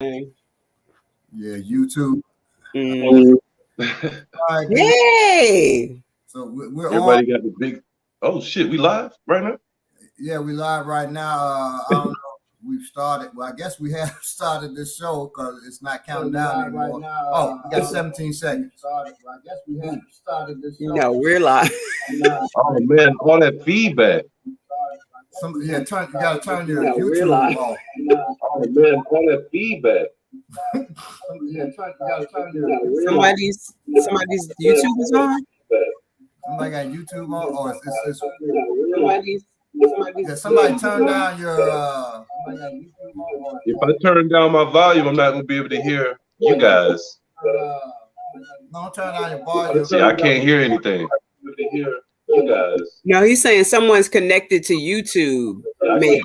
Yeah, YouTube. Mm. All right, Yay! so we're Everybody on. got the big. Oh shit, we live right now. Yeah, we live right now. I don't know. We've started. Well, I guess we have started this show because it's not counting down anymore. Oh, we got 17 seconds. Well, I guess we have started this show. No, we're live. Oh man, all that feedback. You gotta turn your No, we're YouTube live. off. Oh man, all that feedback. You gotta turn your Somebody's YouTube is on. Somebody got YouTube on, or it's Somebody's somebody turn down your If I turn down my volume, I'm not gonna be able to hear you guys. don't turn down your volume. See, I can't hear anything. You guys. No, he's saying someone's connected to YouTube. Maybe.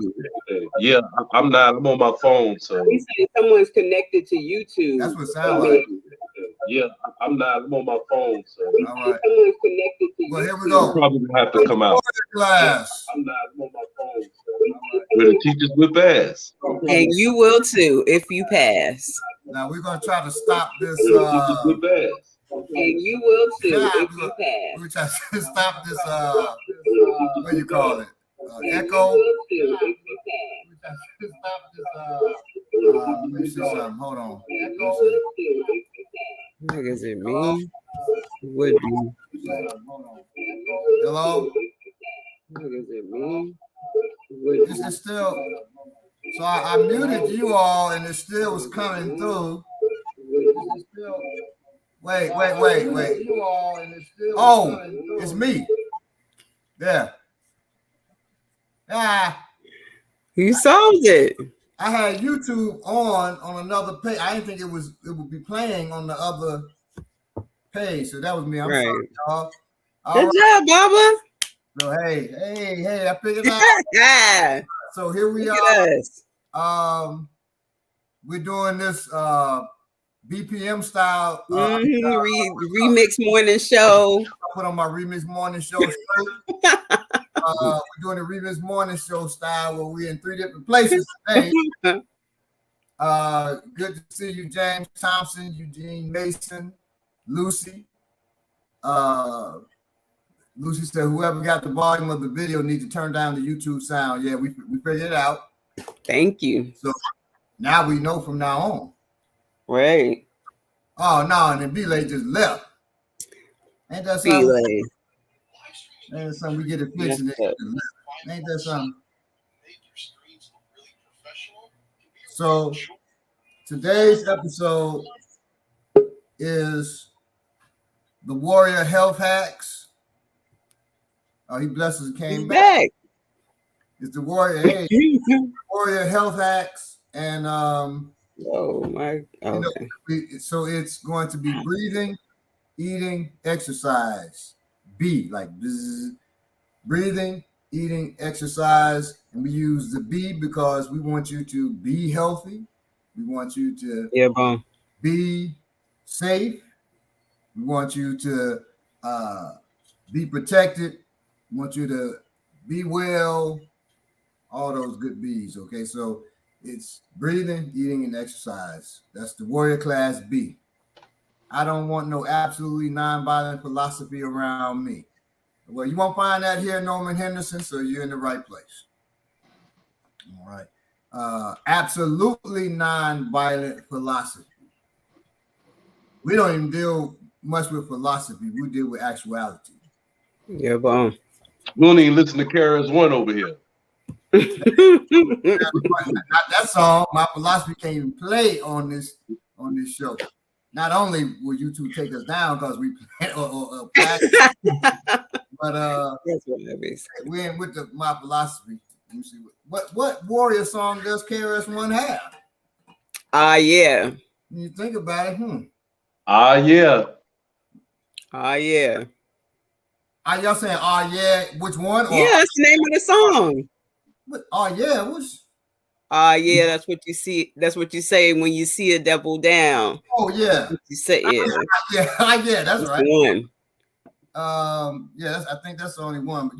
Yeah, I'm not. I'm on my phone, so. He's saying someone's connected to YouTube. That's what it sounds like. Yeah, I'm not. I'm on my phone, so. All right. Someone's connected to Well, here we I'm go. probably gonna have to come out. Class. I'm not. I'm on my phone, so. Where the teachers whip ass. And you will too if you pass. Now we're gonna try to stop this. Where the teachers whip ass. And you will too if you pass. We're trying to stop this. What do you call it? Echo. We're trying to stop this. Let me see something. Hold on. Echo. What is it me? Would be. Hello. What is it me? This is still. So I muted you all, and it still was coming through. Wait. Oh, it's me. There. You solved it. I had YouTube on another page. I didn't think it would be playing on the other page. So that was me. I'm Right. sorry, y'all. Good job, Baba. So hey, I figured it out. Yeah. So here we Look are. at us. We're doing this BPM style Remix morning show. I put on my remix morning show shirt. We're doing a remix morning show style where we're in 3 different places today. Good to see you, James Thompson, Eugene Mason, Lucy. Lucy said whoever got the volume of the video needs to turn down the YouTube sound. Yeah, we figured it out. Thank you. So now we know from now on. Right. Oh no, and then B-Lay just left. Ain't that something? B-Lay. Ain't that something we get it fixed and it left. Ain't that something? So today's episode is the Warrior Health Hacks. Oh, he blesses and came back. It's the Warrior Warrior Health Hacks, and oh my. Okay. So it's going to be breathing, eating, exercise. B, like bzz, breathing, eating, exercise, and we use the B because we want you to be healthy. We want you to be safe. We want you to be protected. We want you to be well. All those good B's. Okay, so it's breathing, eating, and exercise. That's the Warrior Class B. I don't want no absolutely non-violent philosophy around me. Well, you won't find that here, Norman Henderson, so you're in the right place. All right. Absolutely non-violent philosophy. We don't even deal much with philosophy. We deal with actuality. Yeah, bomb. We don't even listen to KRS-One over here. Not that song. My philosophy can't even play on this show. Not only will you two take us down because we but that's what that means. We ain't with my philosophy. Let me see what Warrior song does KRS-One have? Yeah. When you think about it, Yeah. Yeah. Are y'all saying yeah? Which one? Yeah, that's the name of the song. Yeah, what's yeah, that's what you see. That's what you say when you see a devil down. Oh yeah. You say yeah, that's right. One. I think that's the only one. But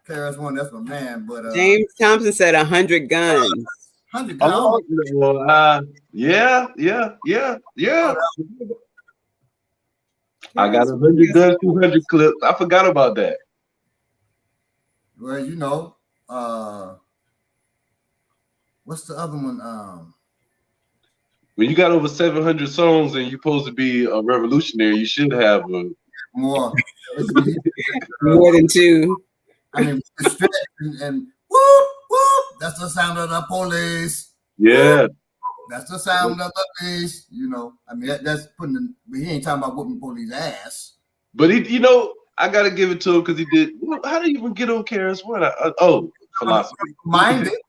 KRS-One, that's my man. But James Thompson said 100 guns. 100 Oh, guns. well, yeah. I got 100 guns, 200 clips. I forgot about that. Well, you know, what's the other one? When you got over 700 songs and you're supposed to be a revolutionary, you should have a More. More than two. I mean, stretch and whoop whoop. That's the sound of the police. yeah. Whoop. That's the sound of the police. You know, I mean, that's putting. But he ain't talking about whooping police ass. But he, I gotta give it to him because he did. How did he even get on KRS One? Philosophy. Mind it.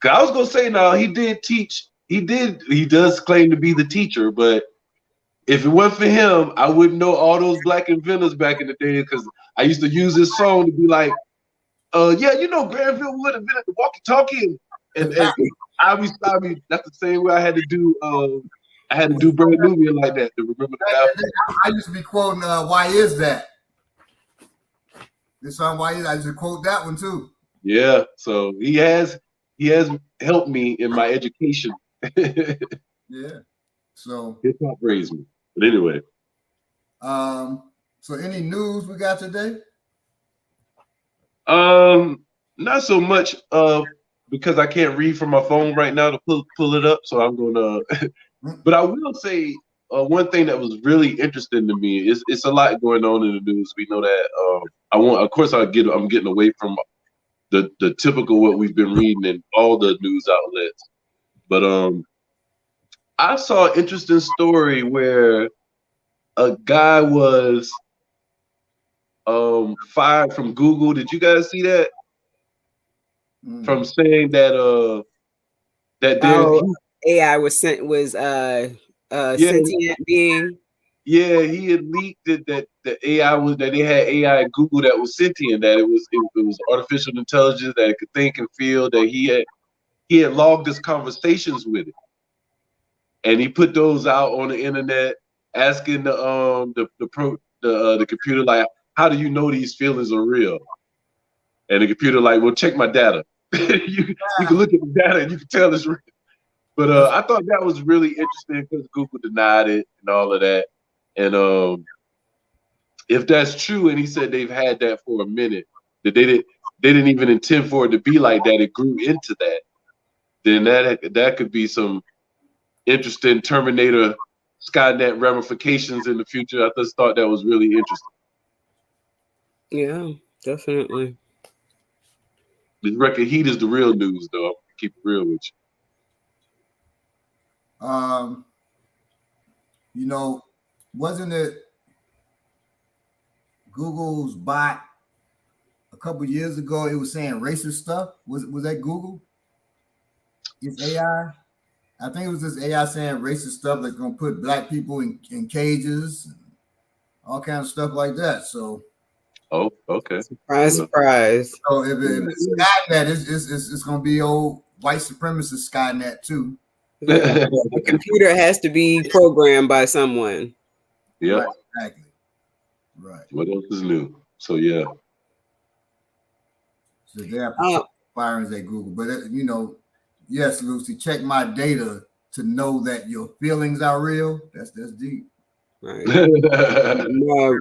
I was gonna say now he did teach. He does claim to be the teacher, but if it wasn't for him, I wouldn't know all those black inventors back in the day because I used to use this song to be like, yeah, Granville Wood invented the walkie-talkie, and I mean, that's the same way I had to do. I had to do Brand Nubian like that to remember the album. I used to be quoting "Why Is That?" This song "Why Is That?" I used to quote that one too. Yeah, so he has helped me in my education. Yeah. So hip hop raised me. But anyway. So any news we got today? Not so much because I can't read from my phone right now to pull it up, so I'm gonna but I will say one thing that was really interesting to me is it's a lot going on in the news. We know that I'm getting away from the typical what we've been reading in all the news outlets. But I saw an interesting story where a guy was fired from Google. Did you guys see that? From saying that AI was sentient being. Yeah, he had leaked it that they had AI at Google that was sentient, that it was artificial intelligence, that it could think and feel, that he had logged his conversations with it. And he put those out on the internet asking the computer, like, how do you know these feelings are real? And the computer like, well, check my data. you can look at the data and you can tell it's real. But I thought that was really interesting because Google denied it and all of that. And if that's true, and he said they've had that for a minute, that they didn't even intend for it to be like that, it grew into that, then that could be some interesting Terminator Skynet ramifications in the future. I just thought that was really interesting. Yeah, definitely. This record heat is the real news, though. I'll keep it real with you. Wasn't it Google's bot a couple years ago? It was saying racist stuff. Was that Google? It's AI. I think it was this AI saying racist stuff that's gonna put black people in cages, and all kinds of stuff like that. So. Oh, okay. Surprise. So if it's Skynet, it's gonna be old white supremacist Skynet too. The computer has to be programmed by someone. Yeah. Right, exactly. Right. What else is new? So yeah. So they have firings at Google, but yes, Lucy, check my data to know that your feelings are real. That's deep. Right.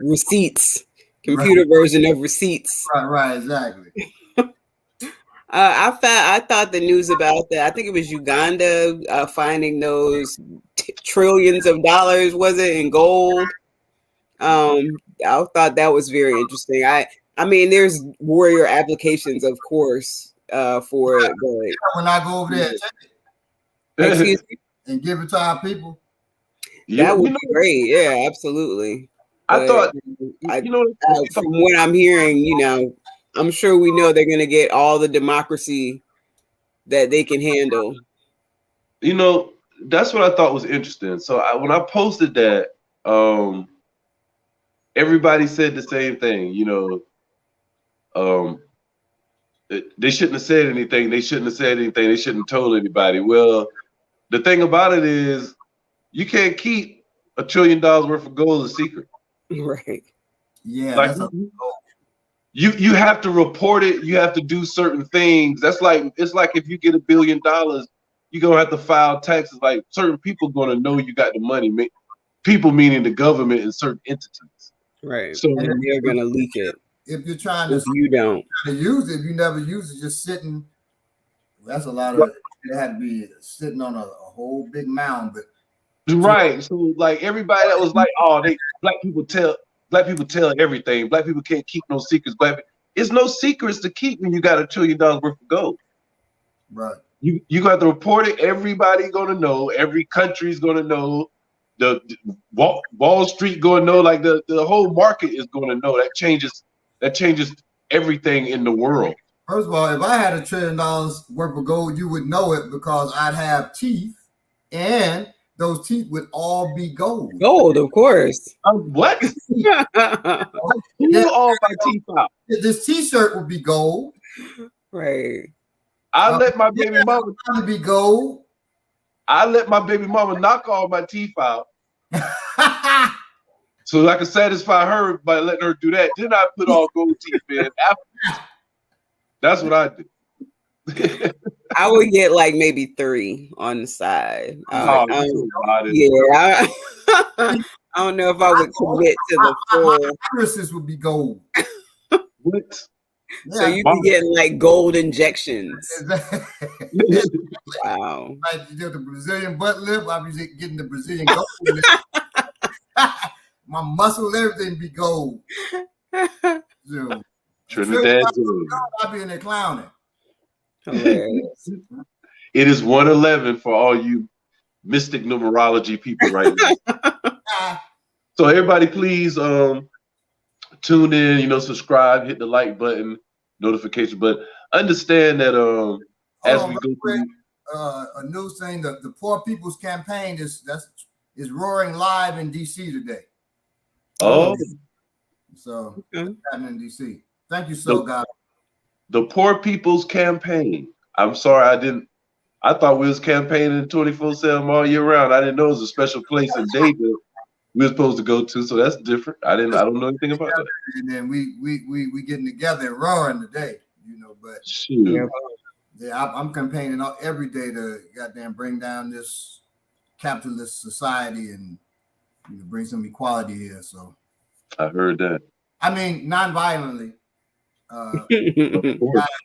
Receipts. Computer version of receipts. Right, exactly. I thought the news about that. I think it was Uganda finding those trillions of dollars, was it, in gold? I thought that was very interesting. I mean, there's warrior applications, of course, for it. But when I go over there, excuse me, and give it to our people, that would be great. Yeah, absolutely. I thought, from what I'm hearing, I'm sure we know they're going to get all the democracy that they can handle. That's what I thought was interesting. So when I posted that, everybody said the same thing. They shouldn't have said anything. They shouldn't have told anybody. Well, the thing about it is, you can't keep $1 trillion worth of gold a secret. Right. Yeah. Like, You have to report it. You have to do certain things. It's like if you get $1 billion, you're gonna have to file taxes. Like certain people gonna know you got the money. People meaning the government and certain entities. Right. So and they're gonna leak it. If you're trying to, you don't use it, if you never use it, just sitting. That's a lot of. It had to be sitting on a whole big mound, but. Right. So like everybody that was like, oh, black people tell everything. Black people can't keep no secrets. It's no secrets to keep when you got $1 trillion worth of gold. Right. You got to report it. Everybody gonna know. Every country's gonna know. The Wall Street gonna know. Like the whole market is gonna know. That changes everything in the world. First of all, if I had $1 trillion worth of gold, you would know it because I'd have teeth, and those teeth would all be gold. Gold, of course. What? Pull all my teeth out. This T-shirt would be gold. Right. I let my baby mama be gold. I let my baby mama knock all my teeth out, so I can satisfy her by letting her do that. Then I put all gold teeth in after. That's what I do. I would get like maybe 3 on the side. I don't know if I would commit to the full. Irises would be gold. What? So you be getting like gold injections. Wow. Like you do the Brazilian butt lift, I'll be getting the Brazilian gold lift. My muscle, everything be gold. So, Trinidad. I'll be in there clowning. Hilarious. It is 1:11 for all you mystic numerology people right now. So everybody, please tune in. Subscribe, hit the like button, notification. But understand that as we go through, a news thing: the Poor People's Campaign is roaring live in DC today. Oh, so it's happening in DC. Thank you, so guys. The Poor People's Campaign. I'm sorry, I thought we was campaigning 24/7 all year round. I didn't know it was a special place in day that we were supposed to go to, so that's different. I don't know anything about that. And then we getting together and roaring today, but shoot. Yeah, I'm campaigning every day to goddamn bring down this capitalist society and bring some equality here. So I heard that. I mean, non-violently.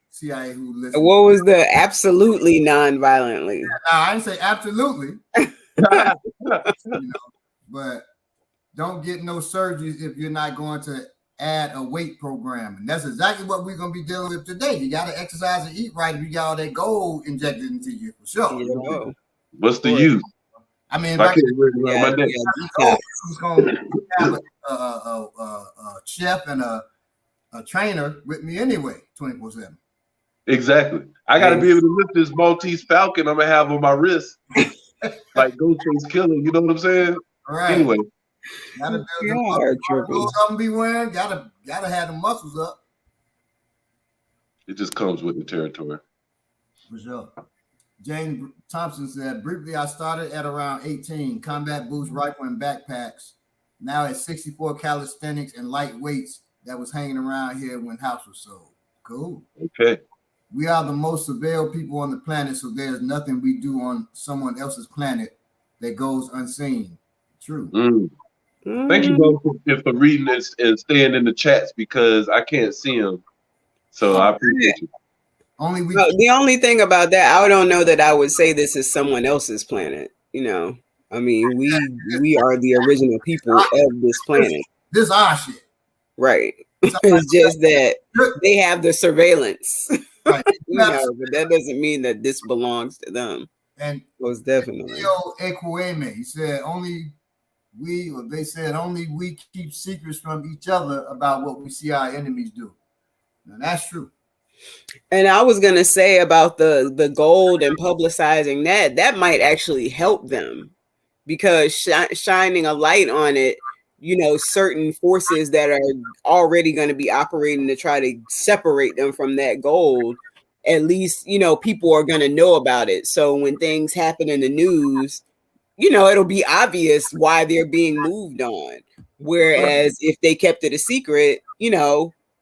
CIA who listens. What was the absolutely non-violently? I didn't say absolutely. But don't get no surgeries if you're not going to add a weight program. And that's exactly what we're going to be dealing with today. You got to exercise and eat right if you got all that gold injected into you, for sure. What's the use? I mean, I can't my day. Who's going to have a chef and a trainer with me anyway, 24/7. Exactly. I got to be able to lift this Maltese Falcon I'm going to have on my wrist. Like Ghostface Killer, you know what I'm saying? All right. Anyway. Gotta be wearing, gotta have the muscles up. It just comes with the territory. For sure. Jane Thompson said, briefly, I started at around 18, combat boots, rifle, and backpacks. Now at 64 calisthenics and light weights that was hanging around here when house was sold. Cool. Okay. We are the most surveilled people on the planet, so there's nothing we do on someone else's planet that goes unseen. True. Thank you both for reading this and staying in the chats because I can't see them. So I appreciate you. The only thing about that, I don't know that I would say this is someone else's planet. I mean, we are the original people of this planet. This our shit. Right. It's just that they have the surveillance. Right. But that doesn't mean that this belongs to them. And most definitely. He said they said only we keep secrets from each other about what we see our enemies do. Now that's true. And I was gonna say about the gold and publicizing that might actually help them because shining a light on it, certain forces that are already going to be operating to try to separate them from that gold, at least, people are going to know about it. So when things happen in the news, it'll be obvious why they're being moved on. Whereas if they kept it a secret,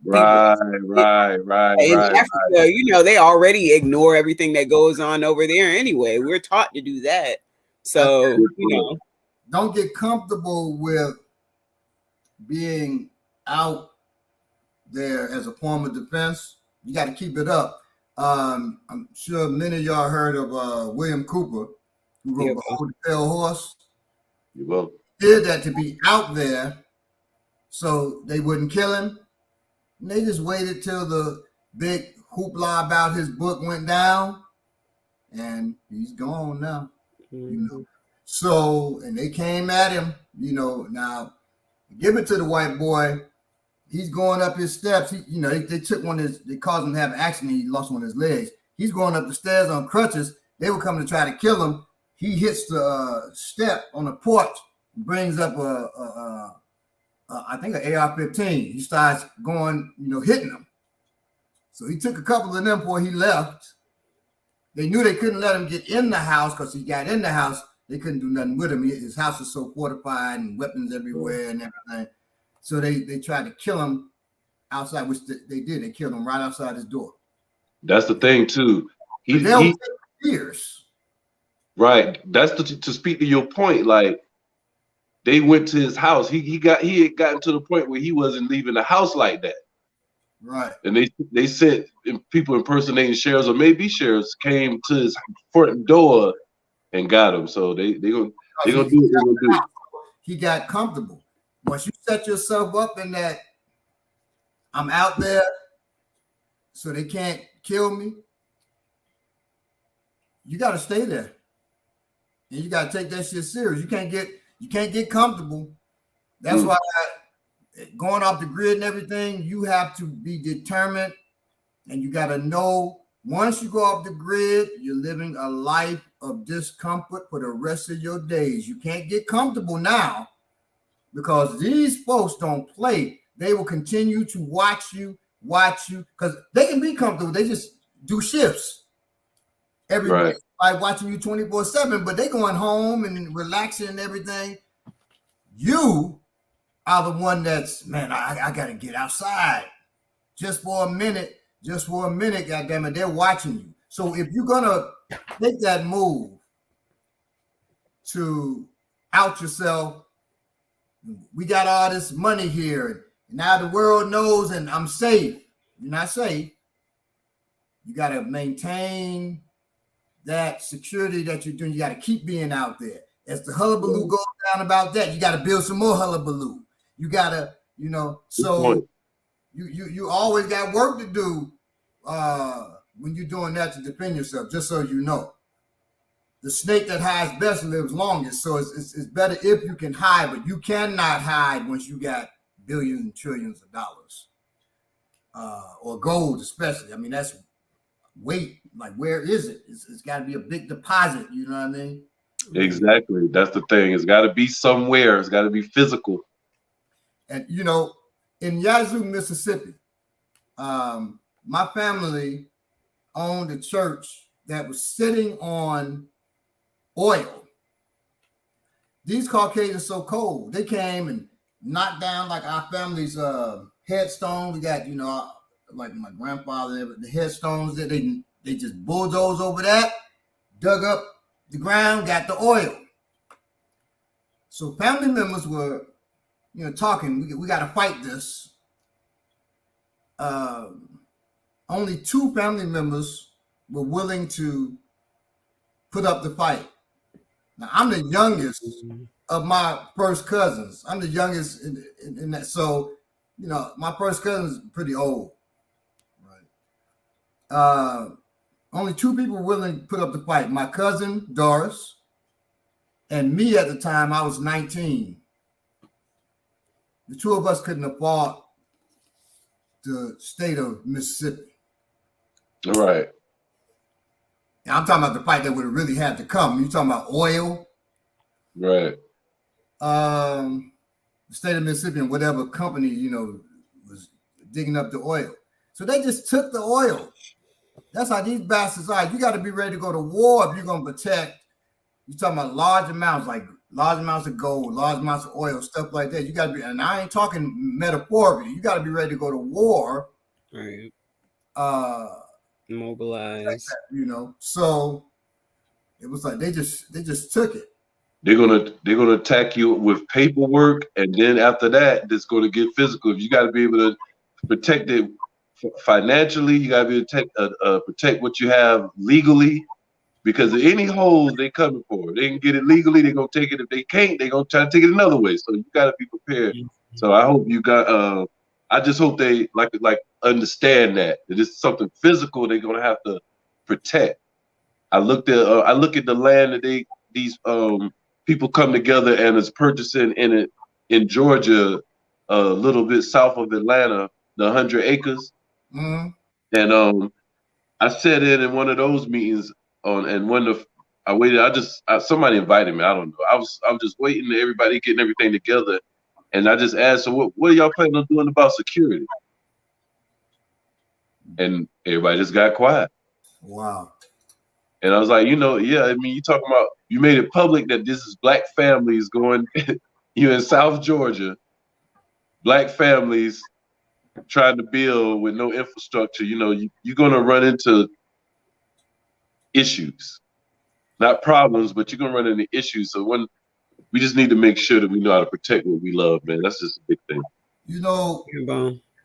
people. In Right. Africa, they already ignore everything that goes on over there anyway. We're taught to do that. So, don't get comfortable with being out there as a form of defense. You got to keep it up. I'm sure many of y'all heard of William Cooper, who wrote Behold the Pale Horse. You will. Did that to be out there so they wouldn't kill him. And they just waited till the big hoopla about his book went down, and he's gone now. So, and they came at him, now give it to the white boy. He's going up his steps. They took they caused him to have an accident. He lost one of his legs. He's going up the stairs on crutches. They were coming to try to kill him. He hits the step on the porch, brings up I think an AR-15. He starts going, hitting them. So he took a couple of them before he left. They knew they couldn't let him get in the house because he got in the house. They couldn't do nothing with him. His house was so fortified and weapons everywhere and everything. So they tried to kill him outside, which they did. They killed him right outside his door. That's the thing too. He take years. Right. That's to speak to your point. Like, they went to his house. He had gotten to the point where he wasn't leaving the house like that. Right. And they sent people impersonating sheriffs, or maybe sheriffs, came to his front door and got him. So they gonna do what they gonna do. He got comfortable. Once you set yourself up in that, I'm out there, so they can't kill me. You got to stay there, and you got to take that shit serious. You can't get comfortable. That's why going off the grid and everything, you have to be determined, and you got to know once you go off the grid, you're living a life of discomfort for the rest of your days. You can't get comfortable now because these folks don't play. They will continue to watch you because they can be comfortable. They just do shifts every day, like watching you 24/7, but they going home and relaxing and everything. You are the one that's, man, I got to get outside just for a minute, goddammit, they're watching you. So if you're going to make that move to out yourself, we got all this money here, and now the world knows and I'm safe. You're not safe. You got to maintain that security that you're doing. You got to keep being out there. As the hullabaloo goes down about that, you got to build some more hullabaloo. You got to, so you always got work to do when you're doing that to defend yourself, just so you know. The snake that hides best lives longest. So it's better if you can hide, but you cannot hide once you got billions and trillions of dollars. Or gold especially. I mean, that's weight. Like, where is it? It's got to be a big deposit. You know what I mean? Exactly. That's the thing. It's got to be somewhere. It's got to be physical. And, in Yazoo, Mississippi, my family owned a church that was sitting on oil. These Caucasians are so cold. They came and knocked down like our family's headstone. We got, like my grandfather, the headstones that they just bulldozed over that, dug up the ground, got the oil. So family members were, talking, we got to fight this. Only 2 family members were willing to put up the fight. Now, I'm the youngest of my first cousins. I'm the youngest in that. So, my first cousin's pretty old. Right. Only 2 people were willing to put up the fight. My cousin, Doris, and me at the time, I was 19. The 2 of us couldn't afford the state of Mississippi. All right. And I'm talking about the fight that would have really had to come. You're talking about oil. Right. The state of Mississippi and whatever company, was digging up the oil. So they just took the oil. That's how these bastards are. You got to be ready to go to war if you're going to protect. You're talking about large amounts, like large amounts of gold, large amounts of oil, stuff like that. You got to be, and I ain't talking metaphorically. You got to be ready to go to war. Right. Like Mobilize. that, you know. So it was like they just took it. They're gonna attack you with paperwork, and then after that, it's gonna get physical. You got to be able to protect it financially. You got to be able to protect what you have legally, because any holes they coming for, they can get it legally. They're gonna take it. If they can't, they're gonna try to take it another way. So you got to be prepared. So I hope you got. I just hope they like understand that it's something physical they're gonna have to protect. I look at the land that these people come together and is purchasing in Georgia, a little bit south of Atlanta, the 100 acres. Mm-hmm. And I sat in one of those meetings and when I waited, somebody invited me. I don't know. I was just waiting, everybody getting everything together, and I just asked, so what are y'all planning on doing about security? And everybody just got quiet. Wow. And I was like, yeah, I mean, you talking about, you made it public that this is black families going, you in South Georgia, black families trying to build with no infrastructure. You're going to run into issues, not problems, but you're going to run into issues. So we just need to make sure that we know how to protect what we love, man. That's just a big thing.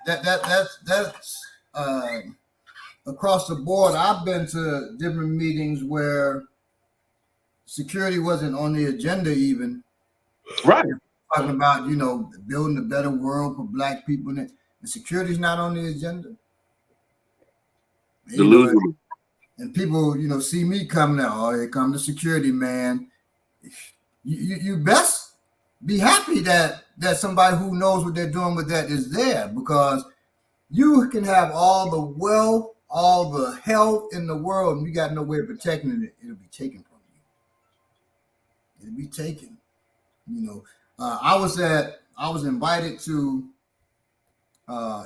That's across the board. I've been to different meetings where security wasn't on the agenda even. Right. Talking about, building a better world for black people. And security's not on the agenda. And people, see me coming out. Oh, here come the security man. You best be happy that somebody who knows what they're doing with that is there, because you can have all the wealth, all the health in the world, and you got no way of protecting it. It'll be taken from you. It'll be taken. I was invited to.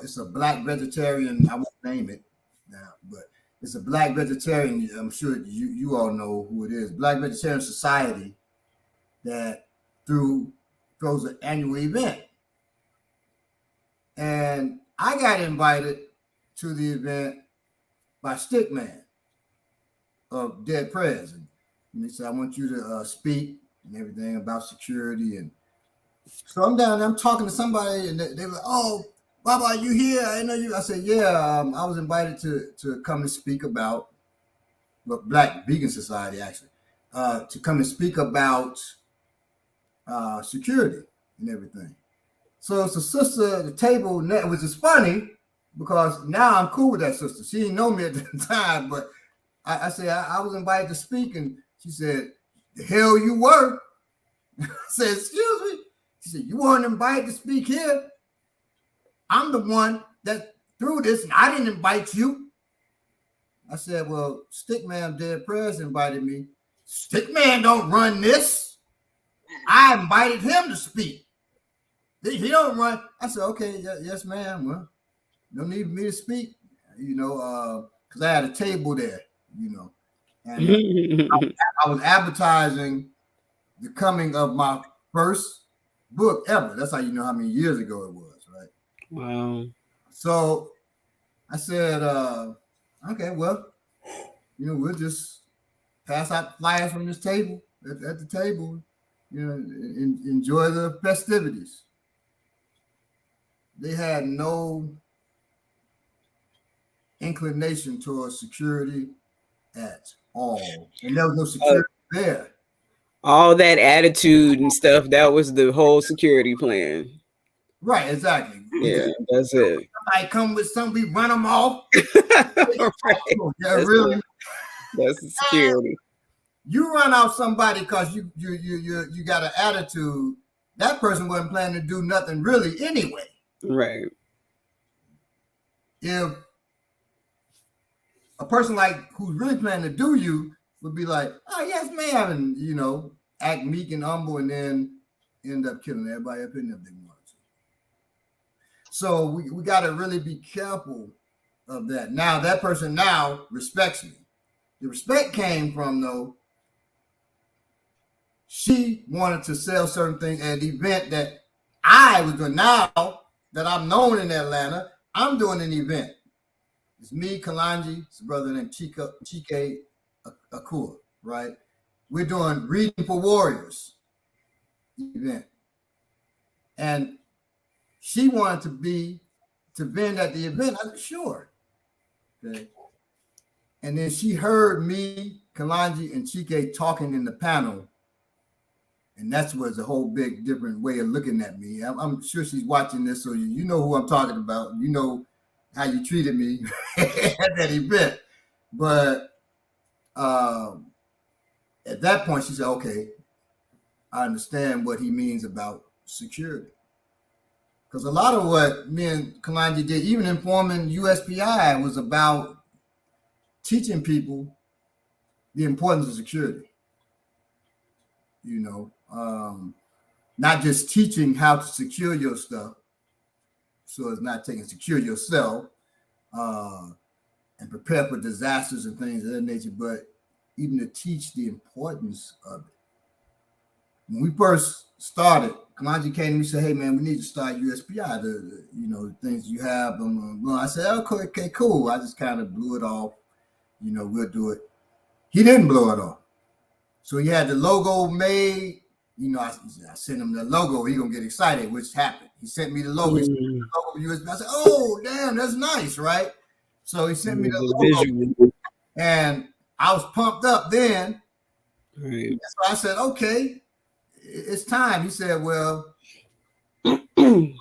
It's a black vegetarian. I won't name it now, but it's a black vegetarian. I'm sure you all know who it is. Black Vegetarian Society that throws an annual event, and I got invited to the event by Stickman of Dead Prez, and they said, I want you to speak and everything about security. And so I'm down there, I'm talking to somebody, and they were like, oh, Baba, you here? I know you. I said, yeah, I was invited to come and speak about, Black Vegan Society, actually, to come and speak about security and everything. So it's a sister at the table, which is funny because now I'm cool with that sister. She didn't know me at the time, but I said, I was invited to speak, and she said, the hell you were. I said, excuse me? She said, you weren't invited to speak here. I'm the one that threw this, and I didn't invite you. I said, well, Stickman Dead Prez invited me. Stickman don't run this. I invited him to speak. He don't run. I said, okay, yes, ma'am. Well, no need for me to speak, because I had a table there, and I was advertising the coming of my first book ever. That's how you know how many years ago it was, right? Wow. So I said, okay, well, we'll just pass out flyers from this table at the table, enjoy the festivities. They had no inclination towards security at all. And there was no security there. All that attitude and stuff, that was the whole security plan. Right, exactly. Yeah, that's it. Somebody come with something, we run them off. Right. Yeah, really. That's the security. You run off somebody because you got an attitude. That person wasn't planning to do nothing really anyway. Right. If a person who's really planning to do you would be like, oh yes, ma'am, and act meek and humble, and then end up killing everybody up in there if they wanted to. So we got to really be careful of that. Now that person now respects me. The respect came from, though, she wanted to sell certain things at an event that I was doing. Now that I'm known in Atlanta, I'm doing an event. It's me, Kalanji, his brother named Chike Akua, right? We're doing Reading for Warriors event. And she wanted to vend at the event. I said, sure. Okay. And then she heard me, Kalanji, and Chike talking in the panel. And that was a whole big different way of looking at me. I'm sure she's watching this, so you know who I'm talking about. You know how you treated me at that event. But at that point, she said, okay, I understand what he means about security. Because a lot of what me and Kalanji did, even informing USPI, was about teaching people the importance of security. You know, not just teaching how to secure your stuff, so it's not taking secure yourself and prepare for disasters and things of that nature, but even to teach the importance of it. When we first started, Kalanji came to me and said, hey man, we need to start USPI, the things you have. I said, okay, cool. I just kind of blew it off. We'll do it. He didn't blow it off. So he had the logo made. I sent him the logo. He gonna get excited, which happened. He sent me the logo. He sent me the logo for USB. I said, oh, damn, that's nice, right? So he sent me the logo. And I was pumped up then. Right. So I said, okay, it's time. He said, well, you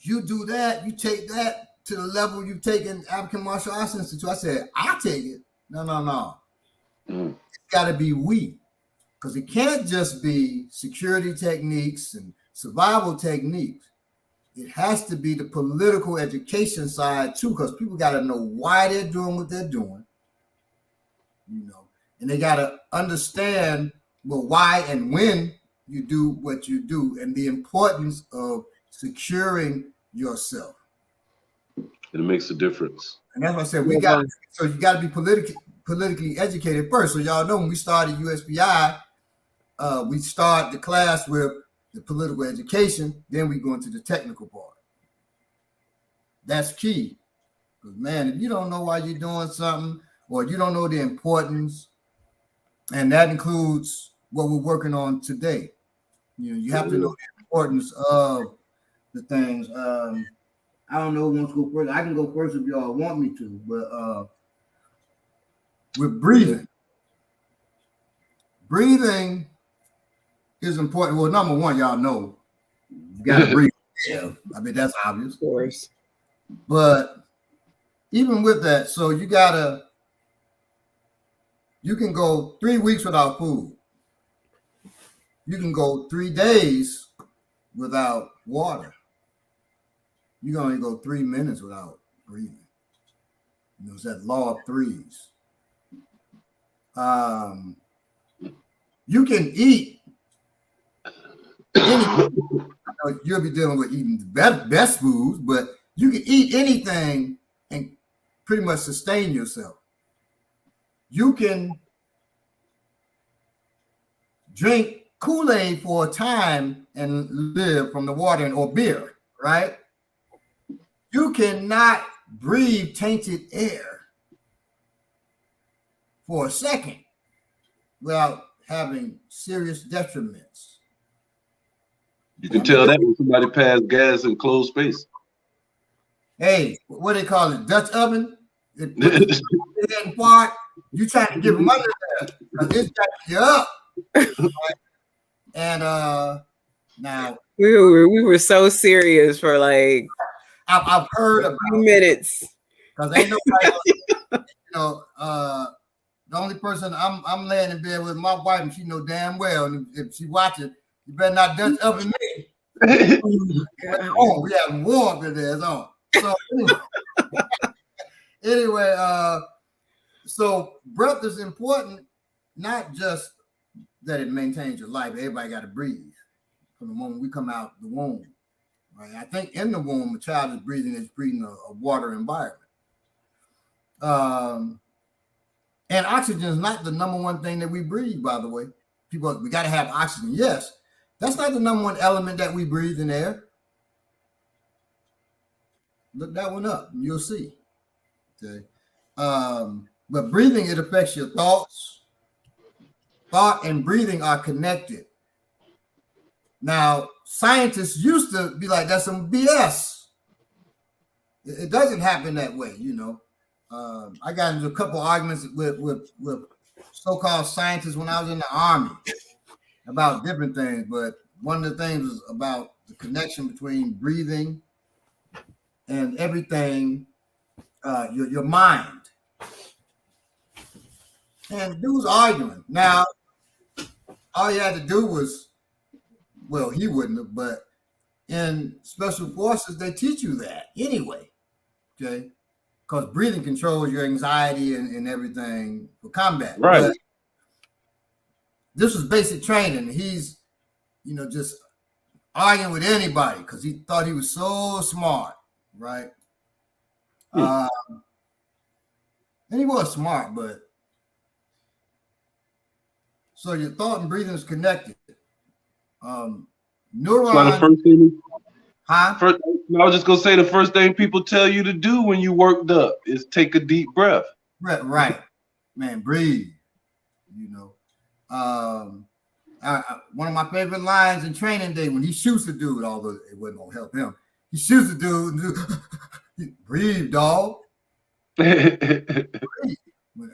do that, you take that to the level you've taken African Martial Arts Institute. I said, I'll take it. No. It's got to be we. Because it can't just be security techniques and survival techniques. It has to be the political education side too, because people got to know why they're doing what they're doing, and they got to understand why and when you do what you do, and the importance of securing yourself. It makes a difference. And that's what I said. You got to be politically educated first. So y'all know when we started USPI. We start the class with the political education, then we go into the technical part. That's key. Because, man, if you don't know why you're doing something, or you don't know the importance, and that includes what we're working on today, you have to know the importance of the things. I don't know who wants to go first. I can go first if y'all want me to, but with breathing. Breathing is important. Well, number one, y'all know you got to breathe. Yeah, I mean that's obvious. Of course. But even with that, so you can go 3 weeks without food. You can go 3 days without water. You can only go 3 minutes without breathing. It's that law of threes. You can eat. You'll be dealing with eating the best foods, but you can eat anything and pretty much sustain yourself. You can drink Kool-Aid for a time and live from the water or beer, right? You cannot breathe tainted air for a second without having serious detriments. You can tell that when somebody passed gas in closed space. Hey, what do they call it? Dutch oven? It part, you trying to give them under there because it's got you up. Right? And now we were so serious for like I've heard about a few minutes because ain't nobody the only person I'm laying in bed with my wife, and she know damn well, and if she watching, you better not Dutch oven me. We have warmth in there. On. So anyway, so breath is important, not just that it maintains your life. Everybody got to breathe from the moment we come out the womb. Right? I think in the womb, a child is breathing a water environment. And oxygen is not the number one thing that we breathe, by the way. People, we got to have oxygen. Yes, that's not the number one element that we breathe in air. Look that one up, and you'll see. Okay. But breathing, it affects your thoughts. Thought and breathing are connected. Now, scientists used to be like, that's some BS. It doesn't happen that way, you know. I got into a couple arguments with so-called scientists when I was in the Army about different things, but one of the things was about the connection between breathing and everything, your mind. And dudes arguing. Now, all you had to do was, well, he wouldn't have, but in special forces, they teach you that anyway, okay? Because breathing controls your anxiety and everything for combat. Right. But this was basic training. He's, you know, just arguing with anybody because he thought he was so smart, right? And he was smart, but so your thought and breathing is connected. Neurons. I was just gonna say the first thing people tell you to do when you worked up is take a deep breath. Right, man, breathe. You know, one of my favorite lines in Training Day when he shoots the dude, although it wasn't gonna help him. He shoots the dude. Breathe, dog. Breathe.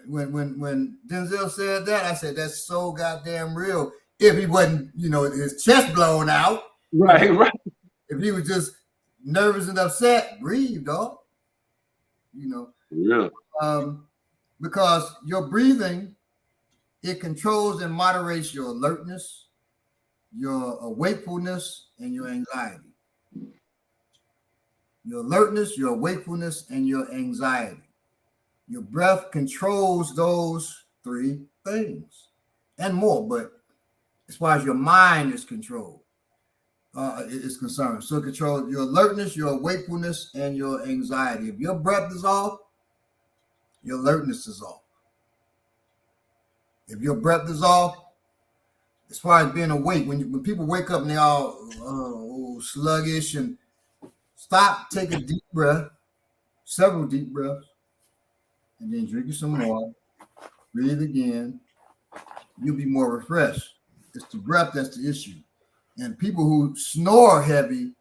When Denzel said that, I said that's so goddamn real. If he wasn't, you know, his chest blown out, right. If he was just nervous and upset, breathe, dog. You know, yeah. Because your breathing, it controls and moderates your alertness, your wakefulness, and your anxiety. Your alertness, your wakefulness, and your anxiety. Your breath controls those three things and more, but as far as your mind is controlled, is concerned. So control your alertness, your wakefulness, and your anxiety. If your breath is off, your alertness is off. If your breath is off, as far as being awake, when people wake up and they're all sluggish, and stop, take a deep breath, several deep breaths, and then drink you some water, breathe again, you'll be more refreshed. It's the breath that's the issue. And people who snore heavy,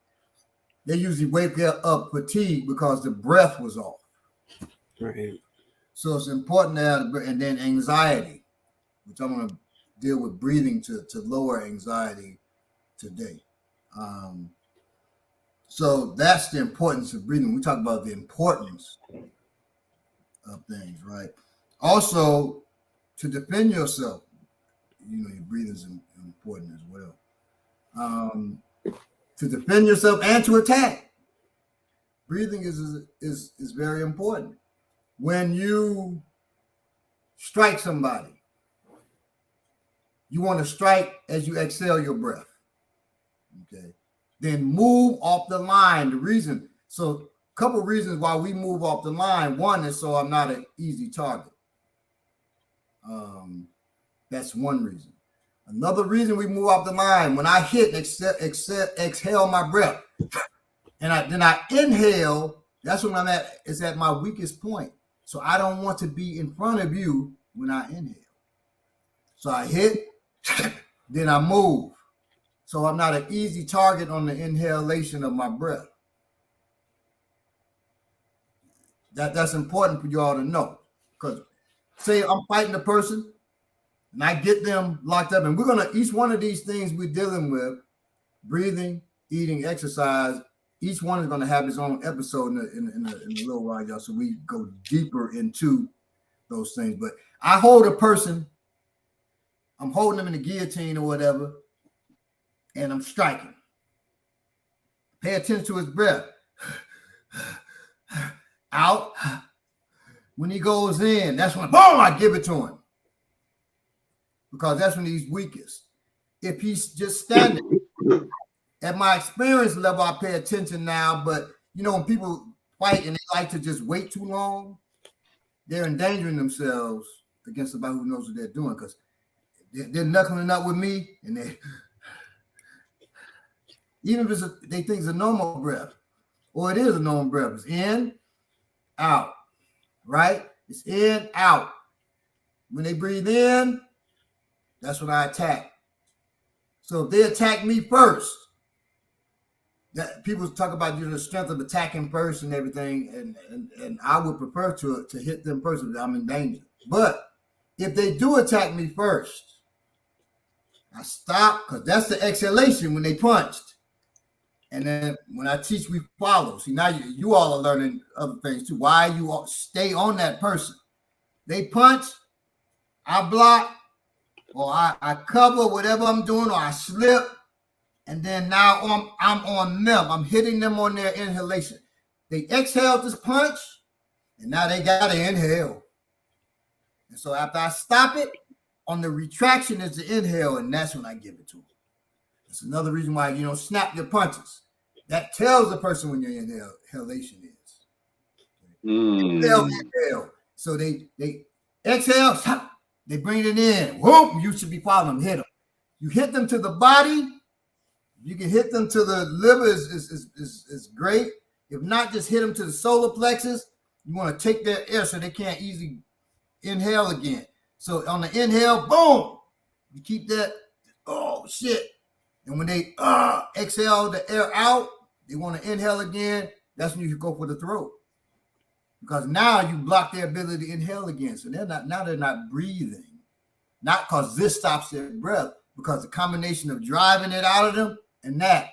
they usually wake up fatigued because the breath was off. Right. So it's important to have, and then anxiety, which I'm going to deal with breathing to lower anxiety today. So that's the importance of breathing. We talk about the importance of things, right? Also, to defend yourself, you know, your breathing is important as well. To defend yourself and to attack. Breathing is very important. When you strike somebody, you want to strike as you exhale your breath. Okay. Then move off the line. The reason, so a couple of reasons why we move off the line. One is so I'm not an easy target. That's one reason. Another reason we move off the line, when I hit exhale my breath, and then I inhale, that's when I'm at, it's at my weakest point. So I don't want to be in front of you when I inhale. So I hit, then I move. So I'm not an easy target on the inhalation of my breath. That's important for you all to know. Because say I'm fighting a person, and I get them locked up, and we're gonna, each one of these things we're dealing with, breathing, eating, exercise, each one is gonna have its own episode in a little while, y'all. So we go deeper into those things. But I hold a person, I'm holding them in the guillotine or whatever, and I'm striking. Pay attention to his breath. Out. When he goes in, that's when, boom, I give it to him. Because that's when he's weakest. If he's just standing, at my experience level, I pay attention now, but you know, when people fight and they like to just wait too long, they're endangering themselves against somebody who knows what they're doing, because they're knuckling up with me, and even if they think it's a normal breath, or it is a normal breath, it's in, out, right? It's in, out. When they breathe in, that's when I attack. So if they attack me first, that people talk about the strength of attacking first and everything, and I would prefer to hit them first if I'm in danger. But if they do attack me first, I stop, because that's the exhalation when they punched. And then when I teach, we follow. See, now you all are learning other things too. Why you all stay on that person. They punch, I block, or I cover whatever I'm doing, or I slip, and then now I'm on them. I'm hitting them on their inhalation. They exhaled this punch, and now they got to inhale. And so after I stop it, on the retraction is the inhale, and that's when I give it to them. That's another reason why you don't snap your punches. That tells the person when your inhalation is. Inhale. So they exhale, they bring it in. Whoop, you should be following them, hit them. You hit them to the body, you can hit them to the liver is great. If not, just hit them to the solar plexus. You want to take their air so they can't easily inhale again. So on the inhale, boom, you keep that, oh shit. And when they exhale the air out, they want to inhale again, that's when you go for the throat. Because now you block their ability to inhale again. So they're not breathing. Not because this stops their breath, because the combination of driving it out of them and that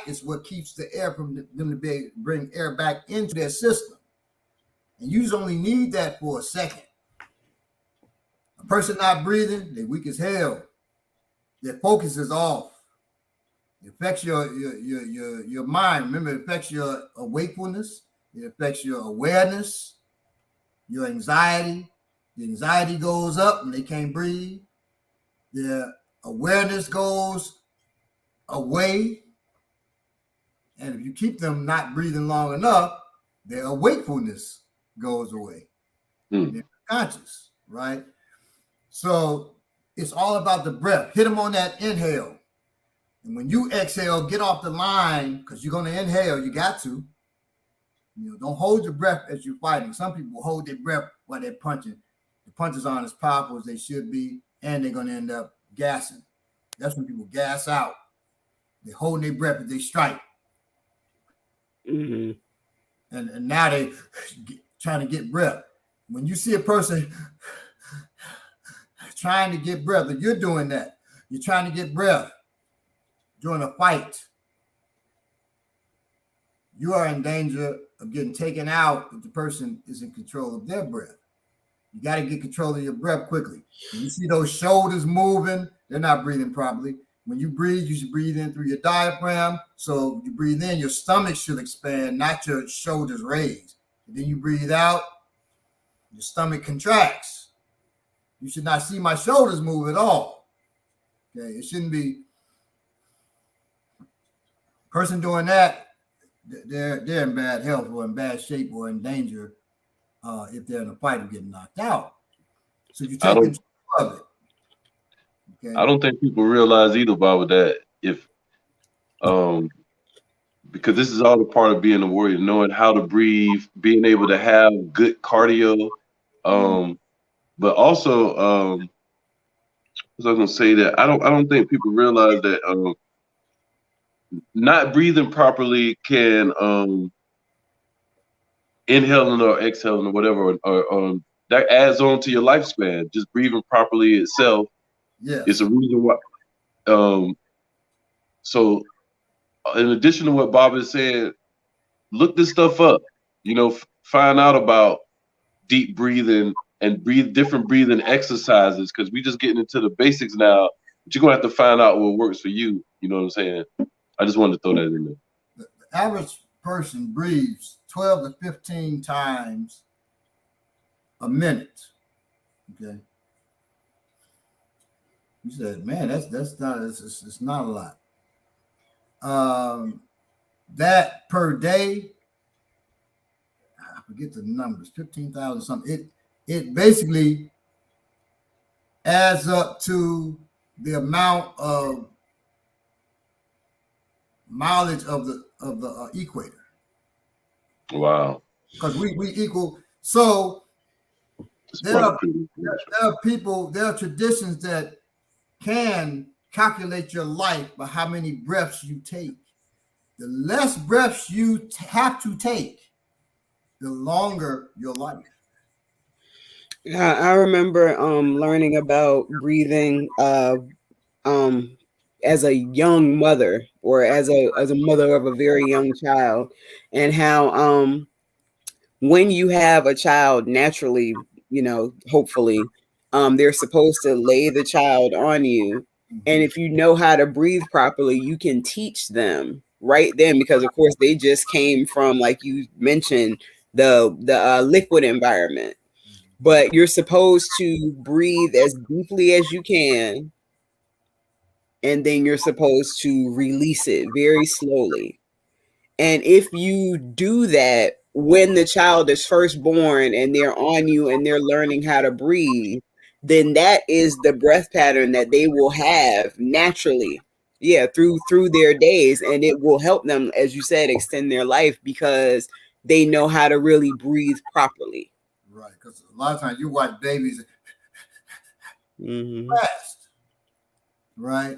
is what keeps the air from them to be able to bring air back into their system. And you just only need that for a second. A person not breathing, they're weak as hell. Their focus is off. It affects your mind. Remember, it affects your wakefulness. It affects your awareness, your anxiety. The anxiety goes up and they can't breathe. Their awareness goes away. And if you keep them not breathing long enough, their wakefulness goes away. They're conscious, right? So it's all about the breath. Hit them on that inhale. And when you exhale, get off the line, because you're going to inhale. You got to. Don't hold your breath as you're fighting. Some people hold their breath while they're punching. The punches aren't as powerful as they should be, and they're going to end up gassing. That's when people gas out. They hold their breath as they strike. Mm-hmm. And now they trying to get breath. When you see a person trying to get breath, if you're doing that, you're trying to get breath during a fight, you are in danger of getting taken out if the person is in control of their breath. You got to get control of your breath quickly. When you see those shoulders moving, they're not breathing properly. When you breathe, you should breathe in through your diaphragm. So you breathe in, your stomach should expand, not your shoulders raised. And then you breathe out, your stomach contracts. You should not see my shoulders move at all. Okay, it shouldn't be. Person doing that, they're in bad health or in bad shape or in danger if they're in a fight of getting knocked out. So you take control of it. Okay? I don't think people realize either, Bob, that if because this is all a part of being a warrior, knowing how to breathe, being able to have good cardio, but also I was gonna say that I don't think people realize that not breathing properly can inhaling or exhaling or whatever, or that adds on to your lifespan. Just breathing properly itself is a reason why. So in addition to what Bob is saying, look this stuff up. Find out about deep breathing and different breathing exercises, because we just getting into the basics now. But you're gonna have to find out what works for you. You know what I'm saying? I just wanted to throw that in there. The average person breathes 12 to 15 times a minute. Okay. You said, man, that's not it's not a lot. That per day, I forget the numbers, 15,000 something. It basically adds up to the amount of mileage of the equator. Wow. Because we equal. So there are people, there are traditions that can calculate your life by how many breaths you take. The less breaths you have to take, the longer your life. I remember learning about breathing as a young mother, or as a mother of a very young child, and how when you have a child naturally, hopefully, they're supposed to lay the child on you. And if you know how to breathe properly, you can teach them right then, because of course they just came from, like you mentioned, the liquid environment. But you're supposed to breathe as deeply as you can, and then you're supposed to release it very slowly. And if you do that when the child is first born and they're on you and they're learning how to breathe, then that is the breath pattern that they will have naturally. Yeah, through their days, and it will help them, as you said, extend their life, because they know how to really breathe properly. Right, because a lot of times you watch babies fast, right?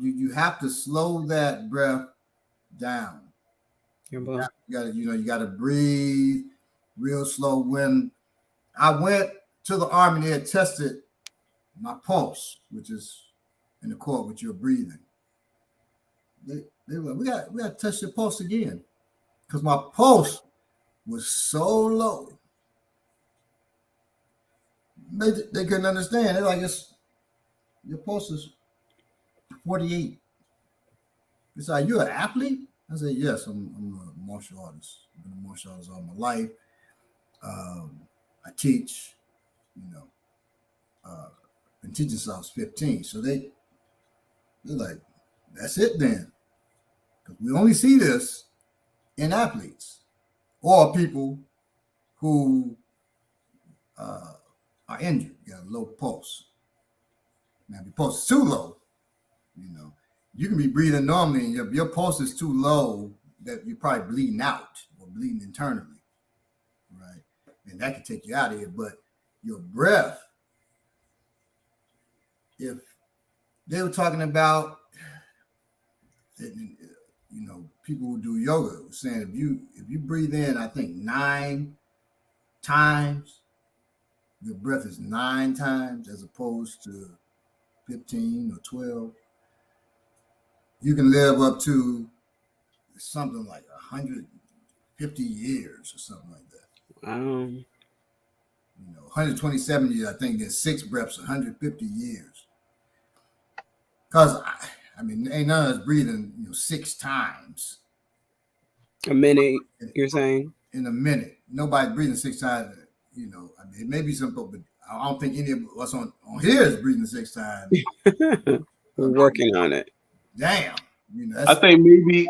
You have to slow that breath down. You gotta breathe real slow. When I went to the army, they had tested my pulse, which is in accord with your breathing. They were like, we got to touch your pulse again, because my pulse was so low. They couldn't understand. They're like, your pulse is 48. It's like, you're an athlete? I said, yes, I'm a martial artist. I've been a martial artist all my life. I teach, been teaching since I was 15. So they're like, that's it then. Because we only see this in athletes or people who are injured, got a low pulse. Now, if your pulse is too low, you can be breathing normally, and your pulse is too low that you're probably bleeding out or bleeding internally, right? And that can take you out of here. But your breath, if they were talking about, people who do yoga were saying if you breathe in, I think 9 times, your breath is 9 times as opposed to 15 or 12. You can live up to something like 150 years or something like that. 127 years, I think there's 6 breaths, 150 years. Because, ain't none of us breathing, 6 times. A minute, you're saying? In a minute. Nobody's breathing 6 times, it may be simple, but I don't think any of us on here is breathing 6 times. We're working on it. Damn. I think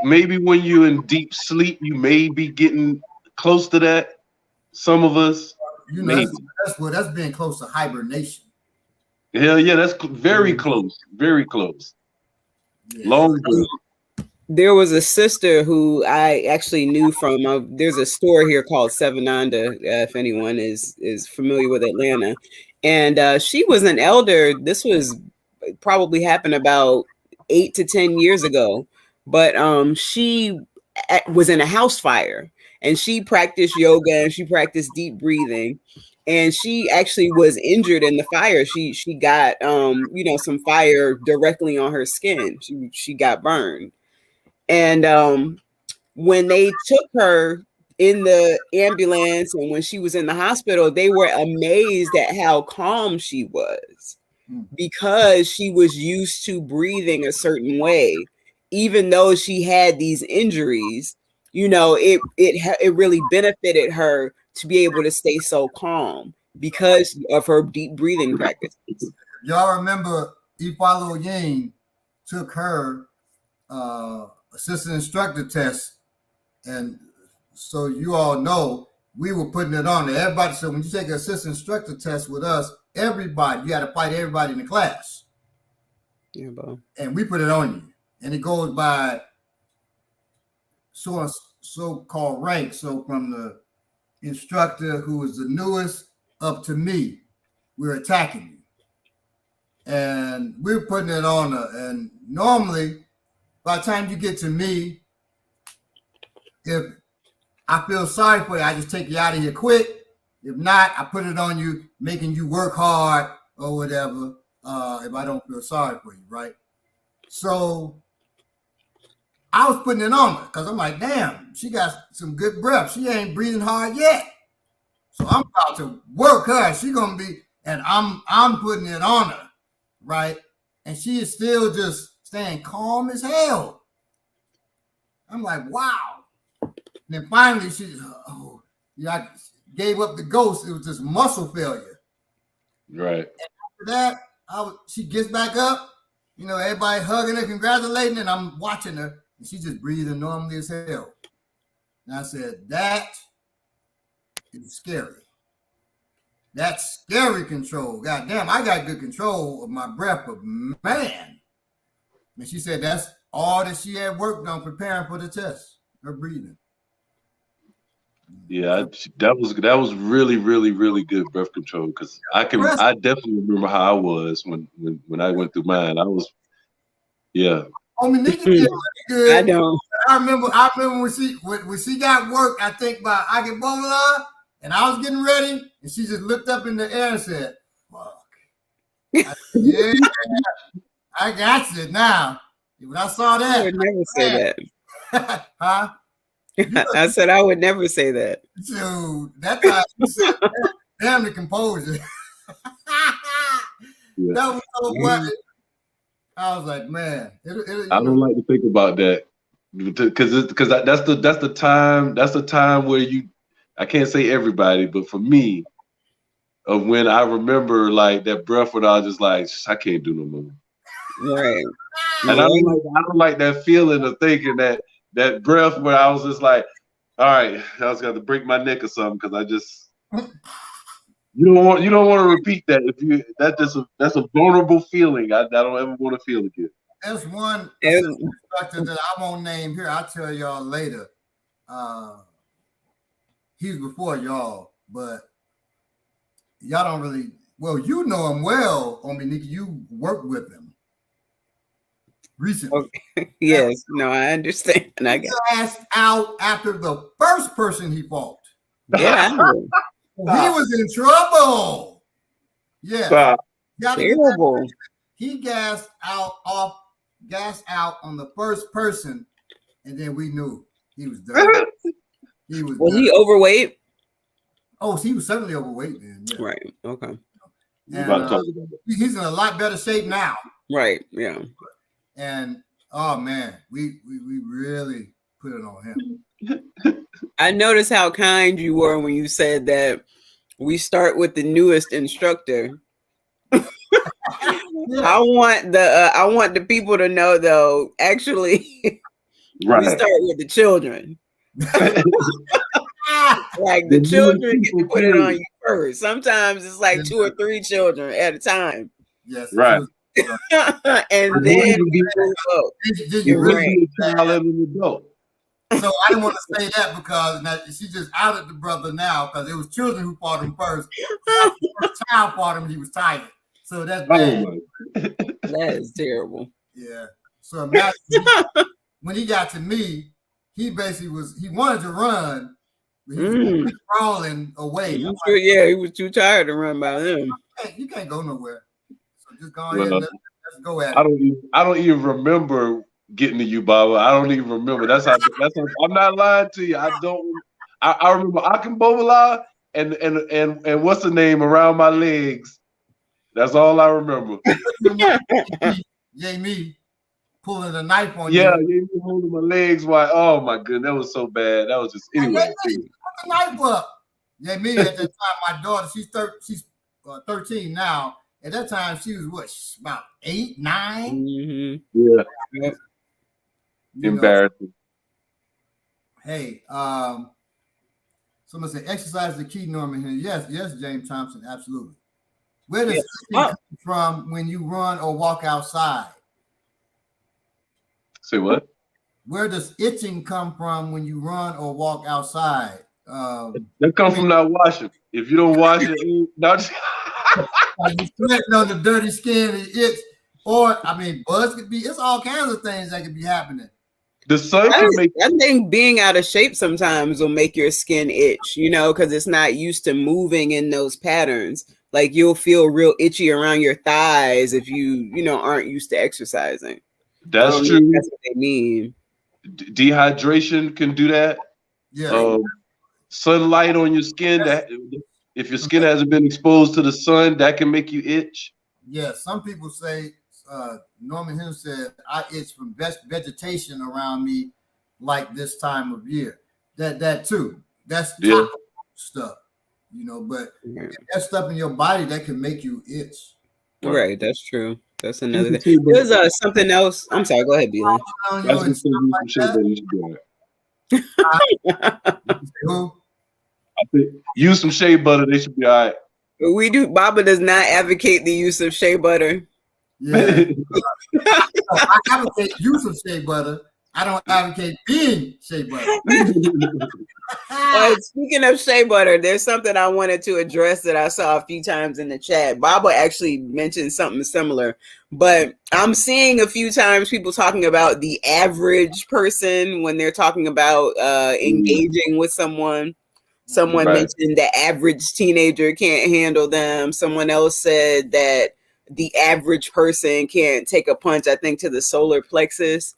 maybe when you're in deep sleep, you may be getting close to that. Some of us, maybe. That's being close to hibernation. Hell yeah, that's very close. Very close. Yeah. Long breath. There was a sister who I actually knew from. There's a store here called Seven Under, if anyone is familiar with Atlanta, and she was an elder. This was probably happened about 8 to 10 years ago, but she was in a house fire, and she practiced yoga and she practiced deep breathing, and she actually was injured in the fire. She got some fire directly on her skin. She got burned. And when they took her in the ambulance and when she was in the hospital, they were amazed at how calm she was, because she was used to breathing a certain way. Even though she had these injuries, it really benefited her to be able to stay so calm because of her deep breathing practices. Y'all remember Ifalo Yang took her assistant instructor test, and so you all know we were putting it on there. Everybody said when you take an assistant instructor test with us, everybody. You got to fight everybody in the class. Yeah, bro. And we put it on you. And it goes by so-called rank. So from the instructor who is the newest up to me, we're attacking you. And we're putting it on her. And normally, by the time you get to me, if I feel sorry for you, I just take you out of here quick. If not, I put it on you, making you work hard or whatever, if I don't feel sorry for you, right? So I was putting it on her because I'm like, damn, she got some good breath. She ain't breathing hard yet. So I'm about to work her. She gonna be, and I'm putting it on her, right? And she is still just staying calm as hell. I'm like, wow. And then finally she, I gave up the ghost. It was just muscle failure. Right. And after that, she gets back up. You know, everybody hugging her, congratulating, and I'm watching her, and she's just breathing normally as hell. And I said, that is scary. That's scary control. God damn, I got good control of my breath, but man. And she said that's all that she had worked on preparing for the test, her breathing. Yeah, that was really, really, really good breath control because I definitely remember how I was when I went through mine. I was, yeah. Oh, Nikki did really good. I don't. I remember when she got work, I think by Agebola, and I was getting ready, and she just looked up in the air and said, fuck. I said, yeah, I got you now. When I saw that, I would never say that. Huh? I said I would never say that. Dude, that time she said, damn the composure. Yeah. That was so funny. I was like, man. I don't like to think about that because that's the time where I can't say everybody, but for me, of when I remember like that breath when I was just like, I can't do no more. Right. And I don't like that feeling of thinking that breath where I was just like, all right, I was gonna break my neck or something because I just you don't want to repeat that that's a vulnerable feeling. I don't ever want to feel again. There's one instructor that I won't name here. I'll tell y'all later. He's before y'all, but y'all don't really. Well, you know him well, Nikki. You worked with him recently. Okay. Yes. No, I understand. I got asked out after the first person he fought. Yeah, I know. He was in trouble. Yeah. Terrible. He gassed out on the first person, and then we knew he was done. Was he overweight? Oh, he was certainly overweight then. Yeah. Right. Okay. And, he's in a lot better shape now. Right. Yeah. And oh man, we really put it on him. I noticed how kind you were when you said that we start with the newest instructor. Yeah. I want the people to know though, actually, right. We start with the children. Like the children get to put it on you first. Sometimes it's like 2 or 3 children at a time. Yes. Right. And then we move up. You really be a child and an adult. So I didn't want to say that because she just outed the brother now because it was children who fought him first. The first child fought him, he was tired. So that's bad. That is terrible. Yeah. So when he got to me, he basically he wanted to run, but he was crawling away. Sure, yeah, he was too tired to run by them. You can't go nowhere. So just go ahead and let's go at it. I don't even remember getting to you, Baba. I don't even remember. That's how I'm not lying to you. I remember Akinbobola and what's the name around my legs. That's all I remember. Me pulling a knife on you. Yeah, me holding my legs while. Oh my goodness, that was so bad. That was just anyway. Put the knife up. Me at that time, my daughter, she's 13 now. At that time, she was about 8, 9. Mm-hmm. Yeah. Embarrassing. Hey, someone said exercise is the key, Norman here. Yes, James Thompson, absolutely. Where does Yeah. itching come from when you run or walk outside? Say what? Where does itching come from when you run or walk outside? That comes from not washing. If you don't wash it, not You sweating on the dirty skin, it itch. Or, I mean, bugs could be, it's all kinds of things that could be happening. the sun can make. I think being out of shape sometimes will make your skin itch, because it's not used to moving in those patterns. Like you'll feel real itchy around your thighs if you aren't used to exercising. That's That's true. what they mean. Dehydration can do that. Yeah. Sunlight on your skin, that if your skin hasn't been exposed to the sun, that can make you itch. Yeah, some people say, Norman Hill said, I itch from vegetation around me like this time of year. That too. That's topical stuff, but that stuff in your body that can make you itch. Right, that's true. That's another thing. There's something else. I'm sorry, go ahead, Beeline. Who? Use some shea butter, they should be all right. We do. Baba does not advocate the use of shea butter. Yeah. I advocate use of shea butter. I don't advocate being shea butter. Speaking of shea butter, there's something I wanted to address that I saw a few times in the chat. Baba actually mentioned something similar, but I'm seeing a few times people talking about the average person when they're talking about engaging with someone. Someone mentioned the average teenager can't handle them. Someone else said that the average person can't take a punch, I think, to the solar plexus.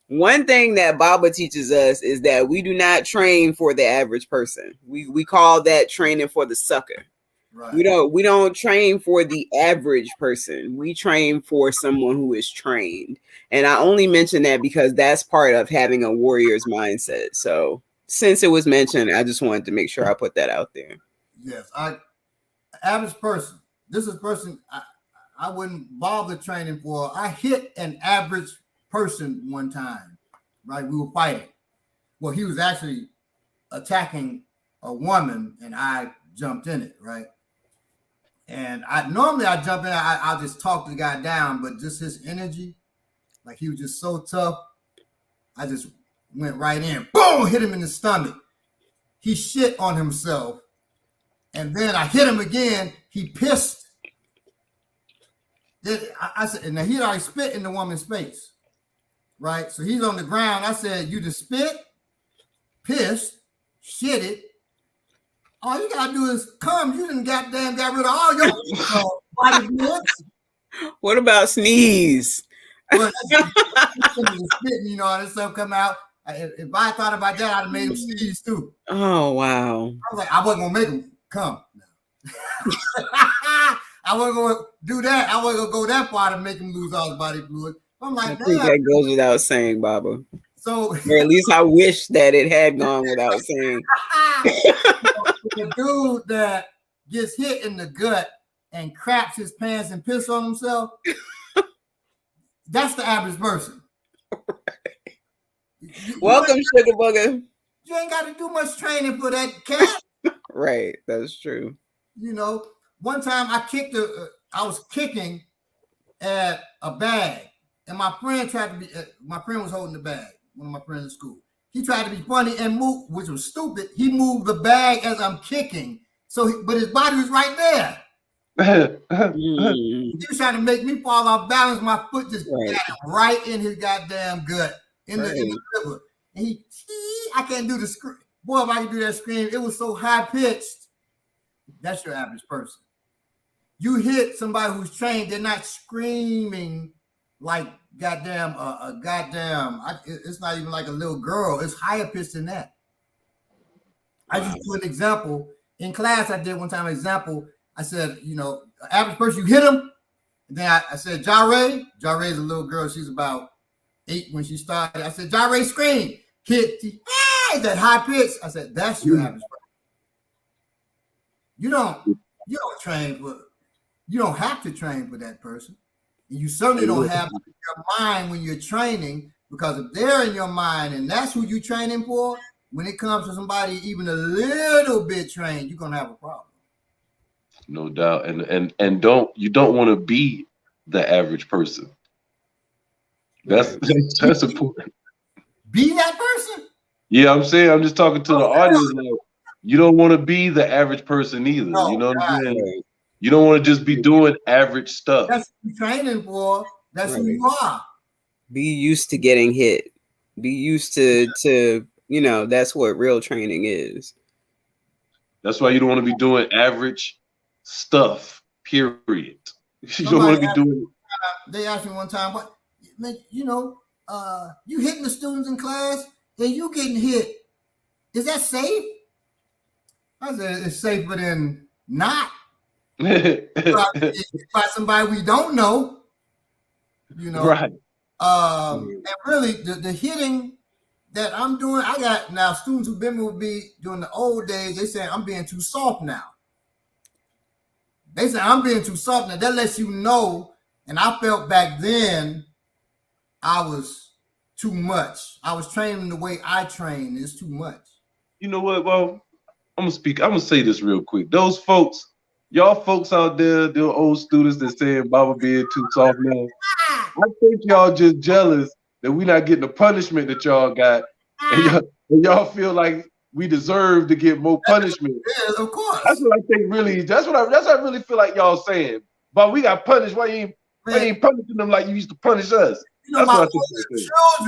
One thing that Baba teaches us is that we do not train for the average person. We call that training for the sucker. Right. We don't train for the average person. We train for someone who is trained. And I only mention that because that's part of having a warrior's mindset. So since it was mentioned, I just wanted to make sure I put that out there. Yes, average person. This is a person I wouldn't bother training for. I hit an average person one time, right? We were fighting. Well, he was actually attacking a woman, and I jumped in it, right? And normally I jump in, I'll just talk the guy down, but just his energy, like he was just so tough. I just went right in, boom, hit him in the stomach. He shit on himself. And then I hit him again. He pissed. Then I said, and he already spit in the woman's face, right? So he's on the ground. I said, you just spit, pissed, shit it. All you gotta do is come. You done goddamn got rid of all your body fluids. What about sneeze? Well, spitting, and stuff come out. If I thought about that, I'd have made him sneeze too. Oh wow! I was like, I wasn't gonna make him come. I wasn't gonna do that. I wasn't gonna go that far to make him lose all his body fluid. I'm like, I think that goes without saying, Baba. So, or at least I wish that it had gone without saying. The dude that gets hit in the gut and craps his pants and piss on himself, that's the average person. Welcome, Sugar Booger. You ain't got to do much training for that cat. Right, that's true. One time I was kicking at a bag, and my friend was holding the bag, one of my friends in school. He tried to be funny and move, which was stupid. He moved the bag as I'm kicking, but his body was right there. He was trying to make me fall off balance. My foot just got him right in his goddamn gut, in the liver. And I can't do the scream. Boy, if I could do that scream, it was so high pitched. That's your average person. You hit somebody who's trained, they're not screaming like goddamn, it's not even like a little girl. It's higher pitched than that. I just put an example. In class, I did one time an example. I said, average person, you hit him. And then I said, Jare is a little girl. She's about 8 when she started. I said, Jare, scream. Hit. That high pitch. I said, that's your average person. You don't train for, you don't have to train for that person. And you certainly don't have your mind when you're training, because if they're in your mind and that's who you're training for, when it comes to somebody even a little bit trained, you're going to have a problem. No doubt. And don't want to be the average person. That's Right. that's important. Be that person. Yeah, I'm saying I'm just talking to the Oh, audience. Like, you don't want to be the average person either. no, You know what I'm God, saying? Right. You don't want to just be doing average stuff. that's what you're training for. That's who Right. you are. Be used to getting hit. Be used to that's what real training is. That's why you don't want to be doing average stuff. Period. You don't want Somebody to be doing. they asked me one time, what, man, you hitting the students in class and you getting hit. Is that safe? I said, it's safer than not. By somebody we don't know, Right. And really, the hitting that I'm doing, I got now students who've been with me during the old days. They say I'm being too soft now. They say I'm being too soft now. That lets you know. And I felt back then I was too much. I was training the way I train. It's too much. You know what? Well, I'm gonna say this real quick. Those folks, y'all folks out there, the old students that saying Baba being too soft now. I think y'all just jealous that we not getting the punishment that y'all got, and y'all feel like we deserve to get more punishment. Yes, of course. That's what I think. Really, that's what I really feel like y'all saying. But we got punished. Why you ain't punishing them like you used to punish us? That's my what I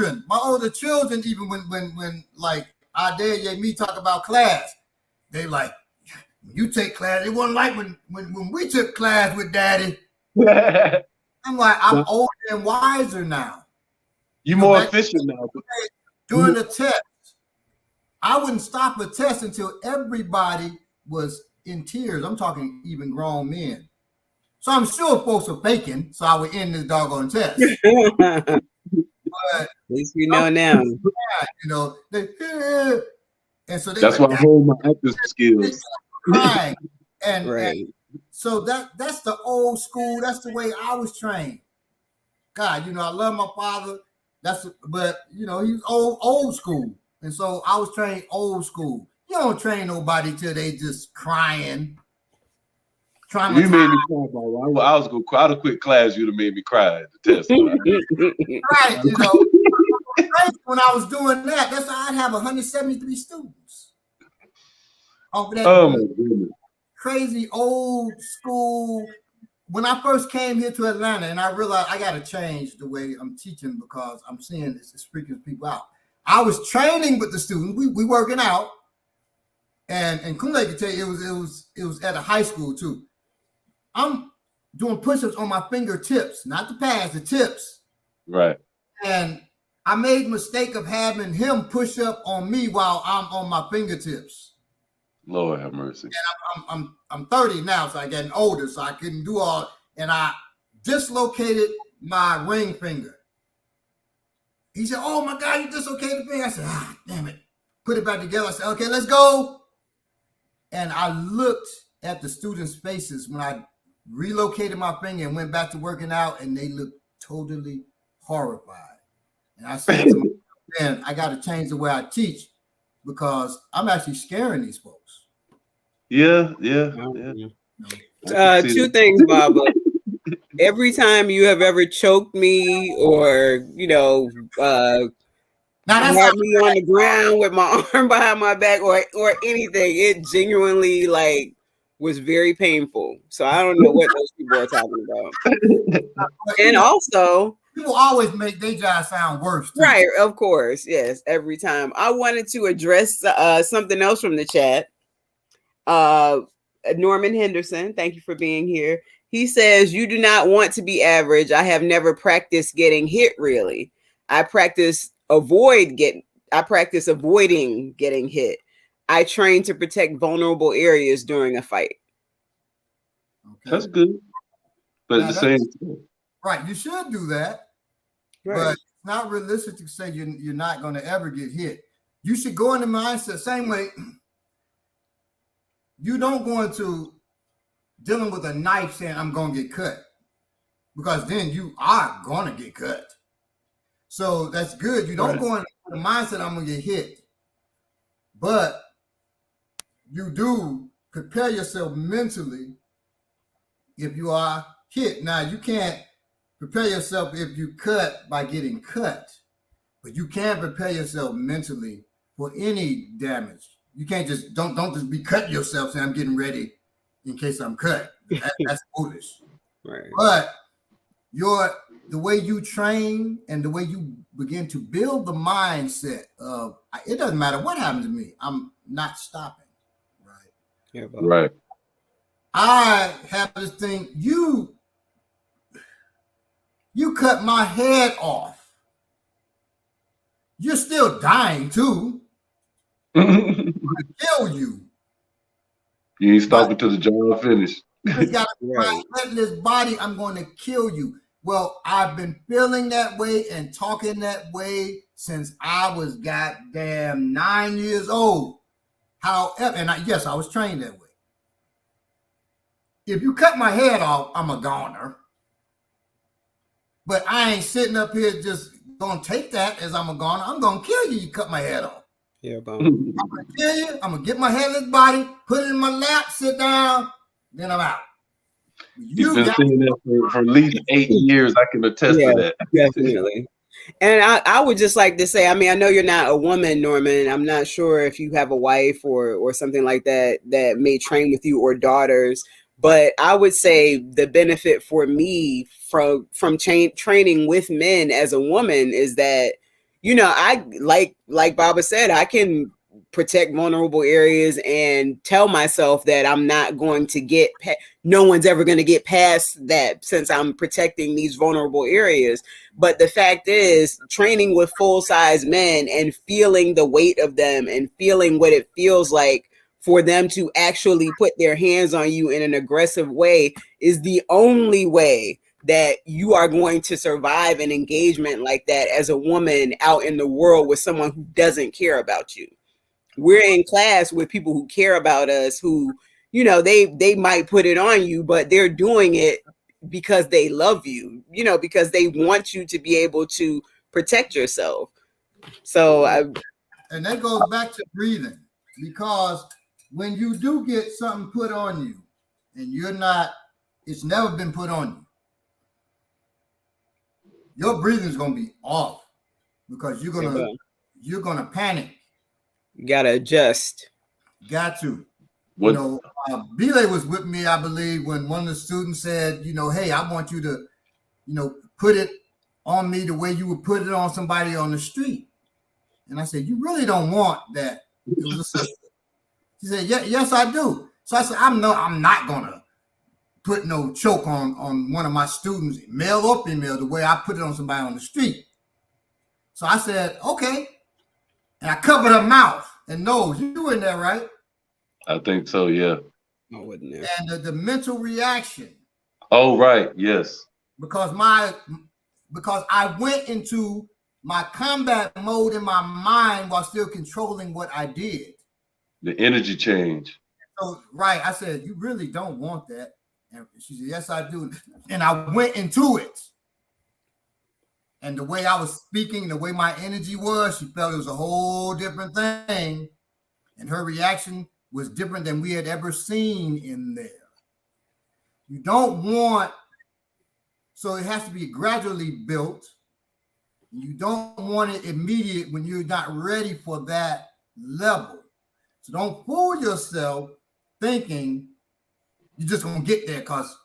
think. my older children, even when like our dad gave me talk about class, they like, you take class. It wasn't like when we took class with daddy. I'm like, I'm older and wiser now. You're more efficient now. During the test, I wouldn't stop a test until everybody was in tears. I'm talking even grown men. So I'm sure folks are faking, so I would end this doggone test. But at least we know now. And so that's why I hold my acting skills. Crying. And, Right. and so that's the old school. That's the way I was trained. God, I love my father. But he was old school. And so I was trained old school. You don't train nobody till they just crying. You made me cry, Baba. I was gonna cry. I'd have quit class. You'd have made me cry at the test. Right, when I was doing that, that's why I'd have 173 students. Oh my goodness. Crazy old school. When I first came here to Atlanta, and I realized I got to change the way I'm teaching because I'm seeing this is freaking people out. I was training with the students. We working out, and Kunle can tell you it was at a high school too. I'm doing push-ups on my fingertips, not the pads, the tips. Right. And I made mistake of having him push up on me while I'm on my fingertips. Lord have mercy. And I'm 30 now, so I'm getting older, so I couldn't do all. And I dislocated my ring finger. He said, "Oh my God, you dislocated the finger." I said, damn it. Put it back together. I said, "Okay, let's go." And I looked at the students' faces when I relocated my finger and went back to working out, and they looked totally horrified. And I said to myself, man, I got to change the way I teach because I'm actually scaring these folks. Yeah. Two things, Baba. Every time you have ever choked me or, had me on the ground with my arm behind my back or anything, it genuinely was very painful. So I don't know what those people are talking about. And also, people always make their job sound worse. Too. Right, of course. Yes, every time. I wanted to address something else from the chat. Norman Henderson, thank you for being here. He says, "You do not want to be average. I have never practiced getting hit, really. I practice avoiding getting hit. I train to protect vulnerable areas during a fight." Okay. That's good. But at the same time. Right, you should do that. Right. But it's not realistic to say you're not going to ever get hit. You should go in the mindset, same way you don't go into dealing with a knife saying, "I'm going to get cut." Because then you are going to get cut. So that's good. You don't go in the mindset, "I'm going to get hit." But you do prepare yourself mentally if you are hit. Now, you can't prepare yourself if you cut by getting cut, but you can prepare yourself mentally for any damage. You can't just don't just be cutting yourself saying I'm getting ready in case I'm cut. That's foolish. Right. But the way you train and the way you begin to build the mindset of it doesn't matter what happens to me, I'm not stopping. Right. Yeah, Right. I have this thing, you cut my head off. You're still dying too. I'm gonna kill you. You ain't stopping till the job finished. You got Right. this body, I'm going to kill you. Well, I've been feeling that way and talking that way since I was goddamn 9 years old. However, yes, I was trained that way. If you cut my head off, I'm a goner. But I ain't sitting up here just gonna take that as I'm a goner. I'm gonna kill you. You cut my head off. Yeah, I'm gonna kill you. I'm gonna get my headless body, put it in my lap, sit down, then I'm out. You've been saying that for at least 8 years. I can attest to that. Definitely. And I would just like to say, I mean, I know you're not a woman, Norman. I'm not sure if you have a wife or something like that may train with you or daughters. But I would say the benefit for me from training with men as a woman is that, you know, I like Baba said, I can protect vulnerable areas and tell myself that I'm not going to get no one's ever going to get past that since I'm protecting these vulnerable areas. But the fact is, training with full-size men and feeling the weight of them and feeling what it feels like for them to actually put their hands on you in an aggressive way is the only way that you are going to survive an engagement like that as a woman out in the world with someone who doesn't care about you. We're in class with people who care about us, who, you know, they might put it on you, but they're doing it because they love you, you know, because they want you to be able to protect yourself. So and that goes back to breathing, because when you do get something put on you and it's never been put on you, your breathing is going to be off because you're going to panic. You got to adjust. Got to. You know, Belay was with me, I believe, when one of the students said, you know, hey, I want you to, you know, put it on me the way you would put it on somebody on the street. And I said, you really don't want that. It was a sister. She said, yeah, yes, I do. So I said, I'm not gonna put no choke on one of my students, male or female, the way I put it on somebody on the street. So I said, okay. And I covered her mouth and nose. You were in there, right? I think so, yeah. I wasn't there. And the mental reaction. Oh, right, yes. Because I went into my combat mode in my mind while still controlling what I did. The energy change. So, right, I said, you really don't want that. And she said, yes, I do. And I went into it. And the way I was speaking, the way my energy was, she felt it was a whole different thing. And her reaction was different than we had ever seen in there. You don't want, so it has to be gradually built. You don't want it immediate when you're not ready for that level. So don't fool yourself thinking you're just going to get there because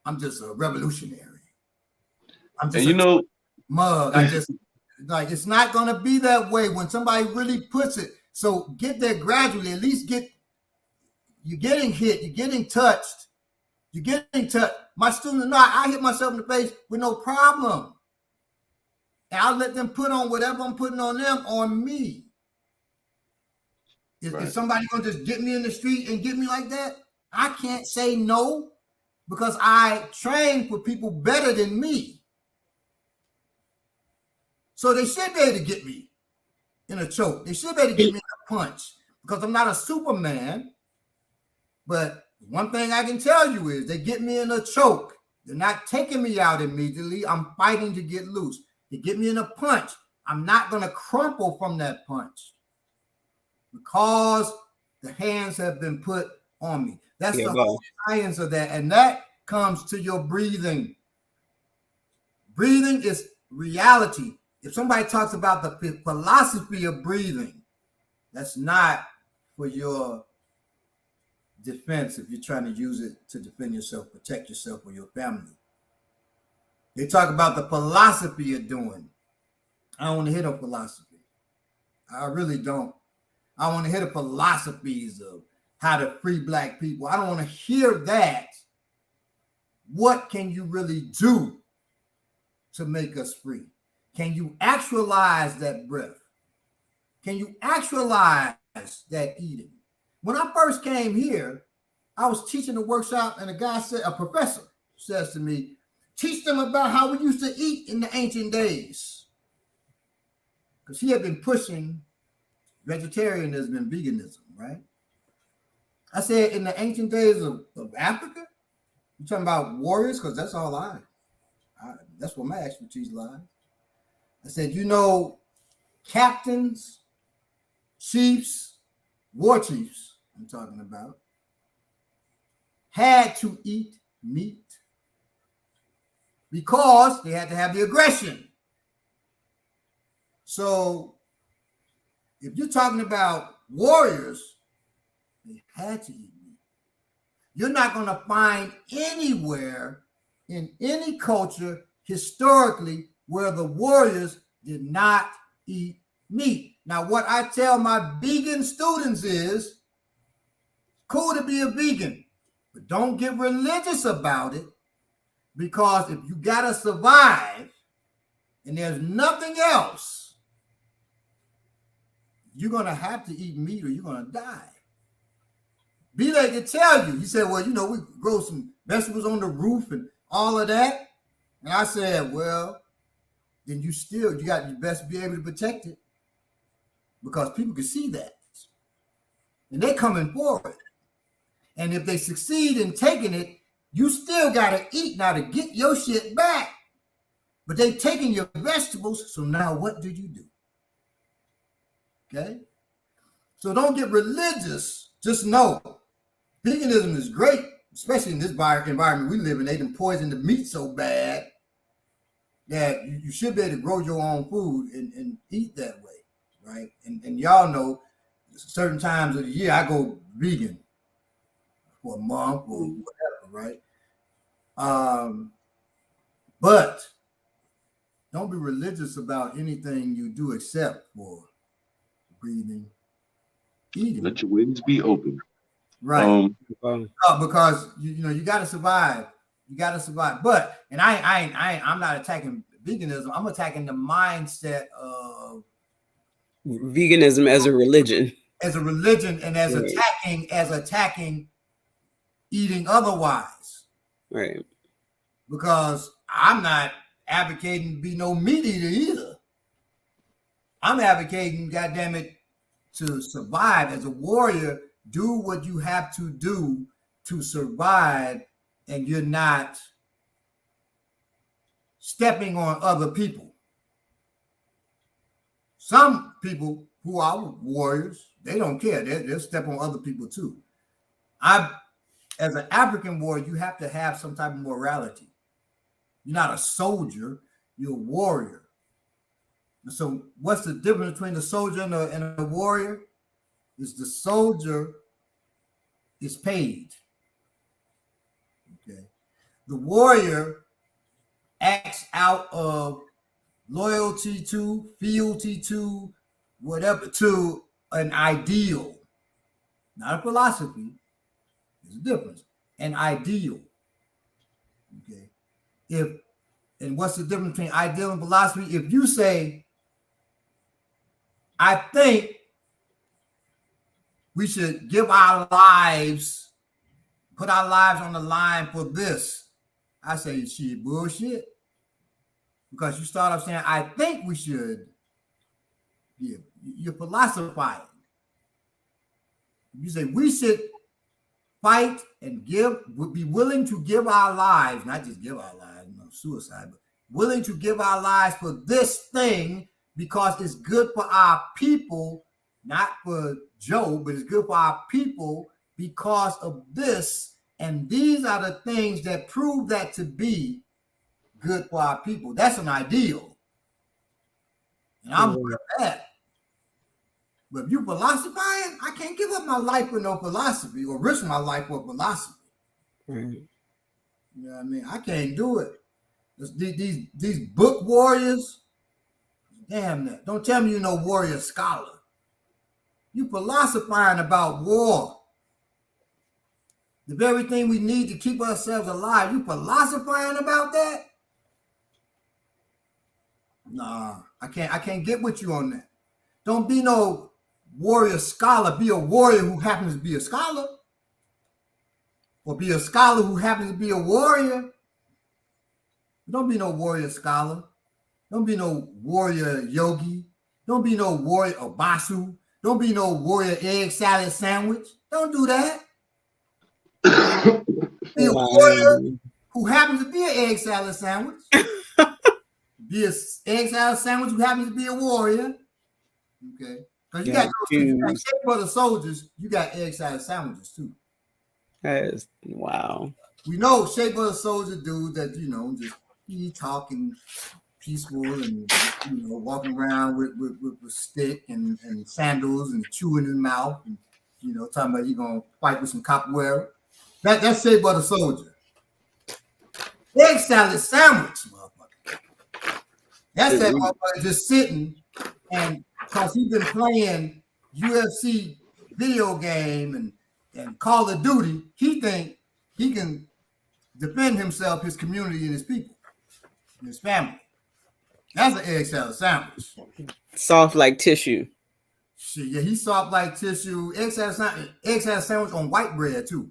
I'm just a revolutionary. I'm just mug. I just, like, it's not going to be that way when somebody really puts it. So get there gradually. At least you're getting hit. You're getting touched. You're getting touched. My students know I hit myself in the face with no problem. And I'll let them put on whatever I'm putting on them on me. Is somebody going to just get me in the street and get me like that? I can't say no because I train for people better than me. So they should be able to get me in a choke. They should be able to get me in a punch because I'm not a Superman. But one thing I can tell you is they get me in a choke. They're not taking me out immediately. I'm fighting to get loose. They get me in a punch. I'm not going to crumple from that punch because the hands have been put on me. That's the whole science of that. And that comes to your breathing. Breathing is reality. If somebody talks about the philosophy of breathing, that's not for your defense if you're trying to use it to defend yourself, protect yourself or your family. They talk about the philosophy of doing. I don't want to hear no philosophy. I really don't. I want to hear the philosophies of how to free Black people. I don't want to hear that. What can you really do to make us free? Can you actualize that breath? Can you actualize that eating? When I first came here, I was teaching a workshop, and a professor says to me, teach them about how we used to eat in the ancient days. Because he had been pushing vegetarianism and veganism, right? I said, in the ancient days of Africa, you're talking about warriors, because that's all that's where my expertise lies. I said, captains, chiefs, war chiefs, I'm talking about, had to eat meat because they had to have the aggression. So if you're talking about warriors, they had to eat meat. You're not going to find anywhere in any culture historically where the warriors did not eat meat. Now, what I tell my vegan students is, cool to be a vegan, but don't get religious about it, because if you gotta survive and there's nothing else, you're gonna have to eat meat or you're gonna die. B-Lay can tell you. He said, well, we grow some vegetables on the roof and all of that. And I said, well, then you best be able to protect it, because people can see that. And they're coming for it. And if they succeed in taking it, you still got to eat now to get your shit back. But they've taken your vegetables, so now what do you do? Okay? So don't get religious. Just know, veganism is great, especially in this environment we live in. They done poisoned the meat so bad that you should be able to grow your own food and eat that way, right? And y'all know, certain times of the year, I go vegan for a month or whatever, right? But don't be religious about anything you do except for breathing, eating. Let your wings be open. Right. Because you got to survive. You got to survive. But I'm not attacking veganism. I'm attacking the mindset of veganism as a religion. As a religion, and as attacking eating otherwise. Right. Because I'm not advocating to be no meat eater either. I'm advocating, goddammit, to survive as a warrior. Do what you have to do to survive, and you're not stepping on other people. Some people who are warriors, they don't care. They'll step on other people too. As an African warrior, you have to have some type of morality. You're not a soldier, you're a warrior. So what's the difference between the soldier and a warrior? Is the soldier is paid. Okay. The warrior acts out of loyalty to, fealty to, whatever, to an ideal, not a philosophy. There's a difference. An ideal. Okay. And what's the difference between ideal and philosophy? If you say, I think we should give our lives, put our lives on the line for this, I say, shit, bullshit. Because you start off saying, I think we should. Yeah, you're philosophizing. You say, we should fight and be willing to give our lives, not just give our lives, suicide, but willing to give our lives for this thing because it's good for our people, not for Joe, but it's good for our people because of this. And these are the things that prove that to be good for our people. That's an ideal. And I'm good at that. But if you philosophizing, I can't give up my life for no philosophy or risk my life for philosophy. Right. You know what I mean? I can't do it. These book warriors, damn that. Don't tell me you're no warrior scholar. You philosophizing about war. The very thing we need to keep ourselves alive. You philosophizing about that? Nah, I can't get with you on that. Don't be no warrior scholar. Be a warrior who happens to be a scholar. Or be a scholar who happens to be a warrior. Don't be no warrior scholar. Don't be no warrior yogi. Don't be no warrior obasu. Don't be no warrior egg salad sandwich. Don't do that. Be a warrior who happens to be an egg salad sandwich. Be an egg salad sandwich who happens to be a warrior. Okay. Because you got Shape Brother soldiers, you got egg salad sandwiches too. That is wow. We know Shape Brother soldier dude that, just he talking peaceful and walking around with stick and sandals and chewing his mouth and talking about he gonna fight with some capoeira. That's Shape Brother soldier. Egg salad sandwich, motherfucker. That's that motherfucker just sitting, and because he's been playing UFC video game and Call of Duty, he think he can defend himself, his community, and his people, and his family. That's an egg salad sandwich. Soft like tissue. Shit, yeah, he's soft like tissue. Egg salad sandwich on white bread too.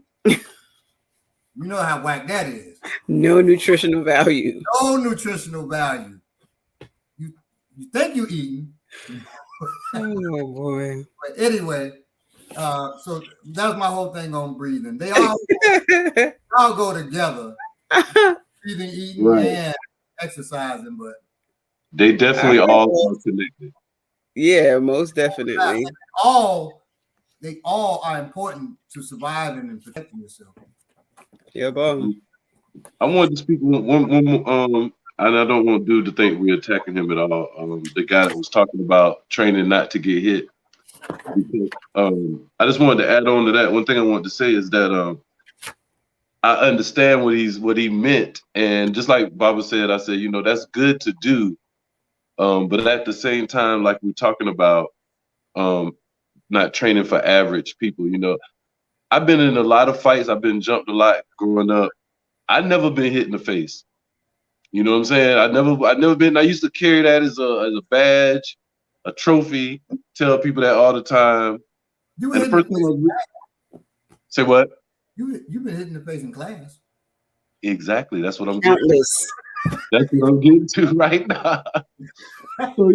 You know how whack that is. No nutritional value. No nutritional value. You think you eating. Oh boy. But anyway, so that was my whole thing on breathing. They all go together. Breathing, eating, and exercising, but they definitely all are connected. Yeah, most definitely. They all are important to surviving and protecting yourself. Yeah, I wanted to speak one and I don't want dude to think we're attacking him at all. The guy that was talking about training not to get hit. Because, I just wanted to add on to that. One thing I wanted to say is that I understand what he meant, and just like Baba said, I said, that's good to do, but at the same time, like we're talking about, not training for average people. I've been in a lot of fights. I've been jumped a lot growing up. I never been hit in the face. You know what I'm saying? I never been. I used to carry that as a badge, a trophy. Tell people that all the time. You and the first thing say what? You've been hit in the face in class. Exactly. That's what I'm getting to. That's what I'm getting to right now. So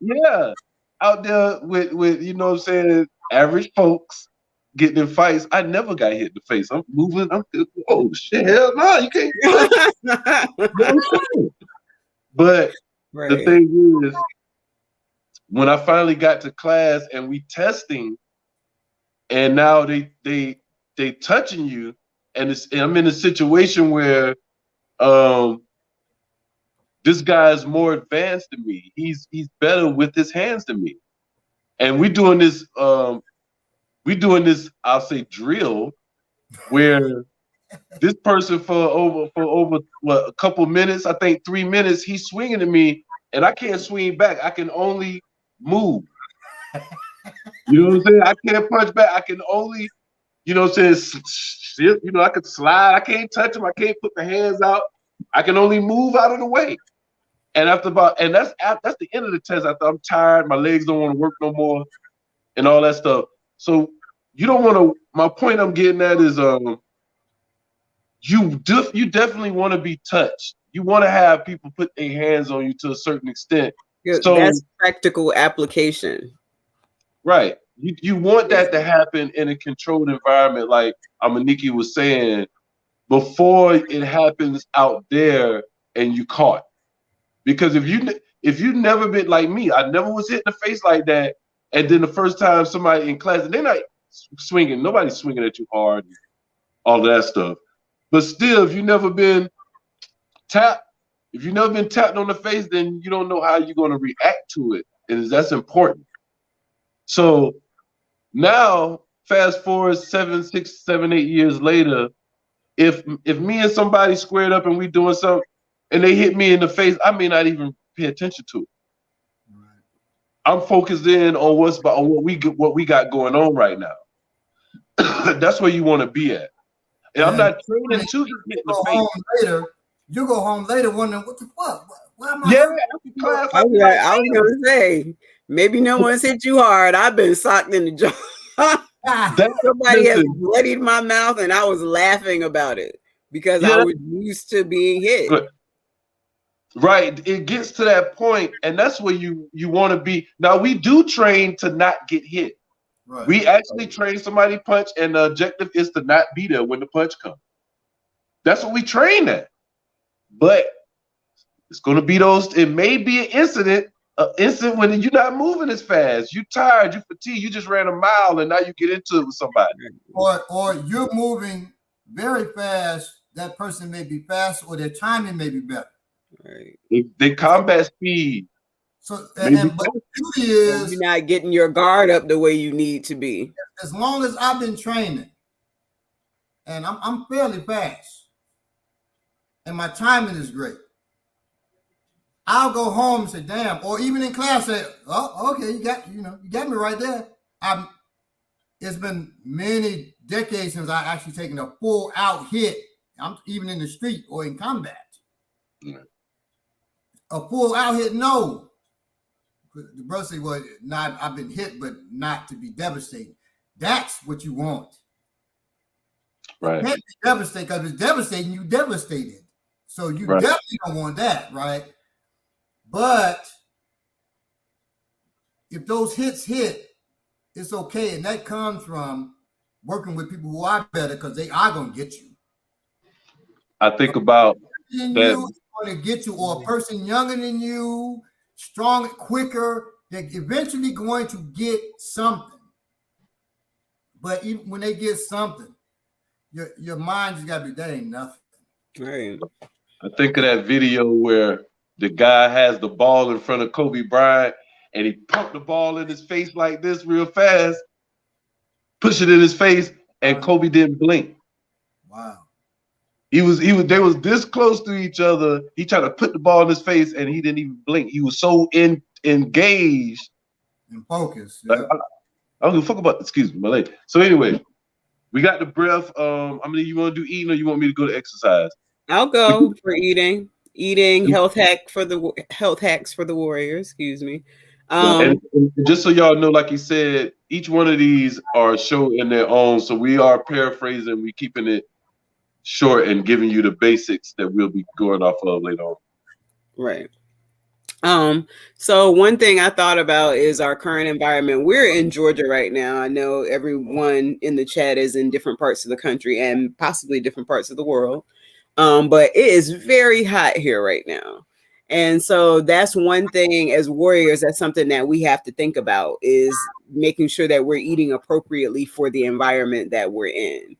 yeah, out there with what I'm saying, average folks getting in fights. I never got hit in the face. I'm moving. Oh shit, hell no, you can't. But the thing is, when I finally got to class and we testing, and now they touching you, and I'm in a situation where this guy is more advanced than me. He's better with his hands than me, and we're doing this. I'll say drill, where this person for over a couple minutes, I think 3 minutes, he's swinging at me, and I can't swing back. I can only move. You know what I'm saying? I can't punch back. I can only, I could slide. I can't touch him. I can't put the hands out. I can only move out of the way. And that's the end of the test. After I'm tired, my legs don't want to work no more, and all that stuff. So you don't want to. My point I'm getting at is, you definitely want to be touched. You want to have people put their hands on you to a certain extent. Yeah, so that's practical application. Right. You want that to happen in a controlled environment, like Amaniki was saying, before it happens out there and you caught. Because if you've never been like me, I never was hit in the face like that. And then the first time somebody in class, they're not swinging, nobody's swinging at you hard, all of that stuff. But still, if you've never been tapped, on the face, then you don't know how you're going to react to it, and that's important. So now, fast forward 6, 7, 8 years later, if me and somebody squared up and we doing something, and they hit me in the face, I may not even pay attention to it. Right. I'm focused in on what we got going on right now. That's where you want to be at. And I'm not training to get hit in the face. You go home later wondering what the fuck. Why am I? Yeah, hurt? I was gonna say maybe no one's hit you hard. I've been socked in the jaw. Somebody has bloodied my mouth, and I was laughing about it because I was used to being hit. Right. It gets to that point, and that's where you want to be. Now, we do train to not get hit. Right. We actually train somebody punch, and the objective is to not be there when the punch comes. That's what we train at. But it's going to be those. It may be an incident when you're not moving as fast. You're tired. You're fatigued. You just ran a mile, and now you get into it with somebody. Or you're moving very fast. That person may be fast, or their timing may be better. Right. They combat speed. So, but the beauty is you're not getting your guard up the way you need to be. As long as I've been training, and I'm fairly fast, and my timing is great, I'll go home and say, "Damn!" Or even in class, say, "Oh, okay, you got me right there." It's been many decades since I actually taken a full out hit. I'm even in the street or in combat. Yeah. A full out hit, no. The brother said, "Well, not I've been hit, but not to be devastated." That's what you want. Right. You can't be devastated because it's devastating. You devastated, so you definitely don't want that, right? But if those hits hit, it's okay, and that comes from working with people who are better because they are going to get you. I think about that. You is going to get you, or a person younger than you, stronger, quicker. They're eventually going to get something. But even when they get something, your mind just got to be, that ain't nothing. Right. I think of that video where the guy has the ball in front of Kobe Bryant, and he pumped the ball in his face like this real fast, push it in his face, and Kobe didn't blink. Wow. They was this close to each other. He tried to put the ball in his face, and he didn't even blink. He was so engaged and focused. Yeah. I don't give a fuck about. Excuse me, my lady. So anyway, we got the breath. You want to do eating, or you want me to go to exercise? I'll go for eating. Health hacks for the warriors. Excuse me. And just so y'all know, like you said, each one of these are a show in their own. So we are paraphrasing. We keeping it short and giving you the basics that we'll be going off of later on. Right. So one thing I thought about is our current environment. We're in Georgia right now. I know everyone in the chat is in different parts of the country and possibly different parts of the world. But it is very hot here right now. And so that's one thing as warriors, that's something that we have to think about, is making sure that we're eating appropriately for the environment that we're in.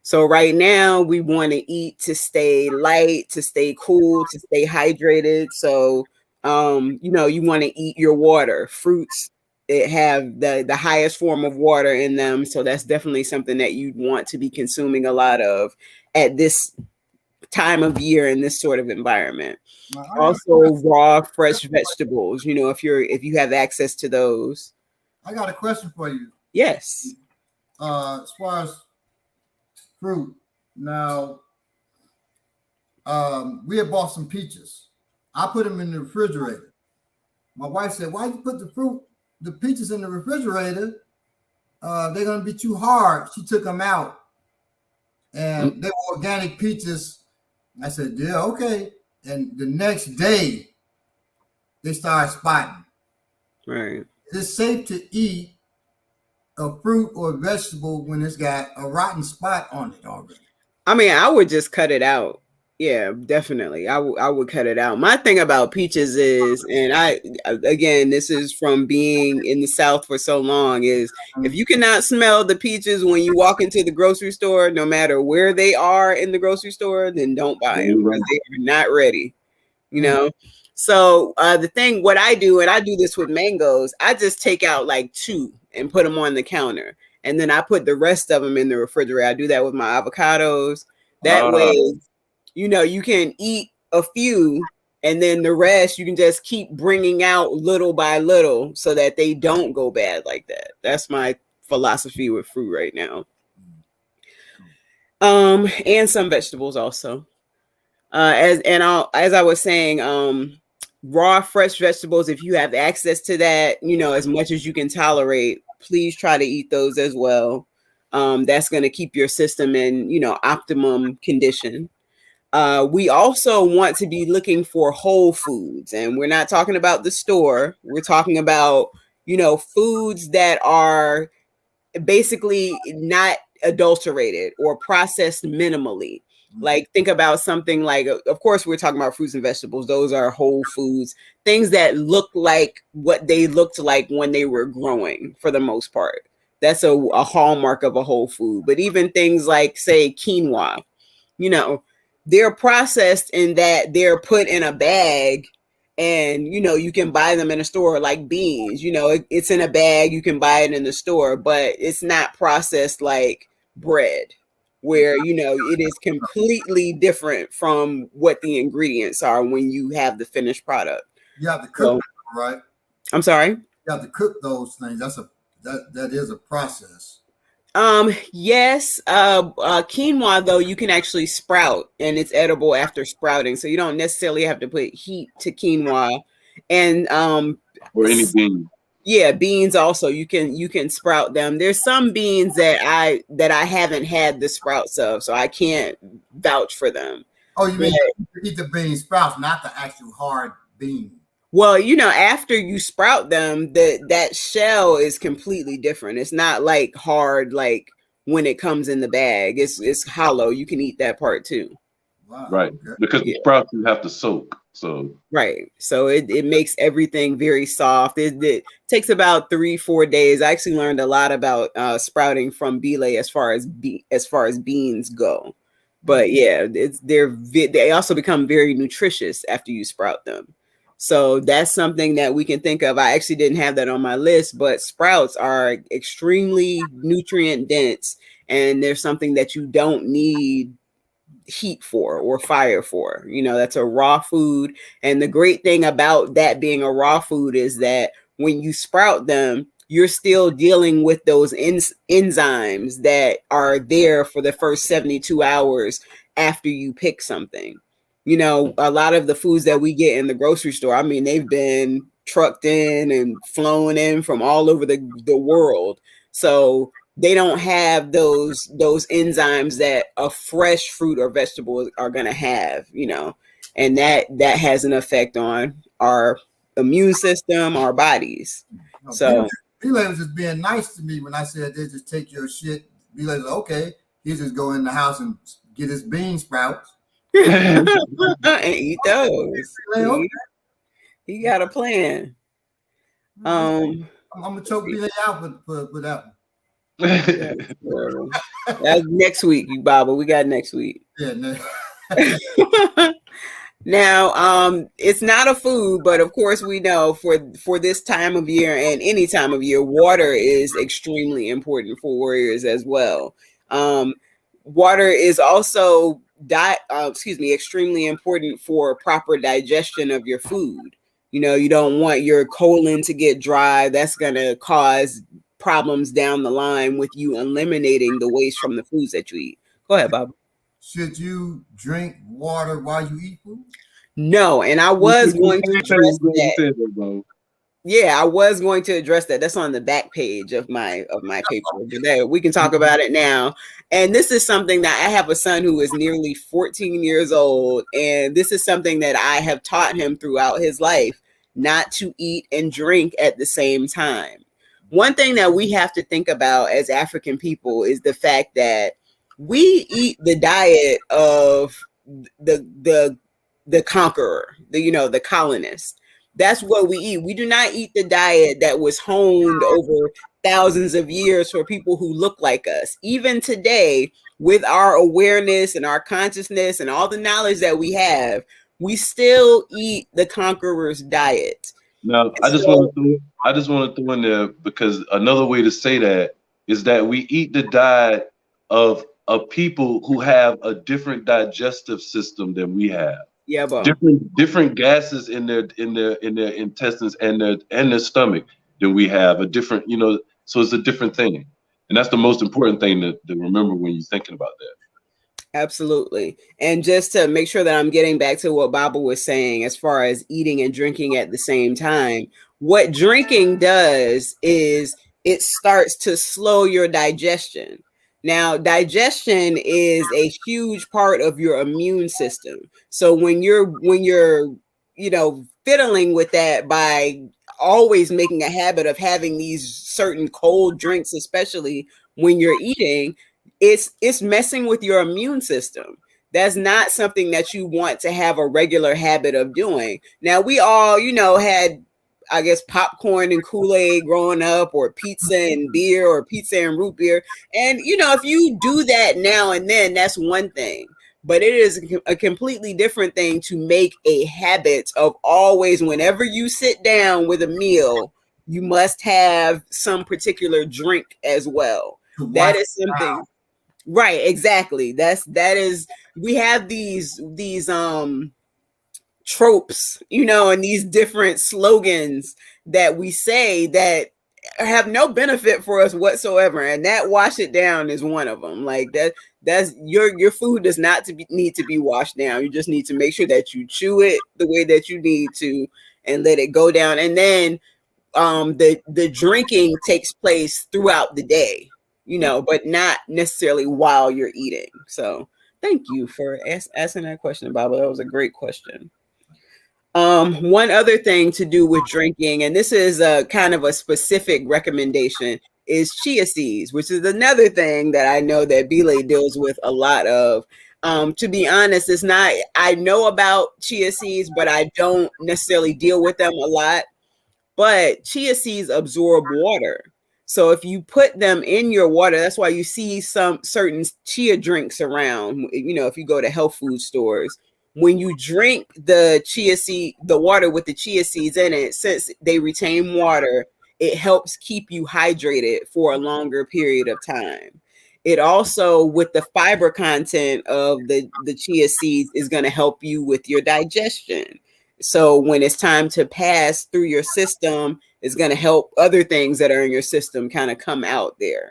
So right now we want to eat to stay light, to stay cool, to stay hydrated. So, you want to eat your water. Fruits that have the highest form of water in them. So that's definitely something that you'd want to be consuming a lot of at this time of year in this sort of environment. Also raw, fresh vegetables, if you have access to those. I got a question for you. Yes. As far as fruit, now we had bought some peaches. I put them in the refrigerator. My wife said, "Why you put the peaches in the refrigerator? They're gonna be too hard." She took them out, and they were organic peaches. I said, "Yeah, okay." And the next day, they started spotting. Right. Is it safe to eat a fruit or a vegetable when it's got a rotten spot on it already? I mean, I would just cut it out. Yeah, definitely. I would cut it out. My thing about peaches is, and again, this is from being in the South for so long, is if you cannot smell the peaches when you walk into the grocery store, no matter where they are in the grocery store, then don't buy them because they are not ready. You know. So what I do, and I do this with mangoes, I just take out like 2 and put them on the counter, and then I put the rest of them in the refrigerator. I do that with my avocados. That way, you can eat a few, and then the rest you can just keep bringing out little by little so that they don't go bad like that. That's my philosophy with fruit right now. And some vegetables also. As I was saying, raw fresh vegetables, if you have access to that, as much as you can tolerate, please try to eat those as well. That's going to keep your system in optimum condition. We also want to be looking for whole foods, and we're not talking about the store. We're talking about foods that are basically not adulterated or processed minimally. Like, think about something like, of course, we're talking about fruits and vegetables. Those are whole foods, things that look like what they looked like when they were growing for the most part. That's a hallmark of a whole food. But even things like, say, quinoa, they're processed in that they're put in a bag, and you can buy them in a store. Like beans, it's in a bag, you can buy it in the store, but it's not processed like bread, where it is completely different from what the ingredients are when you have the finished product. You have to cook, right? I'm sorry? You have to cook those things. That is a process. Yes. Quinoa, though, you can actually sprout, and it's edible after sprouting, so you don't necessarily have to put heat to quinoa. And or any bean. Yeah, beans also, you can sprout them. There's some beans that I haven't had the sprouts of, so I can't vouch for them. Oh, you mean you eat the bean sprouts, not the actual hard bean? Well, after you sprout them, that shell is completely different. It's not like hard like when it comes in the bag. It's hollow. You can eat that part too. Wow. Right. Okay. Because the sprouts you have to soak. So right. So it makes everything very soft. It takes about 3-4 days. I actually learned a lot about sprouting from Belay as far as beans go. But yeah, they also become very nutritious after you sprout them. So that's something that we can think of. I actually didn't have that on my list, but sprouts are extremely nutrient dense, and there's something that you don't need heat for or fire for. That's a raw food. And the great thing about that being a raw food is that when you sprout them, you're still dealing with those enzymes that are there for the first 72 hours after you pick something. A lot of the foods that we get in the grocery store, I mean, they've been trucked in and flown in from all over the world. So they don't have those enzymes that a fresh fruit or vegetable are going to have, and that has an effect on our immune system, our bodies. So Belay was just being nice to me when I said they just take your shit. Belay was like, okay, he just go in the house and get his bean sprouts and eat those. Okay. He got a plan. I'm gonna choke Belay out with that one. That's next week, you Baba. We got next week. Yeah. No. Now, it's not a food, but of course we know for this time of year and any time of year, water is extremely important for warriors as well. Water is also extremely important for proper digestion of your food. You don't want your colon to get dry. That's going to cause problems down the line with you eliminating the waste from the foods that you eat. Go ahead, Bob. Should you drink water while you eat food? No, and I was going to address that. Yeah, I was going to address that. That's on the back page of my paper. But we can talk about it now. And this is something that I have a son who is nearly 14 years old, and this is something that I have taught him throughout his life, not to eat and drink at the same time. One thing that we have to think about as African people is the fact that we eat the diet of the conqueror, the colonist. That's what we eat. We do not eat the diet that was honed over thousands of years for people who look like us. Even today, with our awareness and our consciousness and all the knowledge that we have, we still eat the conqueror's diet. Now, I just want to throw in there, because another way to say that is that we eat the diet of people who have a different digestive system than we have. Yeah, bro. Different gases in their intestines and their stomach than we have. A different, so it's a different thing, and that's the most important thing to remember when you're thinking about that. Absolutely. And just to make sure that I'm getting back to what Baba was saying, as far as eating and drinking at the same time, what drinking does is it starts to slow your digestion. Now, digestion is a huge part of your immune system. So when you're fiddling with that by always making a habit of having these certain cold drinks, especially when you're eating, it's messing with your immune system. That's not something that you want to have a regular habit of doing. Now, we all, had, I guess, popcorn and Kool-Aid growing up, or pizza and beer, or pizza and root beer. And, if you do that now and then, that's one thing. But it is a completely different thing to make a habit of always, whenever you sit down with a meal, you must have some particular drink as well. That is something. Right, exactly. That is, we have these tropes, and these different slogans that we say that have no benefit for us whatsoever, and that wash it down is one of them. Like that's your food does not need to be washed down. You just need to make sure that you chew it the way that you need to and let it go down. And then the drinking takes place throughout the day, but not necessarily while you're eating. So thank you for asking that question, Baba. That was a great question. One other thing to do with drinking, and this is a kind of a specific recommendation, is chia seeds, which is another thing that I know that Belay deals with a lot of. To be honest, it's not, I know about chia seeds, but I don't necessarily deal with them a lot. But chia seeds absorb water. So if you put them in your water, that's why you see some certain chia drinks around, if you go to health food stores. When you drink the water with the chia seeds in it, since they retain water, it helps keep you hydrated for a longer period of time. It also, with the fiber content of the chia seeds, is going to help you with your digestion. So when it's time to pass through your system, it's going to help other things that are in your system kind of come out there.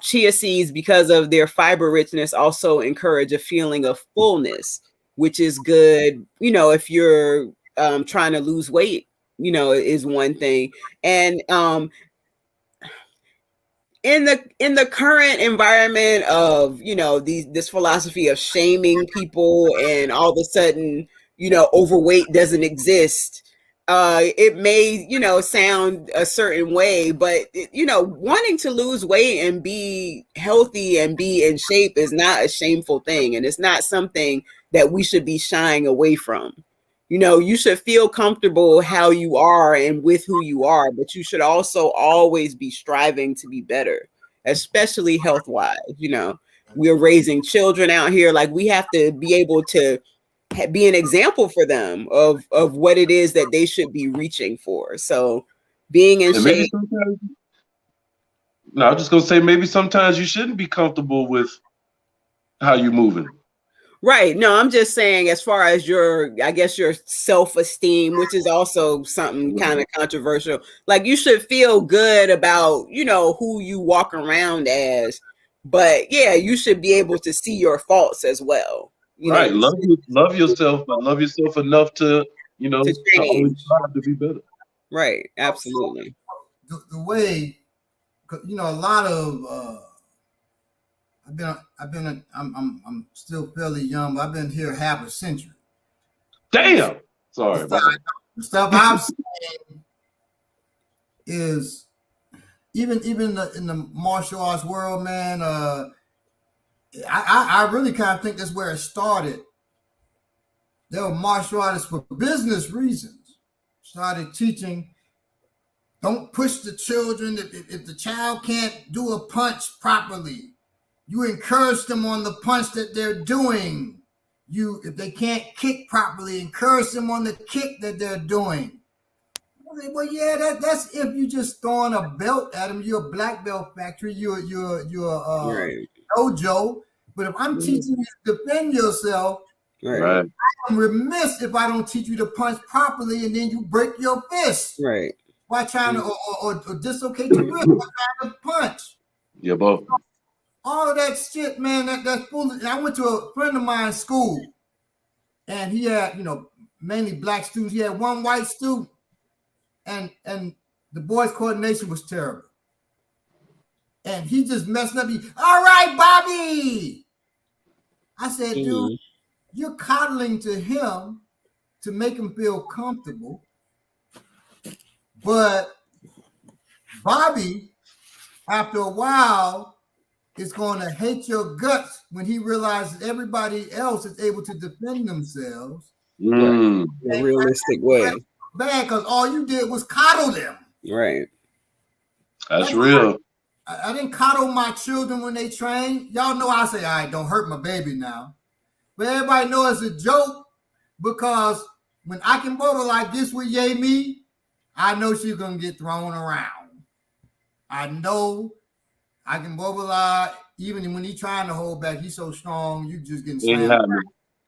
Chia seeds, because of their fiber richness, also encourage a feeling of fullness, which is good, if you're trying to lose weight, is one thing. And in the current environment of this philosophy of shaming people, and all of a sudden overweight doesn't exist, it may sound a certain way, but wanting to lose weight and be healthy and be in shape is not a shameful thing, and it's not something that we should be shying away from. You should feel comfortable how you are and with who you are, but you should also always be striving to be better, especially health-wise. We're raising children out here. Like, we have to be able to be an example for them of what it is that they should be reaching for. So being in shape. No, I'm just going to say, maybe sometimes you shouldn't be comfortable with how you're moving. Right. No, I'm just saying, as far as your self-esteem, which is also something kind of controversial. Like, you should feel good about, who you walk around as, but yeah, you should be able to see your faults as well. Right. Love yourself, but love yourself enough to, to change, to be better. Right. Absolutely. The way, a lot of, I'm still fairly young, but I've been here half a century. Damn. Sorry. The stuff I've seen is even in the martial arts world, man. I really kind of think that's where it started. They were martial artists for business reasons. Started teaching, don't push the children. If the child can't do a punch properly, you encourage them on the punch that they're doing. If they can't kick properly, encourage them on the kick that they're doing. Well, yeah, that's if you just throwing a belt at them. You're a black belt factory. You're Right. dojo. But if I'm teaching you to defend yourself, Right. I'm remiss if I don't teach you to punch properly, and then you break your fist. Right. By trying to or dislocate your wrist by trying to punch. Yeah, both. All of that shit, man. That's foolish. And I went to a friend of mine's school, and he had, mainly black students. He had one white student, and the boys' coordination was terrible. And he just messed up. All right, Bobby. I said, dude, you're coddling to him to make him feel comfortable. But Bobby, after a while, is going to hate your guts when he realizes everybody else is able to defend themselves in a realistic way. Bad, because all you did was coddle them. Right. That's real. I didn't coddle my children when they train. Y'all know I say, all right, don't hurt my baby now. But everybody knows it's a joke, because when I can bubble like this with Yay Me, I know she's going to get thrown around. I know I can bubble even when he's trying to hold back. He's so strong, you just getting slammed.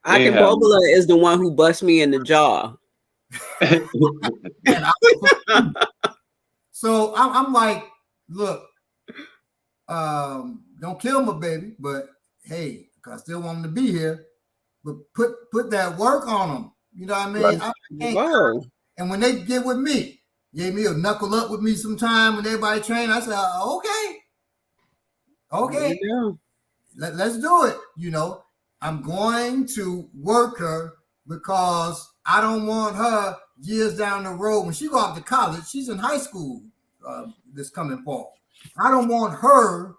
I can bubble is the one who busts me in the jaw. So I'm like, look, don't kill my baby, but hey, I still want him to be here. But put that work on him. You know what I mean? Right. I can't. And when they get with me, will knuckle up with me sometime when everybody train. I say, okay, let's do it. I'm going to work her because I don't want her years down the road when she go off to college. She's in high school this coming fall. I don't want her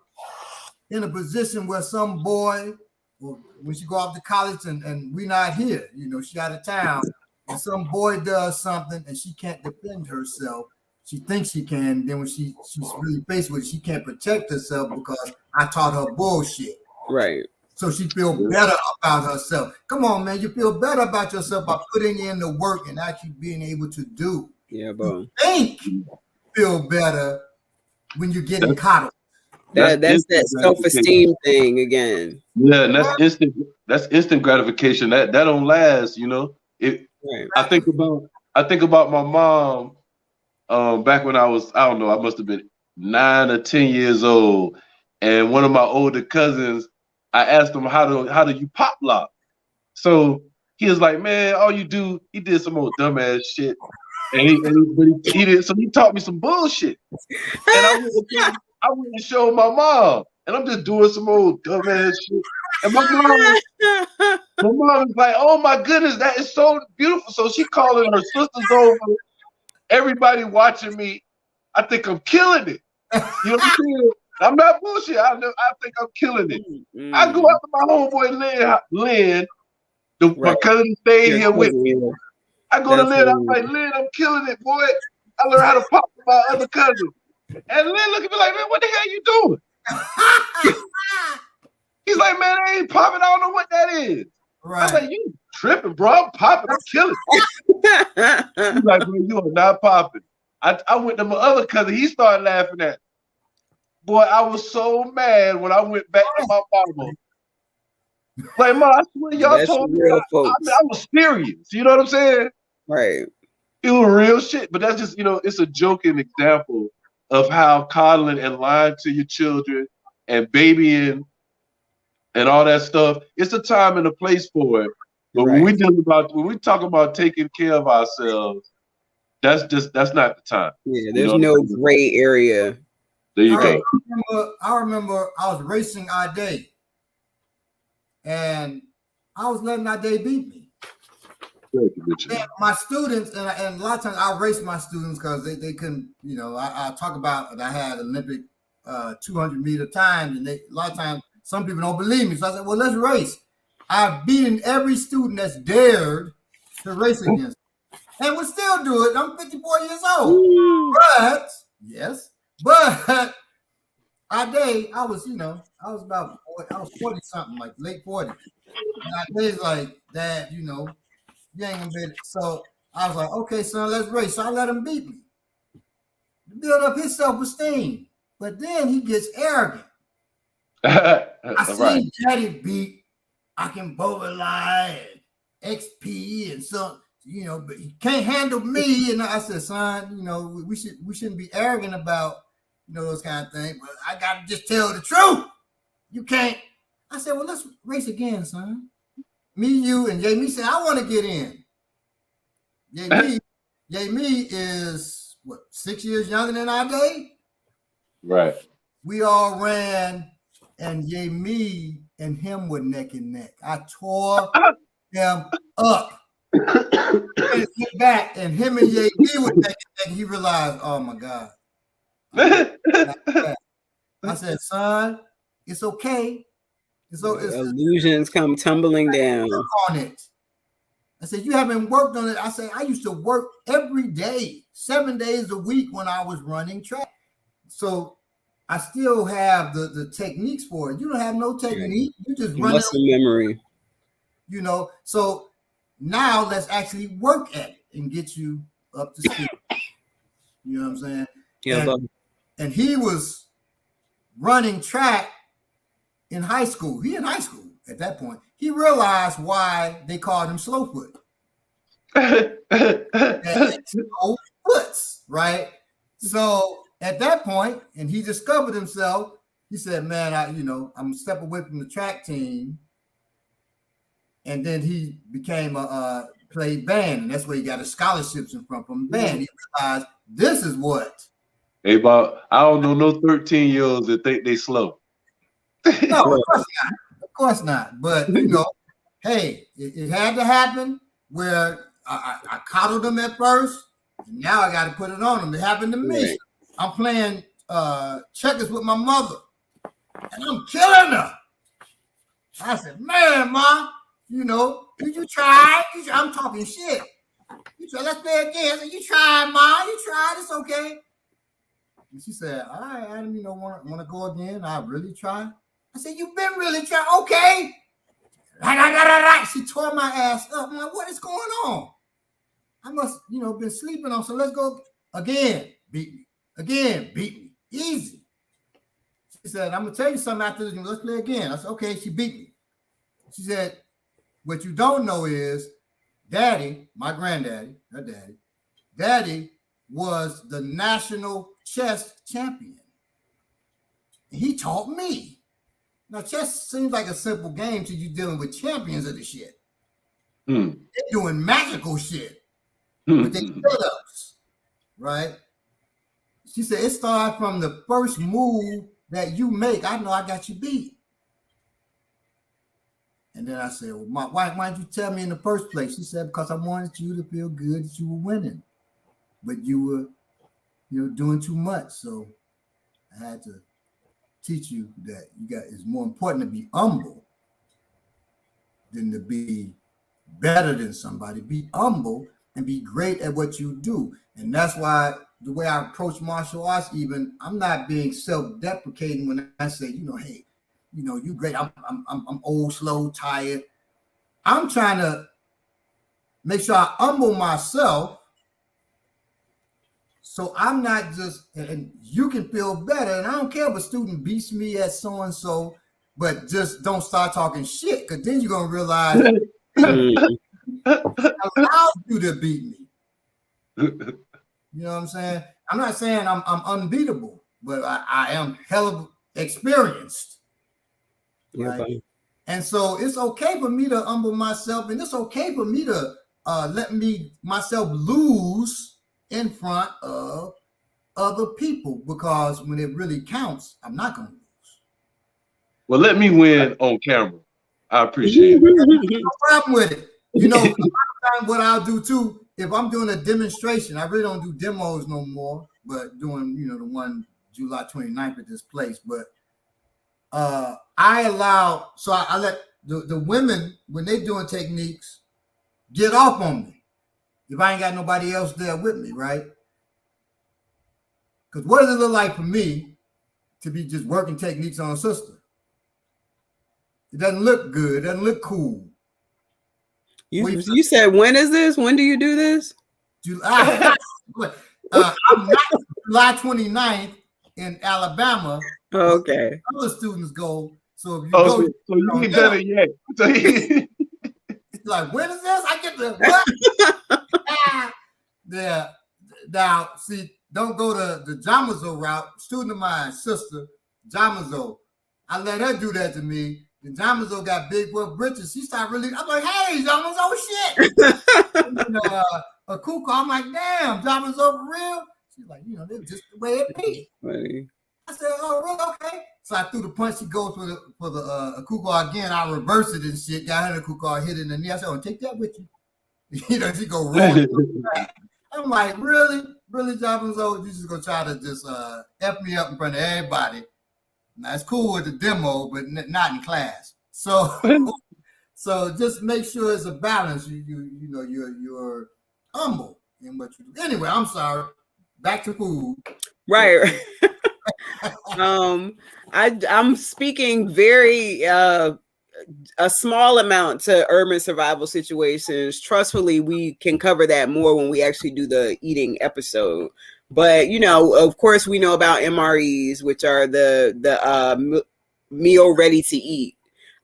in a position where some boy, when she go off to college and we not here, she out of town, and some boy does something and she can't defend herself. She thinks she can. Then when she's really faced with it, she can't protect herself because I taught her bullshit. Right. So she feel better about herself. Come on, man. You feel better about yourself by putting in the work and actually being able to do. Yeah, bro. You think feel better when you're getting coddled. That's that self-esteem thing again. Yeah, and that's instant gratification. That don't last, Right. I think about my mom back when I was, I don't know, I must have been 9 or 10 years old. And one of my older cousins, I asked him, how do you pop lock? So he was like, man, all you do, he did some old dumbass shit. And he did, so he taught me some bullshit. And I went and showed my mom. And I'm just doing some old dumbass shit. And my mom was like, oh my goodness, that is so beautiful. So she calling her sisters over, everybody watching me. I think I'm killing it. You know what I'm saying? I'm not bullshit. I think I'm killing it. I go up to my homeboy Lynn, my cousin stayed here with me. I go to Lynn, I'm like, Lynn, I'm killing it, boy. I learned how to pop with my other cousin. And Lynn look at me like, man, what the hell you doing? He's like, man, I ain't popping. I don't know what that is. Right. I was like, you tripping, bro. I'm popping. I'm killing it. He's like, man, you are not popping. I went to my other cousin. He started laughing at me. Boy, I was so mad when I went back to my mama. Like, Mom, I swear y'all told me. I was serious. You know what I'm saying? Right. It was real shit. But that's just, it's a joking example of how coddling and lying to your children and babying and all that stuff, it's a time and a place for it. But when we talk about taking care of ourselves, that's not the time. Yeah, there's no gray area. There you go. I remember I was racing our day, and I was letting our day beat me. And my students, and a lot of times I race my students because they couldn't, I talk about that I had Olympic 200-meter times, and a lot of times some people don't believe me. So I said, well, let's race. I've beaten every student that's dared to race against me. And would still do it. I'm 54 years old. But, yes, but I was, I was about 40 something, like late 40s. And I days like, Dad, you ain't gonna be it. So I was like, okay, son, let's race. So I let him beat me to build up his self-esteem. But then he gets arrogant. I seen Daddy beat I can Boverlie and XP and so, but he can't handle me. And I said, son, we shouldn't be arrogant about, those kind of things. But I gotta just tell the truth. You can't. I said, well, let's race again, son. Me, you, and Jamie said, I want to get in. Jamie is what, 6 years younger than I did? Right. We all ran, and Jamie and him were neck and neck. I tore him up. And get back, and him and Jamie were neck and neck. He realized, oh my God. I said, son, it's okay. Illusions come tumbling down. On it. I said, you haven't worked on it. I said, I used to work every day, 7 days a week when I was running track. So I still have the techniques for it. You don't have no technique. You just run muscle memory. So now let's actually work at it and get you up to speed. You know what I'm saying? Yeah. And he was running track in high school. He in high school at that point. He realized why they called him Slowfoot. Slow foots, right? So at that point, and he discovered himself, he said, man, I'm gonna step away from the track team. And then he became played band, and that's where he got his scholarships from band. He realized this is what. Hey, Bob, I don't know no 13-year-olds that think they slow. No, of course not. Of course not. But hey, it had to happen where I coddled them at first, and now I got to put it on them. It happened to me. Right. I'm playing checkers with my mother, and I'm killing her. I said, man, Ma, did you try? I'm talking shit. You try, let's play again. I said, you tried, Ma. You tried. It's okay. And she said, all right, Adam, want to go again? I really try. I said, you've been really trying. Okay. She tore my ass up. I'm like, what is going on? I must, been sleeping on. So let's go again. Beat me. Again, beat me. Easy. She said, I'm going to tell you something after this. Let's play again. I said, okay. She beat me. She said, what you don't know is Daddy, my granddaddy, her daddy was the national chess champion. And he taught me. Now, chess seems like a simple game till you're dealing with champions of the shit. They're doing magical shit. But they setups, right? She said, it started from the first move that you make. I know I got you beat. And then I said, well, why didn't you tell me in the first place? She said, because I wanted you to feel good that you were winning. But you were, doing too much. So I had to teach you that it's more important to be humble than to be better than somebody. Be humble and be great at what you do. And that's why the way I approach martial arts, even, I'm not being self-deprecating when I say, hey, you great. I'm old, slow, tired. I'm trying to make sure I humble myself so I'm not just, and you can feel better. And I don't care if a student beats me at so-and-so, but just don't start talking shit, because then you're going to realize I allowed you to beat me. You know what I'm saying? I'm not saying I'm unbeatable, but I am hella experienced. Right? And so it's okay for me to humble myself, and it's okay for me to let myself lose in front of other people, because when it really counts, I'm not going to lose. Well, let me win on camera. I appreciate it. No problem with it. A lot of times what I'll do too, if I'm doing a demonstration, I really don't do demos no more, but doing, the one July 29th at this place. But I let the women, when they doing techniques, get off on me if I ain't got nobody else there with me, right? Because what does it look like for me to be just working techniques on a sister? It doesn't look good. It doesn't look cool. You said, when is this? When do you do this? July. I'm not July 29th in Alabama. Okay. Other students go. So if you so go, you ain't done it yet. So it's like, when is this? I get the what? Yeah. Now, see, don't go to the Jamazo route. Student of mine, sister, Jamazo. I let her do that to me. The Jamazo got big boy britches. She started really, I'm like, hey, Jamazo, shit. And, a cuckoo, I'm like, damn, Jamazo for real? She's like, that's just the way it be. Funny. I said, oh, really? Okay. So I threw the punch. She goes for the cuckoo again. I reversed it and shit. Got her the cuckoo, hit it in the knee. I said, oh, take that with you. She go rolling. I'm like, really? Really, Jamazo? You just gonna try to just F me up in front of everybody. Now it's cool with the demo, but not in class. So, so just make sure it's a balance. You're humble in what you do. Anyway, I'm sorry. Back to food. Right. I'm speaking very a small amount to urban survival situations. Trustfully, we can cover that more when we actually do the eating episode. But of course, we know about MREs, which are the meal ready to eat,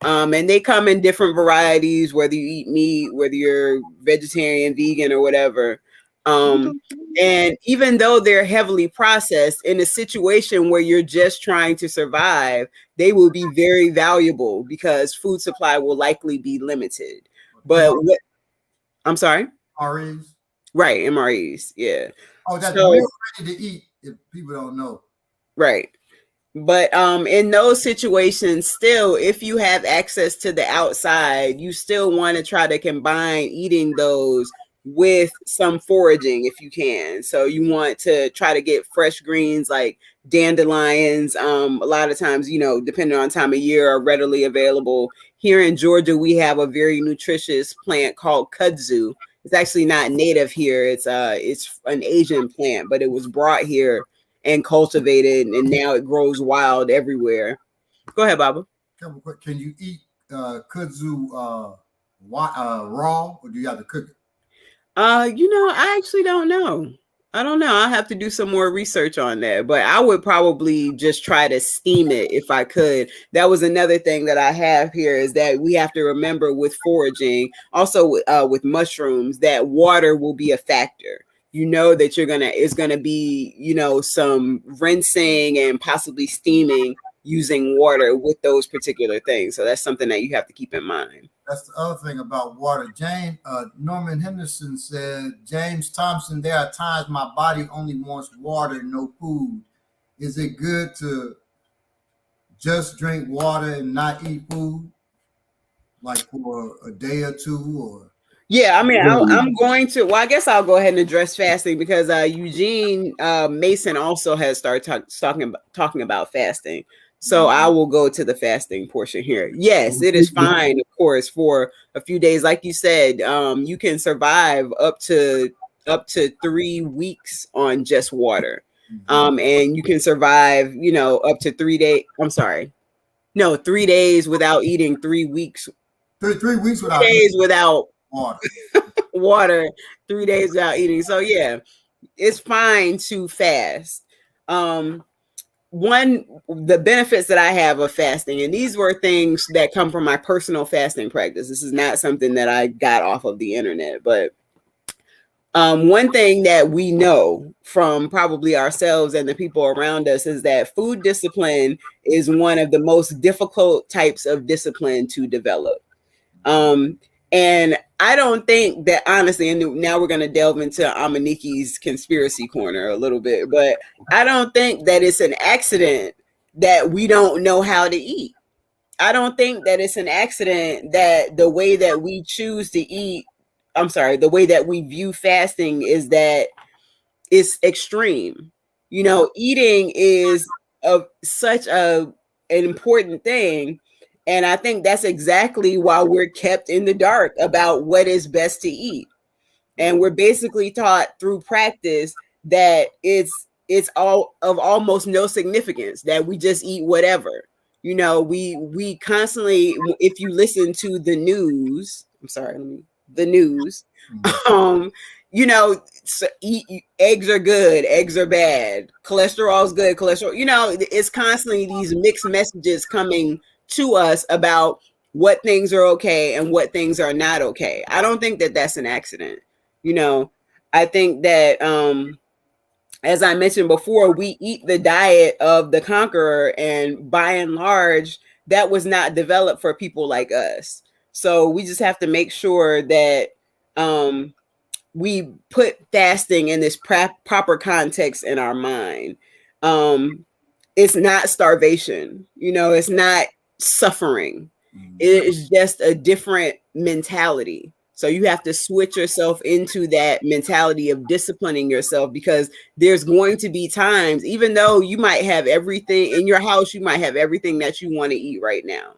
and they come in different varieties. Whether you eat meat, whether you're vegetarian, vegan, or whatever. And even though they're heavily processed, in a situation where you're just trying to survive, they will be very valuable because food supply will likely be limited. But I'm sorry? MREs? Right, MREs, yeah. Oh, that's ready to eat if people don't know. Right. But in those situations, still, if you have access to the outside, you still want to try to combine eating those with some foraging if you can. So you want to try to get fresh greens like dandelions. A lot of times, depending on time of year, are readily available. Here in Georgia, we have a very nutritious plant called Kudzu. It's actually not native here. It's an Asian plant, but it was brought here and cultivated, and now it grows wild everywhere. Go ahead, Baba. Can you eat kudzu raw, or do you have to cook it? I actually don't know. I don't know. I'll have to do some more research on that, but I would probably just try to steam it if I could. That was another thing that I have here, is that we have to remember with foraging, also with mushrooms, that water will be a factor. That it's gonna be, some rinsing and possibly steaming using water with those particular things. So that's something that you have to keep in mind. That's the other thing about water. Norman Henderson said, James Thompson, there are times my body only wants water, no food. Is it good to just drink water and not eat food? Like for a day or two, or? Yeah, I mean, I'm going to. Well, I guess I'll go ahead and address fasting because Eugene Mason also has started talking about fasting. So I will go to the fasting portion here. Yes, it is fine, of course, for a few days. Like you said, you can survive up to 3 weeks on just water, and you can survive, up to 3 days. I'm sorry, no, 3 days without eating. 3 weeks. 3 weeks without 3 days without water. 3 days without eating. So yeah, it's fine to fast. The benefits that I have of fasting, and these were things that come from my personal fasting practice. This is not something that I got off of the internet, but one thing that we know from probably ourselves and the people around us is that food discipline is one of the most difficult types of discipline to develop. And I don't think that, honestly, and now we're going to delve into Amaniki's conspiracy corner a little bit, but I don't think that it's an accident that we don't know how to eat. I don't think that it's an accident that the way that we choose to eat, the way that we view fasting is that it's extreme. Eating is such a an important thing. And I think that's exactly why we're kept in the dark about what is best to eat. And we're basically taught through practice that it's all of almost no significance, that we just eat whatever. You know, we constantly, if you listen to the news, the news, you know, so eggs are good, eggs are bad, cholesterol is good, cholesterol, you know, it's constantly these mixed messages coming to us about what things are okay and what things are not okay. I don't think that that's an accident. You know, I think that as I mentioned before, we eat the diet of the conqueror, and by and large, that was not developed for people like us. So we just have to make sure that we put fasting in this proper context in our mind. It's not starvation, you know, it's not suffering. It is just a different mentality. So you have to switch yourself into that mentality of disciplining yourself, because there's going to be times, even though you might have everything in your house, you might have everything that you want to eat right now.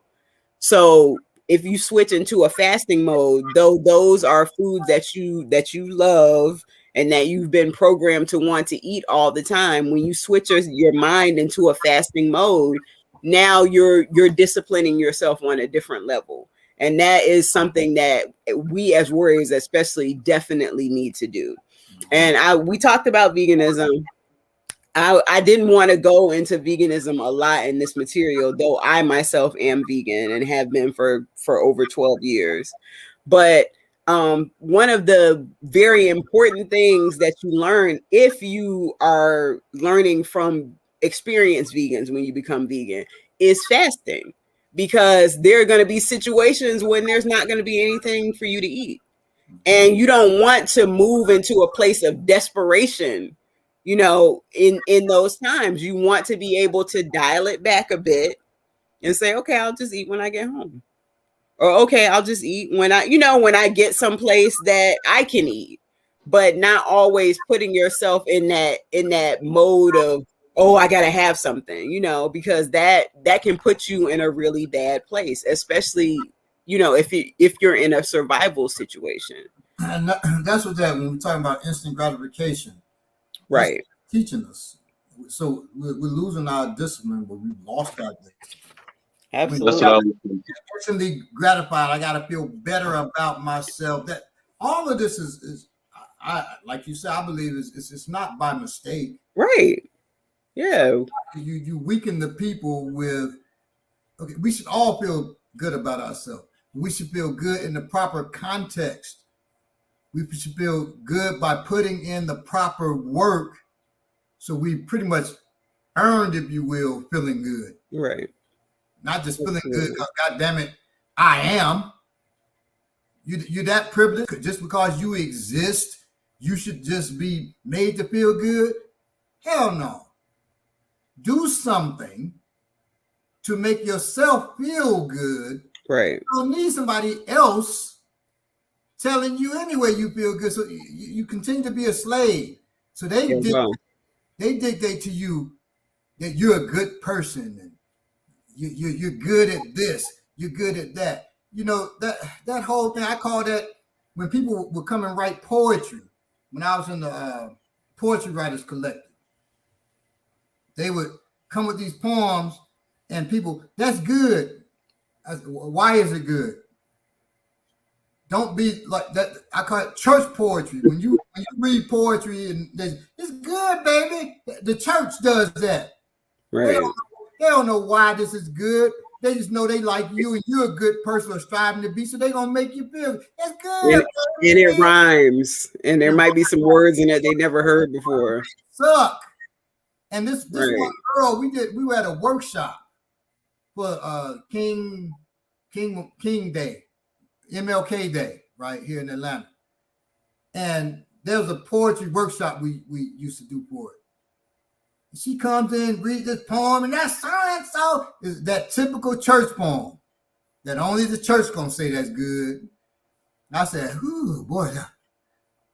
So if you switch into a fasting mode, though those are foods that you love and that you've been programmed to want to eat all the time, when you switch your mind into a fasting mode, now you're disciplining yourself on a different level. And that is something that we as warriors especially definitely need to do. And we talked about veganism. I didn't want to go into veganism a lot in this material, though I myself am vegan and have been for over 12 years. But one of the very important things that you learn if you are learning from experienced vegans when you become vegan is fasting, because there are going to be situations when there's not going to be anything for you to eat. And you don't want to move into a place of desperation, you know, in those times. You want to be able to dial it back a bit and say, okay, I'll just eat when I get home. Or okay, I'll just eat when I get someplace that I can eat, but not always putting yourself in that mode of, oh, I gotta have something, you know, because that can put you in a really bad place, especially, you know, if you're in a survival situation. And that's what that when we're talking about instant gratification, Right. teaching us. So we're losing our discipline, but we've lost our discipline. Absolutely. That's what I was thinking. Instantly gratified. I got to feel better about myself. That all of this is I like you said. I believe it's not by mistake. Right. Yeah. You weaken the people with. Okay, we should all feel good about ourselves. We should feel good in the proper context. We should feel good by putting in the proper work. So we pretty much earned, if you will, feeling good. Right. Not just feeling good because, God damn it, I am. You're that privileged just because you exist. You should just be made to feel good. Hell no. Do something to make yourself feel good. Right. You don't need somebody else telling you anyway you feel good. So you continue to be a slave. So they dictate to you that you're a good person and you're good at this, you're good at that. You know, that whole thing, I call that when people would come and write poetry. When I was in the Poetry Writers Collective, they would come with these poems and people, that's good. Why is it good? Don't be like that. I call it church poetry. When you read poetry and it's good, baby. The church does that. Right. They don't know why this is good. They just know they like you and you're a good person or striving to be, so they're gonna make you feel that's good. And it rhymes, and there might be some words in it they never heard before. Suck. And this Right. one girl, we were at a workshop for King Day, MLK Day, right here in Atlanta. And there was a poetry workshop we used to do for it. She comes in, reads this poem, and that's so is that typical church poem that only the church gonna say that's good. And I said, "Ooh, boy,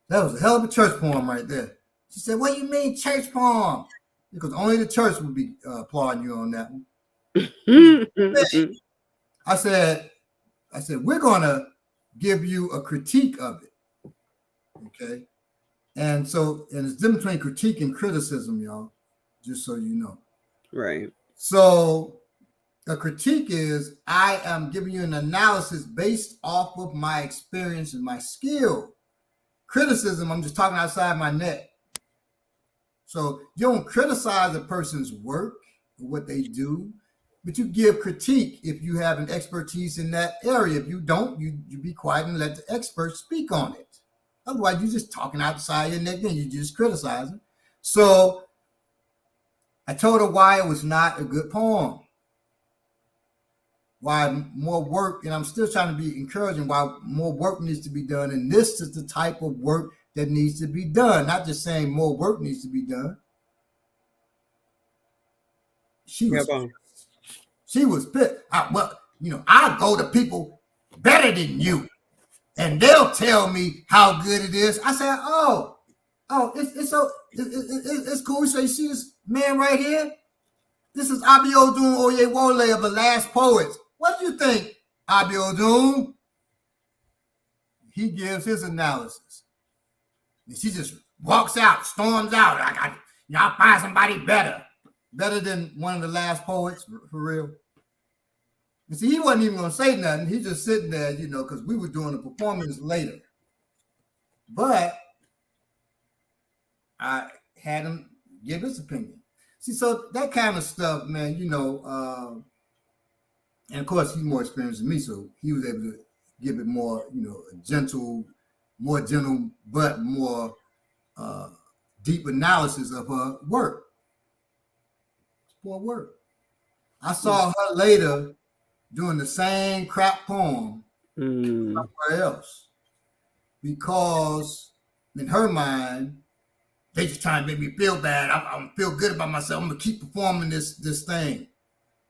that was a hell of a church poem right there." She said, "What do you mean church poem?" Because only the church would be applauding you on that one. I said, we're gonna give you a critique of it. Okay. And it's different between critique and criticism, y'all, just so you know. Right. So a critique is I am giving you an analysis based off of my experience and my skill. Criticism, I'm just talking outside my net. So you don't criticize a person's work or what they do, but you give critique if you have an expertise in that area. If you don't, you be quiet and let the expert speak on it. Otherwise, you're just talking outside your neck and you're just criticizing. So I told her why it was not a good poem. Why more work, and I'm still trying to be encouraging why more work needs to be done. And this is the type of work that needs to be done. Not just saying more work needs to be done. She was pissed. I go to people better than you. And they'll tell me how good it is. I said, it's cool. So you see this man right here? This is Abiodun Oyewole of the Last Poets. What do you think, Abiodun? He gives his analysis. And she just walks out, storms out. I'll find somebody better than one of the Last Poets, for real. And see, he wasn't even going to say nothing. He just sitting there, because we were doing a performance later. But I had him give his opinion. See, so that kind of stuff, man, and of course, he's more experienced than me, so he was able to give it more, more gentle, but more deep analysis of her work. Poor work. I saw her later doing the same crap poem somewhere else, because in her mind, they just trying to make me feel bad. I'm feel good about myself. I'm gonna keep performing this thing.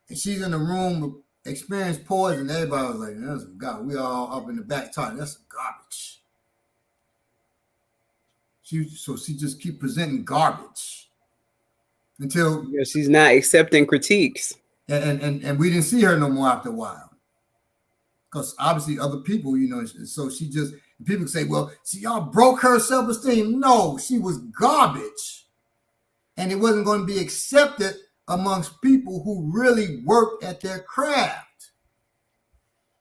And she's in the room with experienced poets, and everybody was like, "That's God." We all up in the back talking. That's garbage. She just keep presenting garbage until she's not accepting critiques. And we didn't see her no more after a while, because obviously other people, so she just, people say, well, see, y'all broke her self-esteem. No, she was garbage, and it wasn't going to be accepted amongst people who really work at their craft.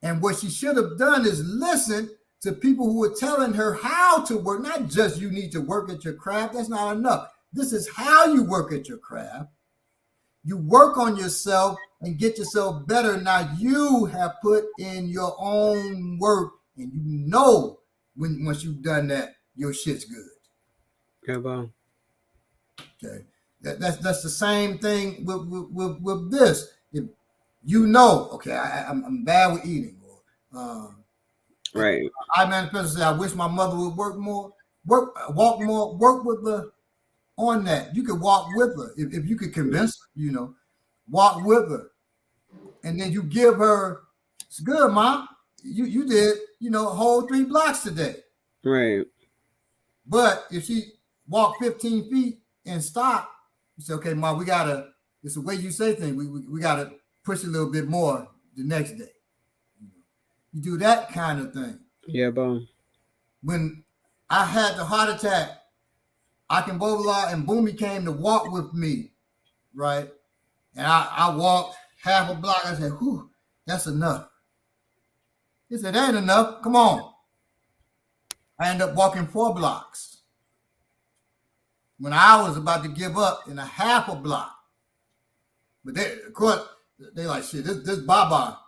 And what she should have done is listen to people who were telling her how to work, not just you need to work at your craft. That's not enough. This is how you work at your craft. You work on yourself and get yourself better. Now you have put in your own work, and once you've done that, your shit's good. Okay. That's the same thing with this. If I'm bad with eating. Right. I manifest say I wish my mother would walk more, work with her on that. You could walk with her if you could convince her, walk with her. And then you give her, it's good, Mom. You did, a whole 3 blocks today. Right. But if she walked 15 feet and stopped, you say, okay, Mom, it's the way you say things. We got to push a little bit more the next day. You do that kind of thing. Yeah, boom. When I had the heart attack, Akinbola and Boomy came to walk with me, right? And I walked half a block. I said, whew, that's enough. He said, that ain't enough. Come on. I ended up walking 4 blocks. When I was about to give up in a half a block. But they like, shit, this Baba,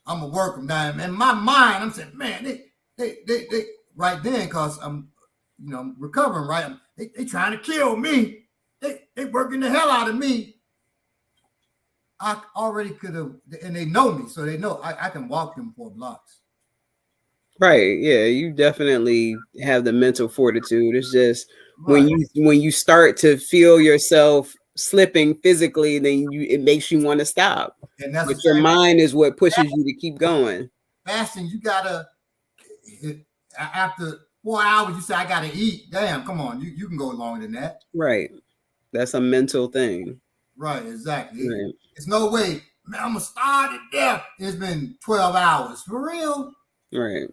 I'm going to work them down. In my mind, I'm saying, man, they right then, because I'm recovering, right? They trying to kill me. They working the hell out of me. I already could have, and they know me, so they know I can walk them 4 blocks. Right. Yeah, you definitely have the mental fortitude. It's just Right. when you start to feel yourself slipping physically, then it makes you want to stop. And that's but your mind is what pushes you to keep going. Fasting, you gotta, after 4 hours, you say I gotta eat. Damn, come on, you can go longer than that. Right. That's a mental thing. Right, exactly. Right. It's no way man, I'm gonna starve to death. It's been 12 hours. For real? Right.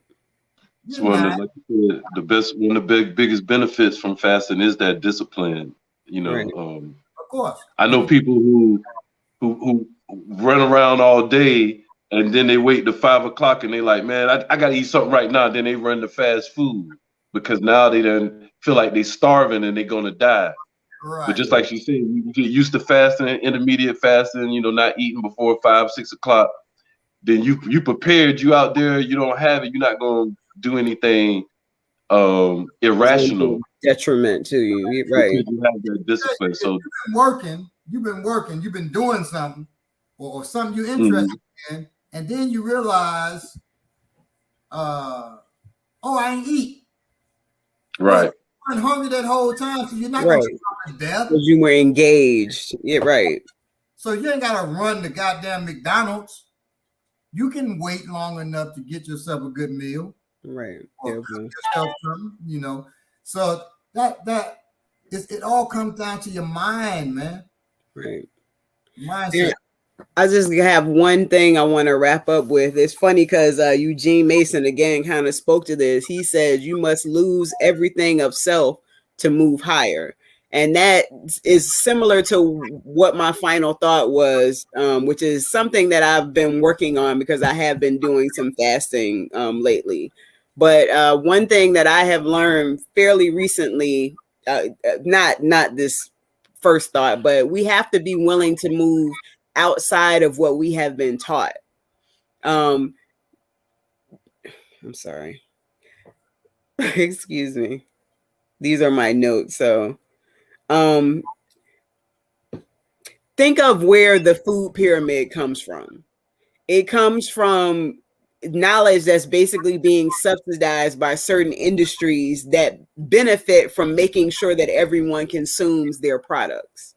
It's one of the, like you said, one of the biggest benefits from fasting is that discipline. You know, Right. Of course. I know people who run around all day and then they wait to 5 o'clock and they like, man, I gotta eat something right now. Then they run to fast food because now they don't feel like they starving and they're gonna die. Right. But just like she said, you get used to fasting, intermediate fasting, you know, not eating before 5, 6 o'clock. Then you prepared, you out there, you don't have it, you're not gonna do anything irrational. Detriment to you, right? Because you have that discipline. So you've been working, you've been doing something, or something you're interested in, and then you realize, oh, I ain't eat. Right. You weren't hungry that whole time, so you're not Right. gonna starve to death. Because you were engaged. Yeah, right. So you ain't gotta run to goddamn McDonald's. You can wait long enough to get yourself a good meal. Right. Or cook yourself something, you know. So it all comes down to your mind, man. Right. Mindset. I just have one thing I want to wrap up with. It's funny because Eugene Mason again kind of spoke to this. He said you must lose everything of self to move higher. And that is similar to what my final thought was, which is something that I've been working on because I have been doing some fasting lately. But one thing that I have learned fairly recently, not this first thought, but we have to be willing to move outside of what we have been taught. I'm sorry. Excuse me. These are my notes. So think of where the food pyramid comes from. It comes from knowledge that's basically being subsidized by certain industries that benefit from making sure that everyone consumes their products.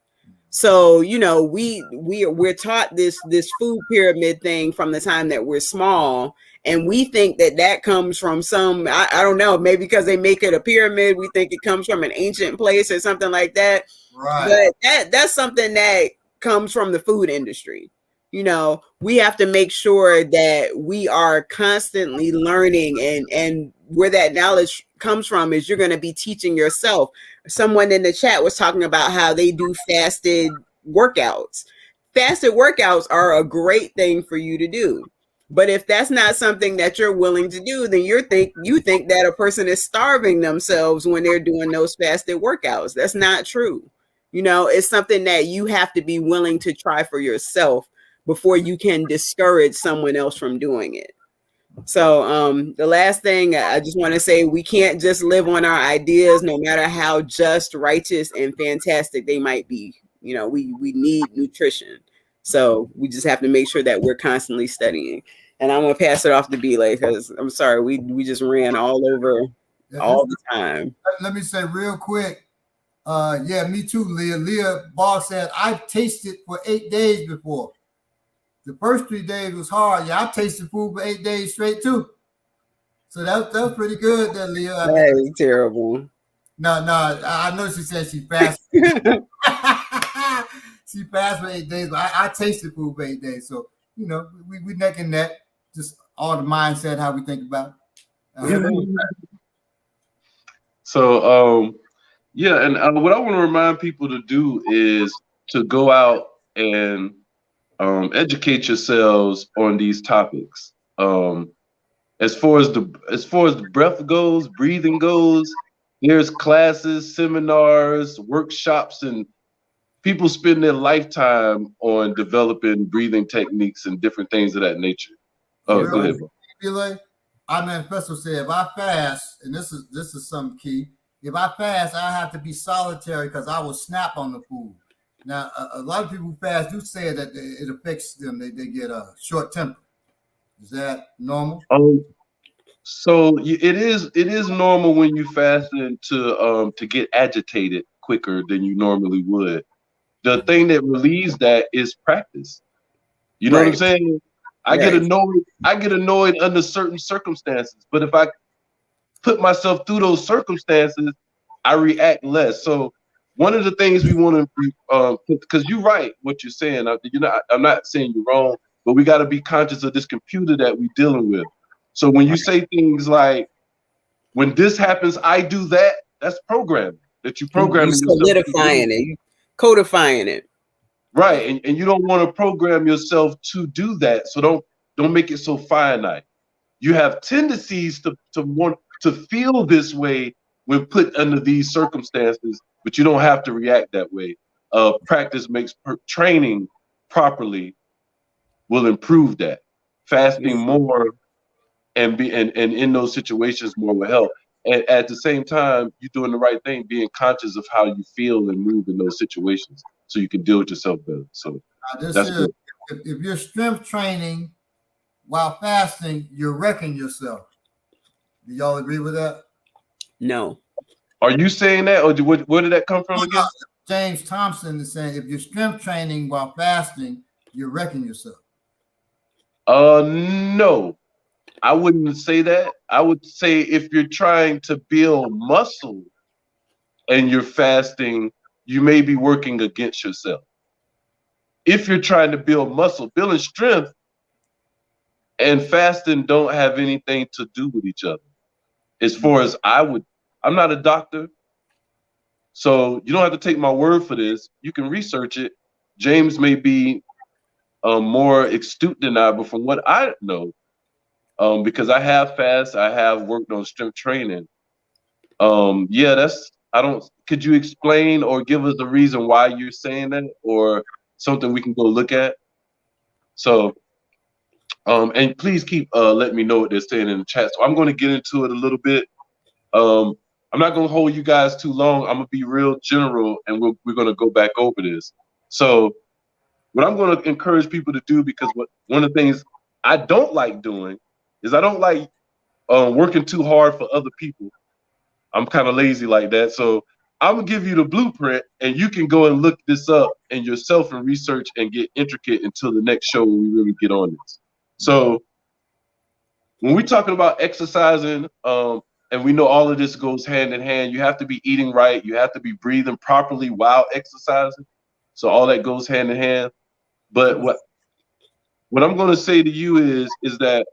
So, you know, we're taught this food pyramid thing from the time that we're small, and we think that comes from some, I don't know, maybe because they make it a pyramid, we think it comes from an ancient place or something like that. Right. But that's something that comes from the food industry. You know, we have to make sure that we are constantly learning, and where that knowledge comes from is you're going to be teaching yourself. Someone in the chat was talking about how they do fasted workouts. Fasted workouts are a great thing for you to do. But if that's not something that you're willing to do, then you think that a person is starving themselves when they're doing those fasted workouts. That's not true. You know, it's something that you have to be willing to try for yourself before you can discourage someone else from doing it. So the last thing I just want to say, we can't just live on our ideas, no matter how just, righteous, and fantastic they might be. You know, we need nutrition. So we just have to make sure that we're constantly studying. And I'm going to pass it off to Belay because I'm sorry, we just ran all over all the time. Let me say real quick. Yeah, me too, Leah. Leah Ball said, I've tasted for 8 days before. The first 3 days was hard. Yeah, I tasted food for 8 days straight too. So that was pretty good there, Leah. That is terrible. No, I know she said she fasted. She fasted for 8 days, but I tasted food for 8 days. So, you know, we neck and neck. Just all the mindset, how we think about it. So, yeah, and what I want to remind people to do is to go out and educate yourselves on these topics. As far as the breath goes, breathing goes, there's classes, seminars, workshops, and people spend their lifetime on developing breathing techniques and different things of that nature. Oh, go ahead, bro. Our manifesto said, if I fast, and this is something key, if I fast, I have to be solitary because I will snap on the food. Now, a lot of people who fast do say that it affects them. They get a short temper. Is that normal? So it is normal when you fasting to get agitated quicker than you normally would. The thing that relieves that is practice. You know what I'm saying? I get annoyed under certain circumstances, but if I put myself through those circumstances, I react less. So one of the things we want to, because you're right, what you're saying. I'm not saying you're wrong, but we got to be conscious of this computer that we're dealing with. So when you say things like, when this happens, I do that, that's programming. That you programming You yourself. solidifying it, you codifying it. Right, and you don't want to program yourself to do that. So don't make it so finite. You have tendencies to want to feel this way when put under these circumstances, but you don't have to react that way. Practice makes training properly will improve that. Fasting more and in those situations more will help. And at the same time, you're doing the right thing, being conscious of how you feel and move in those situations, so you can deal with yourself better. So that's good. If you're strength training while fasting, you're wrecking yourself. Do y'all agree with that? No. Are you saying that, or where did that come from again? James Thompson is saying if you're strength training while fasting, you're wrecking yourself. No, I wouldn't say that. I would say if you're trying to build muscle and you're fasting, you may be working against yourself. If you're trying to build muscle, building strength and fasting don't have anything to do with each other. As far as I'm not a doctor, so you don't have to take my word for this. You can research it. James may be more astute than I, but from what I know, because I have fasted, I have worked on strength training. Could you explain or give us the reason why you're saying that, or something we can go look at? So, and please keep letting me know what they're saying in the chat. So I'm going to get into it a little bit. I'm not going to hold you guys too long. I'm going to be real general, and we're going to go back over this. So what I'm going to encourage people to do, because one of the things I don't like doing is I don't like working too hard for other people. I'm kind of lazy like that. So I'm going to give you the blueprint, and you can go and look this up and yourself and research and get intricate until the next show when we really get on this. So when we're talking about exercising, and we know all of this goes hand in hand, you have to be eating right. You have to be breathing properly while exercising. So all that goes hand in hand. But what I'm going to say to you is that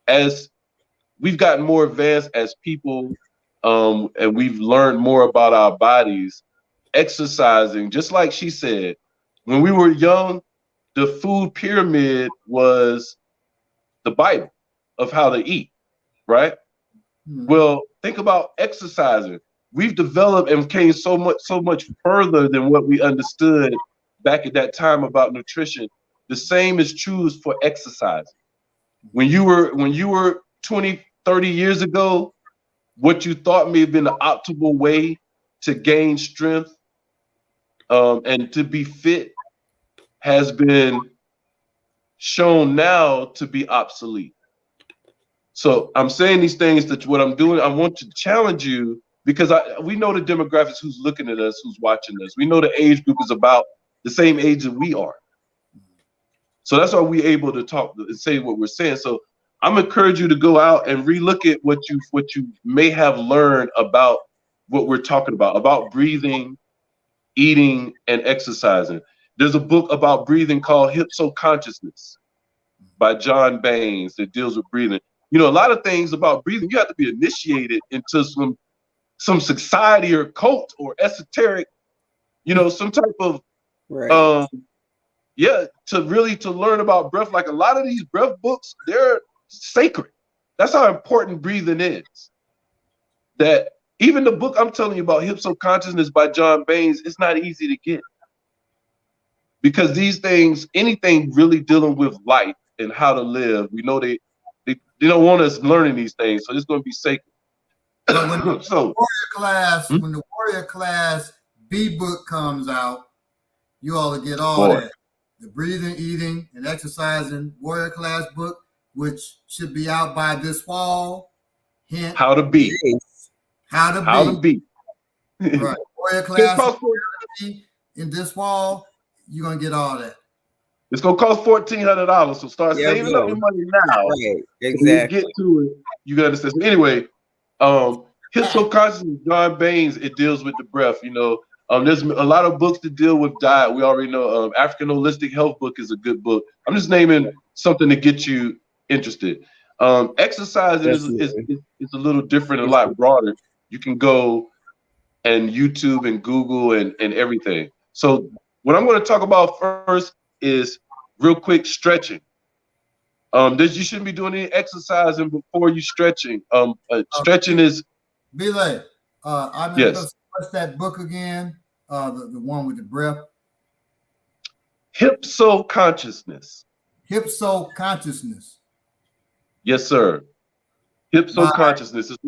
as we've gotten more advanced as people, and we've learned more about our bodies, exercising, just like she said, when we were young, the food pyramid was the Bible of how to eat, right? Well, think about exercising. We've developed and came so much further than what we understood back at that time about nutrition. The same is true for exercising. When you were 20, 30 years ago, what you thought may have been the optimal way to gain strength and to be fit has been shown now to be obsolete. So I'm saying these things, that what I'm doing, I want to challenge you, because we know the demographics, who's looking at us, who's watching us. We know the age group is about the same age that we are. So that's why we're able to talk and say what we're saying. So I'm encouraging you to go out and relook at what you may have learned about what we're talking about breathing, eating, and exercising. There's a book about breathing called Hypsoconsciousness by John Baines that deals with breathing. You know, a lot of things about breathing, you have to be initiated into some society or cult or esoteric, some type of to learn about breath. Like a lot of these breath books, they're sacred. That's how important breathing is. That even the book I'm telling you about, Hypsoconsciousness by John Baines, it's not easy to get. Because these things, anything really dealing with life and how to live, we know they don't want us learning these things, so it's going to be sacred. When the warrior class B book comes out, you all will get all that. The breathing, eating, and exercising warrior class book, which should be out by this fall. Hint, how to be. How to be. Right. Warrior class in this fall, you're going to get all that. It's going to cost $1,400, so start saving up your money now. Right. Exactly. When you get to it, you got to understand. So anyway, Hypsoconsciousness, John Baines, it deals with the breath. There's a lot of books that deal with diet. We already know African Holistic Health book is a good book. I'm just naming something to get you interested. Exercise is a little different, a lot broader. You can go and YouTube and Google and everything. So what I'm going to talk about first is real quick stretching. You shouldn't be doing any exercising before you stretching. Stretching is Belay. I'm yes. going to what's that book again? The one with the breath. Hypso consciousness. Hypso consciousness. Yes, sir. Hypso consciousness is,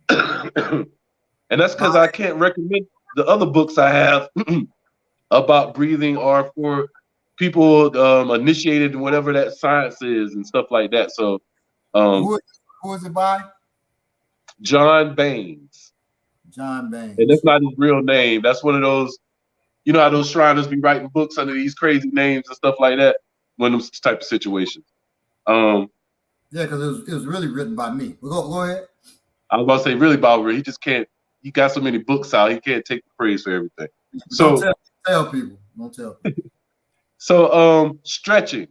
and that's because I can't recommend the other books I have about breathing or for people initiated in whatever that science is and stuff like that. So, who is it by? John Baines. John Baines. And that's not his real name. That's one of those, you know how those Shriners be writing books under these crazy names and stuff like that. One of those type of situations. Yeah, because it was really written by me. Go ahead. I was about to say really Bauer. He just can't. He got so many books out. He can't take the praise for everything. So don't tell people. Don't tell people. So stretching.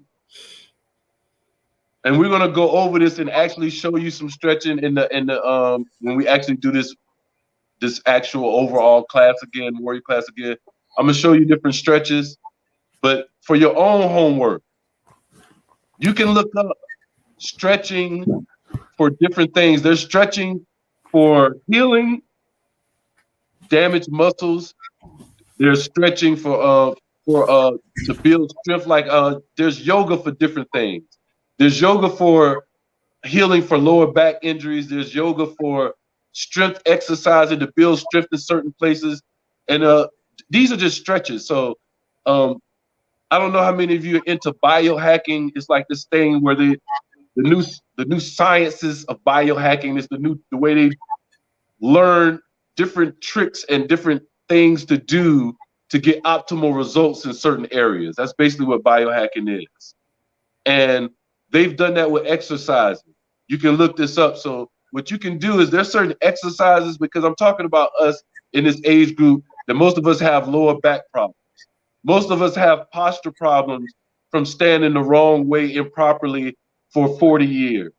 And we're gonna go over this and actually show you some stretching in the when we actually do this actual overall class again, warrior class again. I'm gonna show you different stretches, but for your own homework, you can look up stretching for different things. There's stretching for healing damaged muscles. There's stretching for to build strength. Like there's yoga for different things. There's yoga for healing for lower back injuries. There's yoga for strength exercising to build strength in certain places. And these are just stretches. So I don't know how many of you are into biohacking. It's like this thing where the new sciences of biohacking is the way they learn different tricks and different things to do to get optimal results in certain areas. That's basically what biohacking is. And they've done that with exercising. You can look this up. So what you can do is there's certain exercises, because I'm talking about us in this age group, that most of us have lower back problems. Most of us have posture problems from standing the wrong way improperly for 40 years,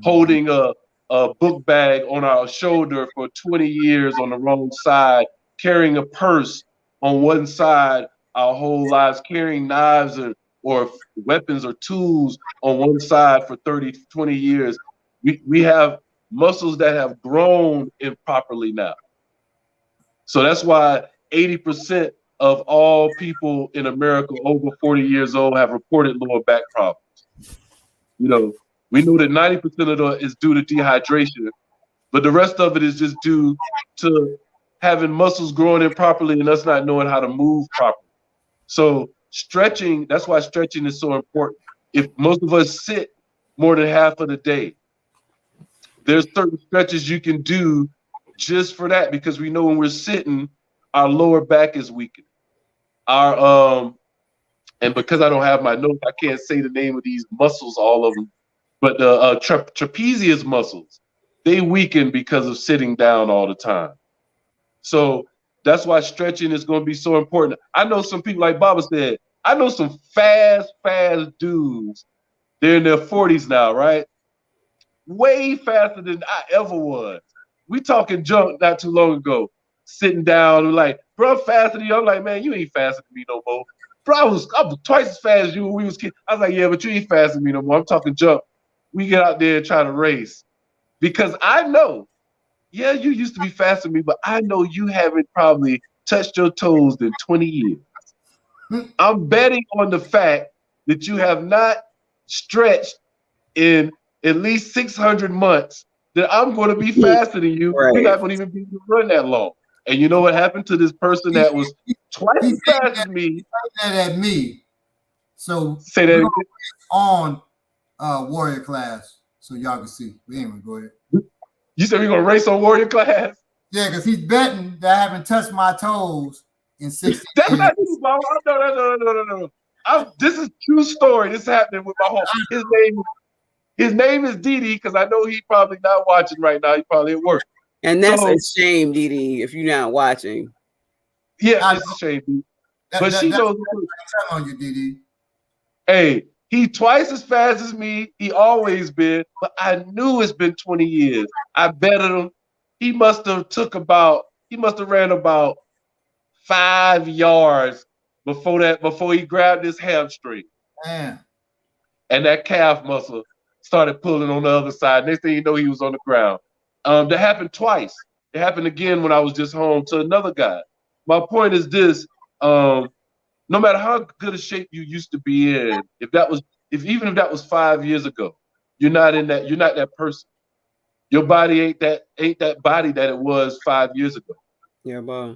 holding a book bag on our shoulder for 20 years on the wrong side, carrying a purse on one side our whole lives, carrying knives or weapons or tools on one side for 30, 20 years. We have muscles that have grown improperly now. So that's why 80% of all people in America over 40 years old have reported lower back problems. You know, we know that 90% of it is due to dehydration, but the rest of it is just due to having muscles growing improperly and us not knowing how to move properly. So stretching, that's why stretching is so important. If most of us sit more than half of the day, there's certain stretches you can do just for that, because we know when we're sitting, our lower back is weakened. And because I don't have my notes, I can't say the name of these muscles, all of them, but the trapezius muscles, they weaken because of sitting down all the time. So that's why stretching is going to be so important. I know some people, like Baba said, I know some fast dudes. They're in their 40s now, right? Way faster than I ever was. We talking junk not too long ago, sitting down and like, bro, I'm faster than you. I'm like, man, you ain't faster than me no more. Bro, I was twice as fast as you when we was kids. I was like, yeah, but you ain't faster than me no more. I'm talking junk. We get out there and try to race. Because I know, yeah, you used to be faster than me, but I know you haven't probably touched your toes in 20 years. I'm betting on the fact that you have not stretched in at least 600 months that I'm going to be faster than you. Right. We're not going to even be able to run that long. And you know what happened to this person that was twice as fast as me? He said that at me. So say that on Warrior Class so y'all can see. But anyway, go ahead. You said we're going to race on Warrior Class? Yeah, because he's betting that I haven't touched my toes in 60 years. That's not true, Mama. No. This is true story. This is happening with my home. His name is Didi, because I know he's probably not watching right now. He's probably at work. And that's a shame, Didi, if you're not watching. Yeah, it's a shame. But she knows. On you, DD. Hey, he twice as fast as me. He always been. But I knew it's been 20 years. I betted him. He must have ran about 5 yards before he grabbed his hamstring. Man. And that calf muscle started pulling on the other side. Next thing you know, he was on the ground. That happened twice. It happened again when I was just home to another guy. My point is this: no matter how good a shape you used to be in, even if that was 5 years ago, you're not that person. Your body ain't that body that it was 5 years ago. Yeah, boy.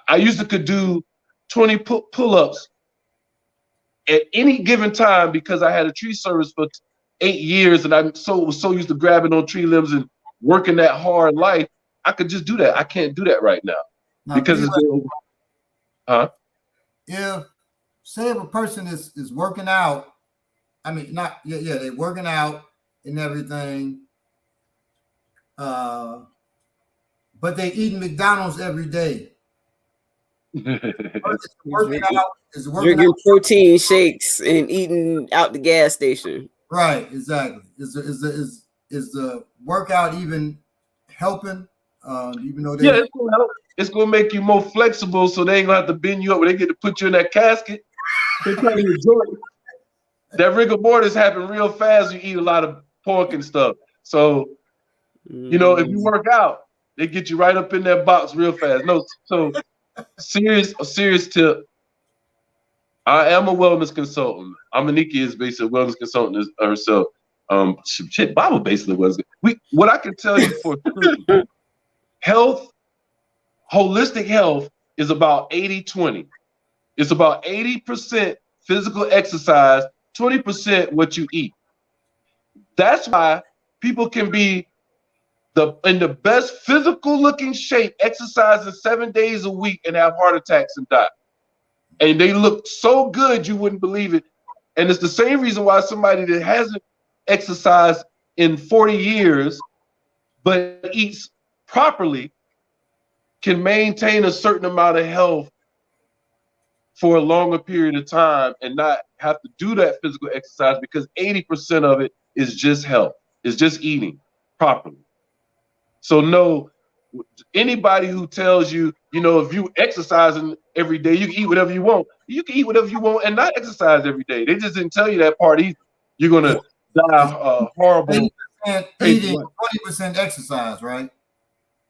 I used to could do 20 pull-ups at any given time because I had a tree service for 8 years, and I was so used to grabbing on tree limbs and working that hard life. I could just do that. I can't do that right now because it's if say if a person is working out, I mean they're working out and everything, but they eating McDonald's every day. Drinking protein shakes and eating out the gas station. Right, exactly. Is the workout even helping? Even though it's gonna help. It's gonna make you more flexible, so they ain't gonna have to bend you up when they get to put you in that casket. They trying to enjoy it. That rigor mortis happen real fast. You eat a lot of pork and stuff. So, if you work out, they get you right up in that box real fast. No, so a serious tip. I am a wellness consultant. Amaniki is basically a wellness consultant herself. Baba basically was. What I can tell you for health, holistic health is about 80-20. It's about 80% physical exercise, 20% what you eat. That's why people can be in the best physical looking shape, exercising 7 days a week and have heart attacks and die. And they look so good you wouldn't believe it. And it's the same reason why somebody that hasn't exercised in 40 years but eats properly can maintain a certain amount of health for a longer period of time and not have to do that physical exercise because 80% of it is just health. It's just eating properly. So no, anybody who tells you, if you exercising every day, you can eat whatever you want. You can eat whatever you want and not exercise every day. They just didn't tell you that part either. You're going to die horrible. 80% eating, 20% exercise, right?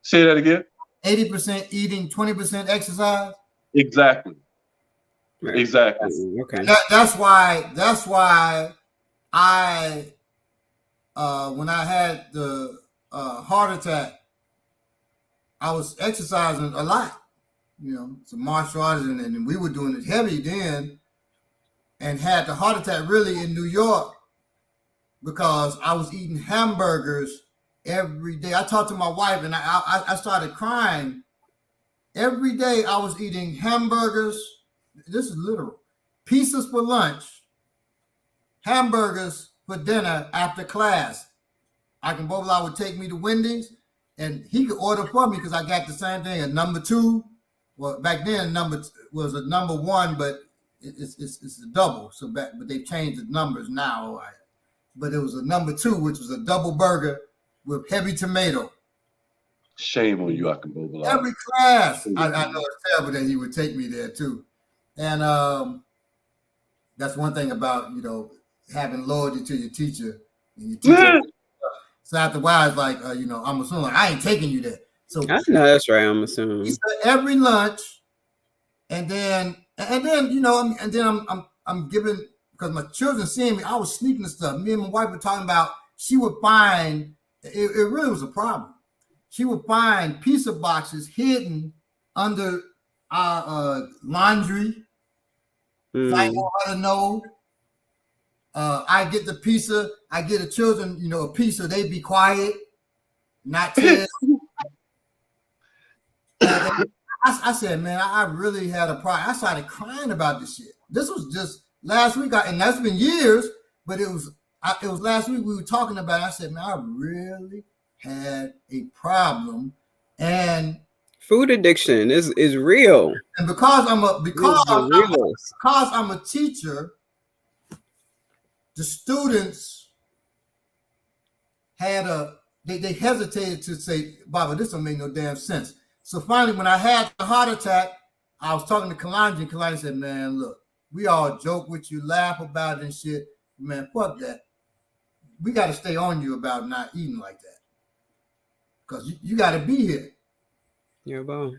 Say that again. 80% eating, 20% exercise? Exactly. Right. Exactly. Okay. That's why I when I had the heart attack, I was exercising a lot, some martial arts, and we were doing it heavy then, and had the heart attack really in New York because I was eating hamburgers every day. I talked to my wife and I started crying. Every day I was eating hamburgers. This is literal. Pizzas for lunch, hamburgers for dinner after class. Bobolai would take me to Wendy's and he could order for me because I got the same thing, a number 2. Well, back then was a number 1, but it's a double. But they've changed the numbers now. But it was a number 2, which was a double burger with heavy tomato. Shame on you, Bobolai. Every class. I know it's terrible that he would take me there too. And that's one thing about, having loyalty to your teacher. And your teacher. So after a while, it's like, I'm assuming I ain't taking you there. So I know that's right. I'm assuming. He said every lunch, and then I'm giving, because my children seeing me, I was sneaking the stuff. Me and my wife were talking about. She would find it really was a problem. She would find pizza boxes hidden under our laundry. So I want her to know. I get the pizza. I get the children, a pizza. They be quiet, not tell. I said, man, I really had a problem. I started crying about this shit. This was just last week, and that's been years. But it was last week we were talking about it. I said, man, I really had a problem, and Food addiction is real. And because Because I'm a teacher, the students had they hesitated to say, Baba, this don't make no damn sense. So finally, when I had the heart attack, I was talking to Kalani, and Kalani said, man, look, we all joke with you, laugh about it and shit. Man, fuck that. We got to stay on you about not eating like that. Because you got to be here. Yeah, well.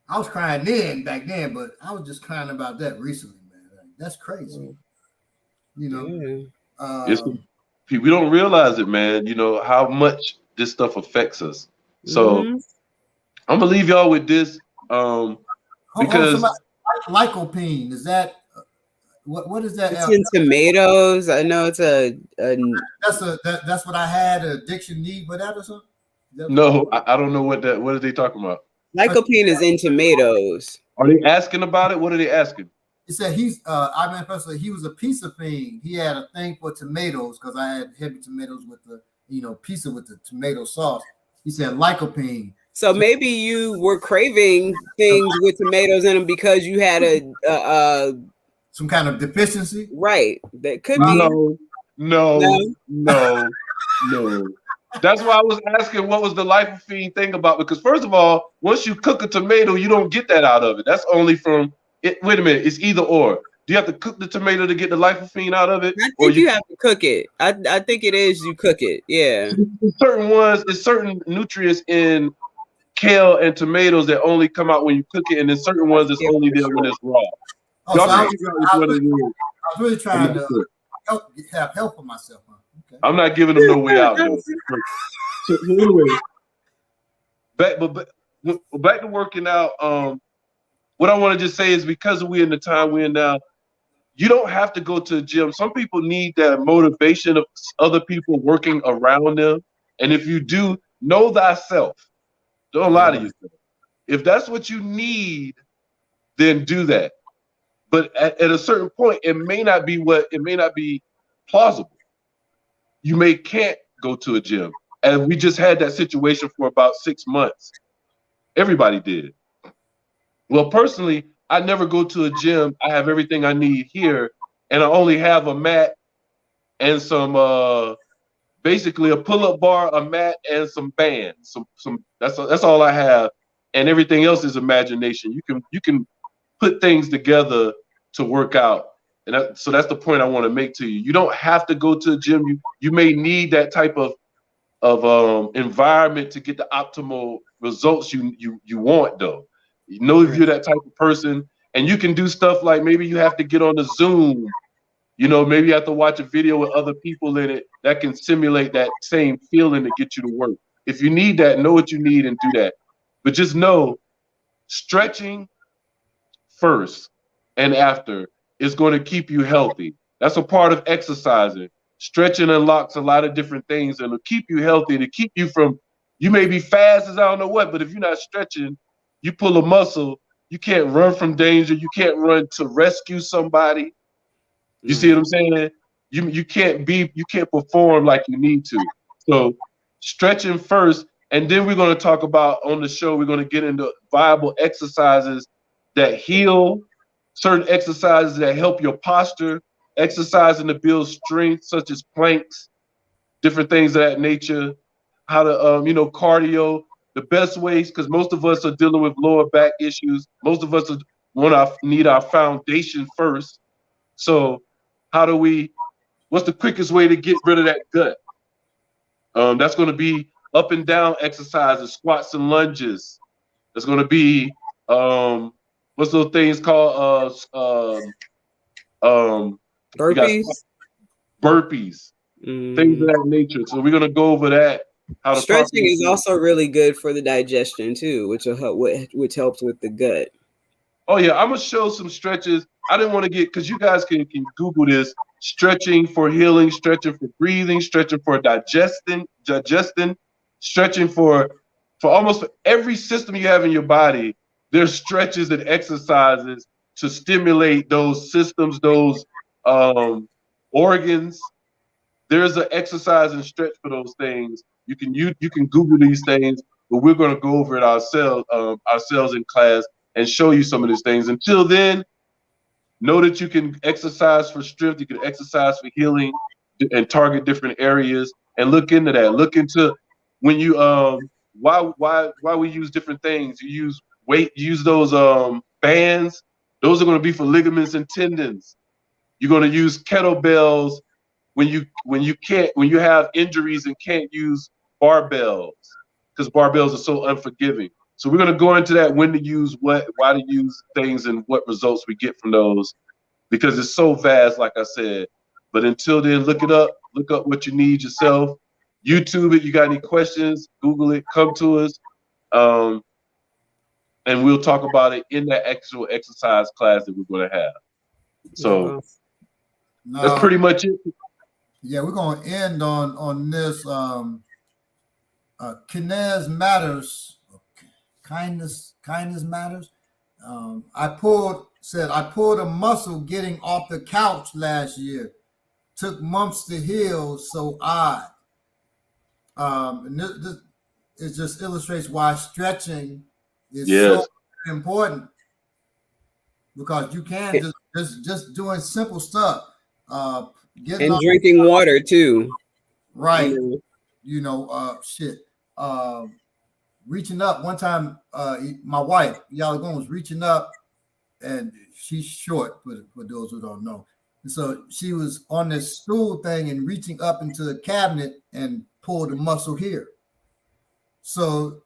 I was crying back then, but I was just crying about that recently, man. Like, that's crazy. You know? Yeah. We don't realize it, man, you know, how much this stuff affects us. So I'm going to leave y'all with this. Because lycopene, is that what is that? It's in tomatoes. I know it's that's what I had an addiction need for that or something. No, I don't know what are they talking about. Lycopene is in tomatoes. Are they asking about it? What are they asking? He said he was a piece of thing. He had a thing for tomatoes because I had heavy tomatoes with the pizza with the tomato sauce. He said lycopene. So maybe you were craving things with tomatoes in them because you had a some kind of deficiency. Right. That could be. No. That's why I was asking what was the lycopene thing about, because first of all, once you cook a tomato, you don't get that out of it. That's only from it. Wait a minute, it's either or. Do you have to cook the tomato to get the lycopene out of it? I think you have to cook it. I think it is you cook it. Yeah. There's certain nutrients in kale and tomatoes that only come out when you cook it, and then certain ones that's only there when it's raw. So I was really trying to have help for myself. Huh? Okay. I'm not giving them no way out. So anyway, back to working out. What I want to just say is because we're in the time we're in now, you don't have to go to the gym. Some people need that motivation of other people working around them. And if you do, know thyself. Don't lie to yourself. If that's what you need, then do that. But at a certain point, it may not be plausible. You can't go to a gym. And we just had that situation for about 6 months. Everybody did. Well, personally, I never go to a gym. I have everything I need here, and I only have a mat and some basically a pull-up bar, a mat, and some bands. That's all I have, and everything else is imagination. You can put things together to work out, and so that's the point I want to make to you. You don't have to go to a gym. You may need that type of environment to get the optimal results you want, though. You know, if you're that type of person, and you can do stuff like maybe you have to get on the Zoom. You know, maybe you have to watch a video with other people in it that can simulate that same feeling to get you to work. If you need that, know what you need and do that. But just know, stretching first and after is going to keep you healthy. That's a part of exercising. Stretching unlocks a lot of different things and it'll keep you healthy, to keep you from, you may be fast as I don't know what, but if you're not stretching, you pull a muscle, you can't run from danger, you can't run to rescue somebody. You see what I'm saying? You can't perform like you need to. So stretching first, and then we're going to talk about on the show, we're going to get into viable exercises that heal, certain exercises that help your posture, exercising to build strength, such as planks, different things of that nature, how to, cardio, the best ways, because most of us are dealing with lower back issues. Most of us need our foundation first. So what's the quickest way to get rid of that gut? That's going to be up and down exercises, squats and lunges. That's going to be, what's those things called? Burpees. Burpees, things of that nature. So we're going to go over that. Stretching is also really good for the digestion too, which helps with the gut. Oh yeah, I'm gonna show some stretches. I didn't want to because you guys can Google this: stretching for healing, stretching for breathing, stretching for digesting, stretching for almost every system you have in your body. There's stretches and exercises to stimulate those systems, those organs. There's an exercise and stretch for those things. You can Google these things. but we're going to go over it ourselves in class and show you some of these things. Until then, know that you can exercise for strength, you can exercise for healing, and target different areas, and look into that. Look into when you why we use different things. You use weight, use those bands. Those are going to be for ligaments and tendons. You're going to use kettlebells when you have injuries and can't use barbells, because barbells are so unforgiving. So we're going to go into that, when to use what, why to use things, and what results we get from those, because it's so vast, like I said. But until then, look it up. Look up what you need yourself. YouTube it. You got any questions, Google it, come to us. And we'll talk about it in that actual exercise class that we're going to have. So that's pretty much it. Yeah, we're going to end on this. Kindness matters. Kindness matters. I pulled a muscle getting off the couch last year. Took months to heal, so odd. And this it just illustrates why stretching is so important, because you can just doing simple stuff. And drinking water too. Right. Reaching up. One time, my wife, Yalagon, was reaching up, and she's short, for those who don't know. And so she was on this stool thing and reaching up into the cabinet and pulled a muscle here. So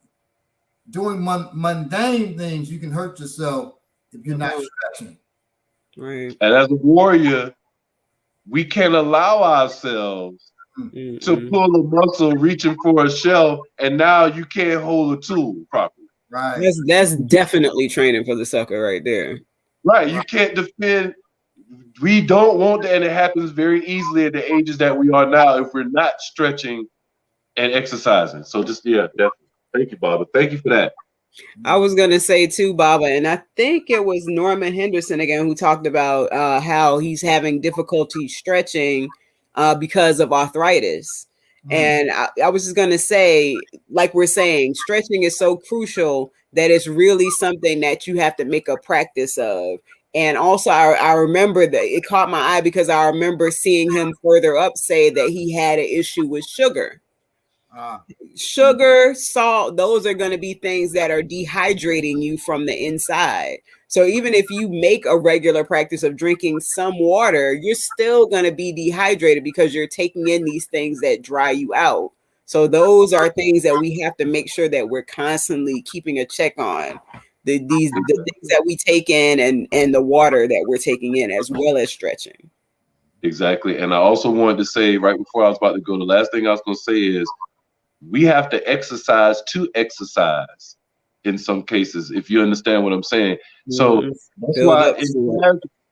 doing mundane things, you can hurt yourself if you're not stretching. Right. And as a warrior, we can't allow ourselves to pull a muscle reaching for a shelf, and now you can't hold a tool properly. Right. That's definitely training for the sucker right there. Right. You can't defend. We don't want that, and it happens very easily at the ages that we are now if we're not stretching and exercising. So definitely. Thank you, Baba. Thank you for that. I was going to say too, Baba, and I think it was Norman Henderson again who talked about how he's having difficulty stretching because of arthritis. And I was just going to say, like we're saying, stretching is so crucial that it's really something that you have to make a practice of. And also, I remember that it caught my eye because I remember seeing him further up say that he had an issue with sugar. Sugar, salt, those are going to be things that are dehydrating you from the inside. So even if you make a regular practice of drinking some water, you're still going to be dehydrated because you're taking in these things that dry you out. So those are things that we have to make sure that we're constantly keeping a check on. The things that we take in and the water that we're taking in, as well as stretching. Exactly. And I also wanted to say, right before I was about to go, the last thing I was going to say is we have to exercise to exercise in some cases, if you understand what I'm saying. So that's why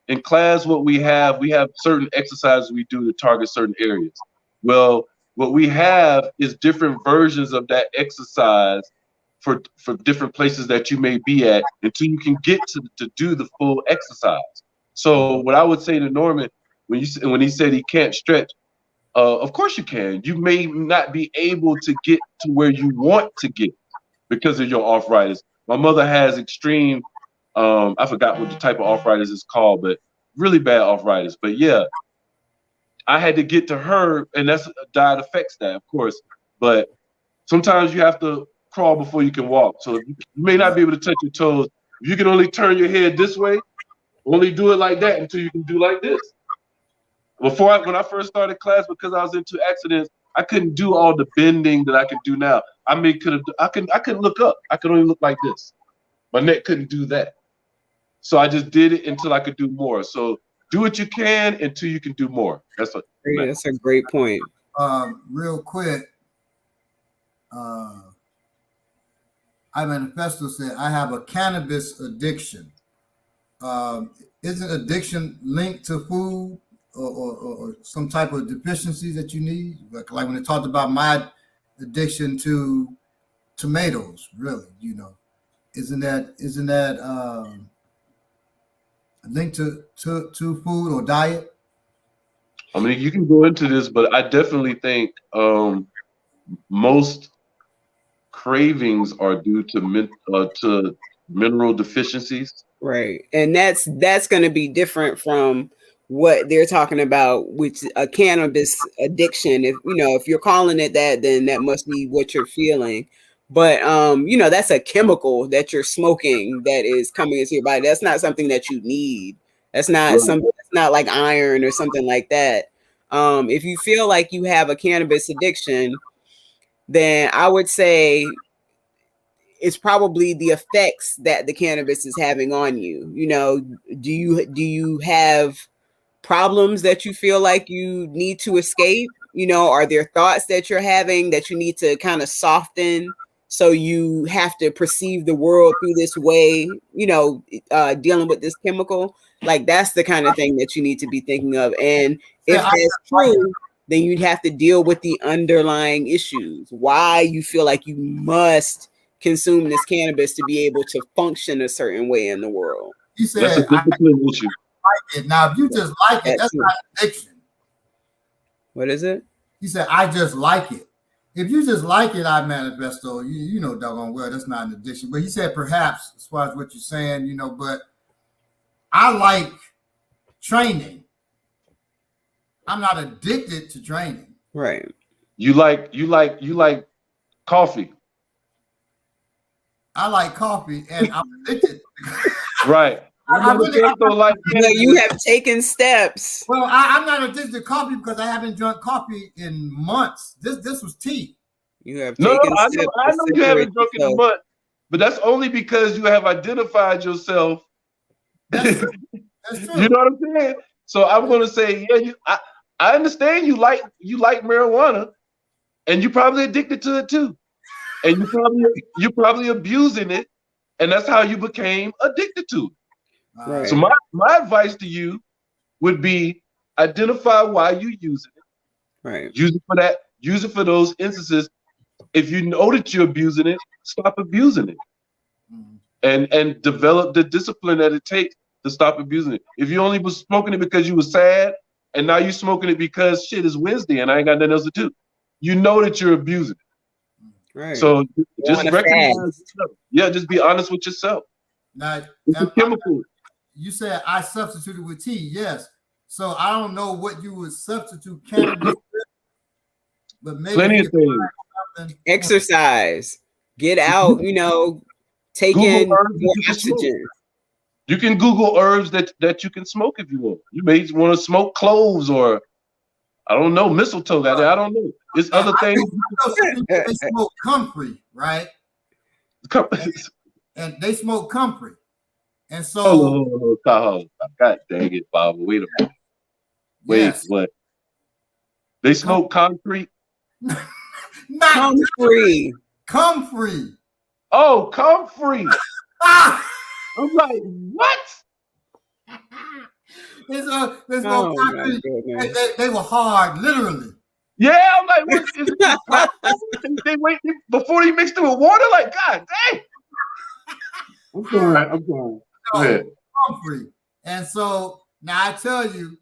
in class, what we have certain exercises we do to target certain areas. Well, what we have is different versions of that exercise for different places that you may be at until you can get to do the full exercise. So what I would say to Norman, when he said he can't stretch, of course you can. You may not be able to get to where you want to get because of your arthritis. My mother has extreme, I forgot what the type of arthritis is called, but really bad arthritis. But yeah, I had to get to her, and that's diet affects that, of course. But sometimes you have to crawl before you can walk. So you may not be able to touch your toes. You can only turn your head this way. Only do it like that until you can do like this. When I first started class, because I was into accidents, I couldn't do all the bending that I can do now. I couldn't look up. I could only look like this. My neck couldn't do that. So I just did it until I could do more. So do what you can until you can do more. That's a great point. Real quick, I manifesto said I have a cannabis addiction. Isn't addiction linked to food or some type of deficiency that you need? Like when they talked about my addiction to tomatoes, really, isn't that linked to food or diet? I mean, you can go into this, but I definitely think most cravings are due to mineral deficiencies. Right. And that's going to be different from what they're talking about, which a cannabis addiction. If if you're calling it that, then that must be what you're feeling. But that's a chemical that you're smoking that is coming into your body. That's not something that you need. That's not something that's not like iron or something like that. If you feel like you have a cannabis addiction, then I would say it's probably the effects that the cannabis is having on you. Do you have problems that you feel like you need to escape? Are there thoughts that you're having that you need to kind of soften, so you have to perceive the world through this way, dealing with this chemical? Like, that's the kind of thing that you need to be thinking of. And if that's true, then you'd have to deal with the underlying issues, why you feel like you must consume this cannabis to be able to function a certain way in the world. He said, that's a discipline issue. Like it. Now, if you just like it, that's not addiction. What is it? He said, I just like it. If you just like it, I manifesto, you know doggone well that's not an addiction. But he said perhaps, as far as what you're saying, but I like training. I'm not addicted to training. Right. You like coffee. I like coffee and I'm addicted. Right. You have taken steps. Well, I'm not addicted to coffee because I haven't drunk coffee in months. This was tea. You have taken steps. I know you haven't drunk in a month, but that's only because you have identified yourself. That's true. You know what I'm saying? So I'm going to say, I understand you like marijuana, and you're probably addicted to it too, and you're probably abusing it, and that's how you became addicted to it. Right. So my advice to you would be identify why you're using it. Right. Use it for that. Use it for those instances. If you know that you're abusing it, stop abusing it, and develop the discipline that it takes to stop abusing it. If you only was smoking it because you were sad, and now you're smoking it because shit is Wednesday and I ain't got nothing else to do, you know that you're abusing it. Right. So just recognize yourself. Yeah, just be honest with yourself. Now, it's a chemical. You said I substituted with tea, yes. So I don't know what you would substitute cannabis with, but maybe plenty of things. Exercise, get out, take in more oxygen. You can Google herbs that you can smoke if you want. You may want to smoke cloves or I don't know, mistletoe. I don't know. There's other things. They smoke comfrey, right? And they smoke comfrey. And so, God dang it, Bob. Wait a minute. Wait, yes. What? They smoke concrete? Not comfrey. Comfrey. Oh, comfrey. I'm like, what? There's no concrete. They were hard, literally. Yeah, I'm like, what is they wait before they mixed it with water? Like, God dang. I'm sorry. Comfrey. And so now I tell you,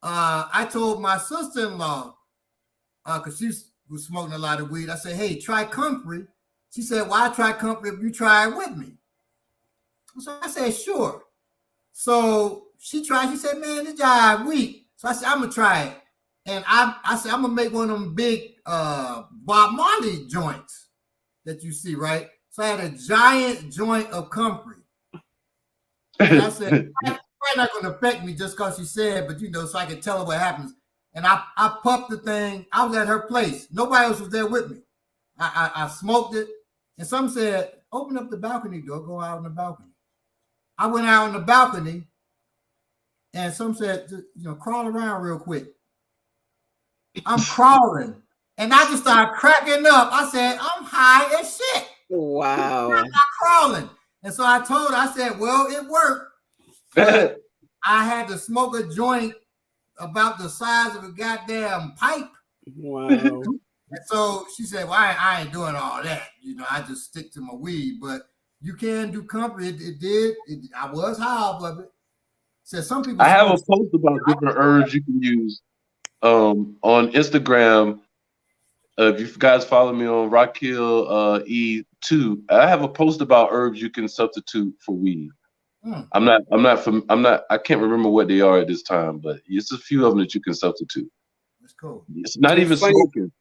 I told my sister-in-law, because she was smoking a lot of weed. I said, hey, try comfrey. She said, why try comfrey if you try it with me? So I said, sure. So she tried. She said, man, this job weak. So I said, I'm going to try it. And I said, I'm going to make one of them big Bob Marley joints that you see, right? So I had a giant joint of comfrey. And I said, it's probably not going to affect me just because she said, but so I can tell her what happens. And I puffed the thing. I was at her place. Nobody else was there with me. I smoked it. And some said, open up the balcony door, go out on the balcony. I went out on the balcony, and some said, crawl around real quick. I'm crawling. And I just started cracking up. I said, I'm high as shit. Wow. I'm not crawling. And so I told her, I said, well, it worked. But I had to smoke a joint about the size of a goddamn pipe. Wow. And so she said, well, I ain't doing all that. I just stick to my weed. But you can do comfrey. It did. I was high off of it. Said some people. I have a post about different herbs you can use on Instagram. if you guys follow me on Rockhill E2, I have a post about herbs you can substitute for weed. I can't remember what they are at this time, but it's a few of them that you can substitute. That's cool. It's not It's even funny. smoking.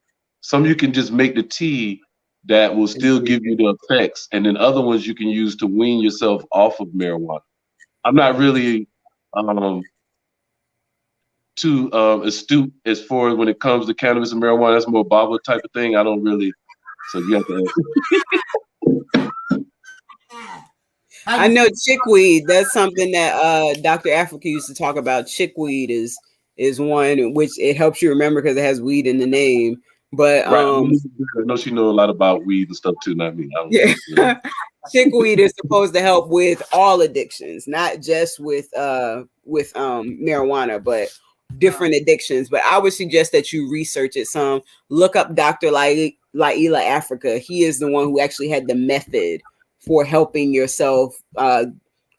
Some you can just make the tea that will still give you the effects, and then other ones you can use to wean yourself off of marijuana. I'm not really too astute as far as when it comes to cannabis and marijuana. That's more Baba type of thing. I don't really. So you have to. I know chickweed. That's something that Dr. Africa used to talk about. Chickweed is one which it helps you remember because it has weed in the name. But Right. I know she knows a lot about weed and stuff too. Not me. I don't yeah. Chickweed is supposed to help with all addictions, not just with marijuana, but different addictions. But I would suggest that you research it some. Look up Dr. Laila Africa. He is the one who actually had the method for helping yourself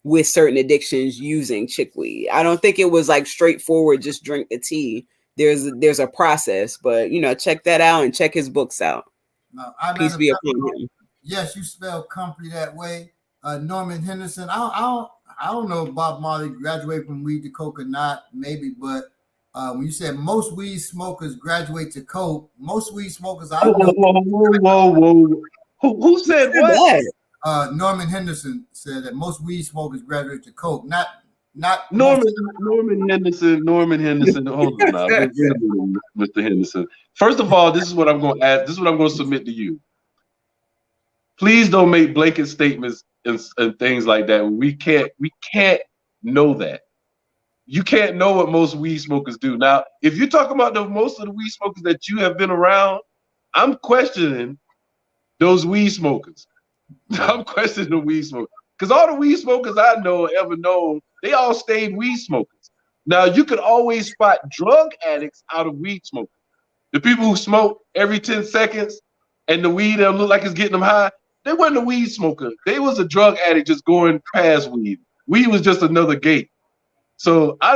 with certain addictions using chickweed. I don't think it was like straightforward, just drink the tea. There's a process, but check that out and check his books out. Peace be upon him. Yes, you spell company that way. Norman Henderson. I don't know if Bob Marley graduated from weed to coke or not, maybe, but when you said most weed smokers graduate to coke, most weed smokers I know. Whoa. Who said what? Norman Henderson said that most weed smokers graduate to coke, not Norman Henderson. Hold on now, wait a minute, Mr. Henderson. First of all, this is what I'm going to ask. This is what I'm going to submit to you. Please don't make blanket statements and things like that. We can't know that. You can't know what most weed smokers do. Now, if you're talking about most of the weed smokers that you have been around, I'm questioning those weed smokers. I'm questioning the weed smokers. Because all the weed smokers I know ever known, they all stayed weed smokers. Now, you could always spot drug addicts out of weed smokers. The people who smoke every 10 seconds and the weed that look like it's getting them high, they wasn't a weed smoker. They was a drug addict just going past weed. Weed was just another gate. So I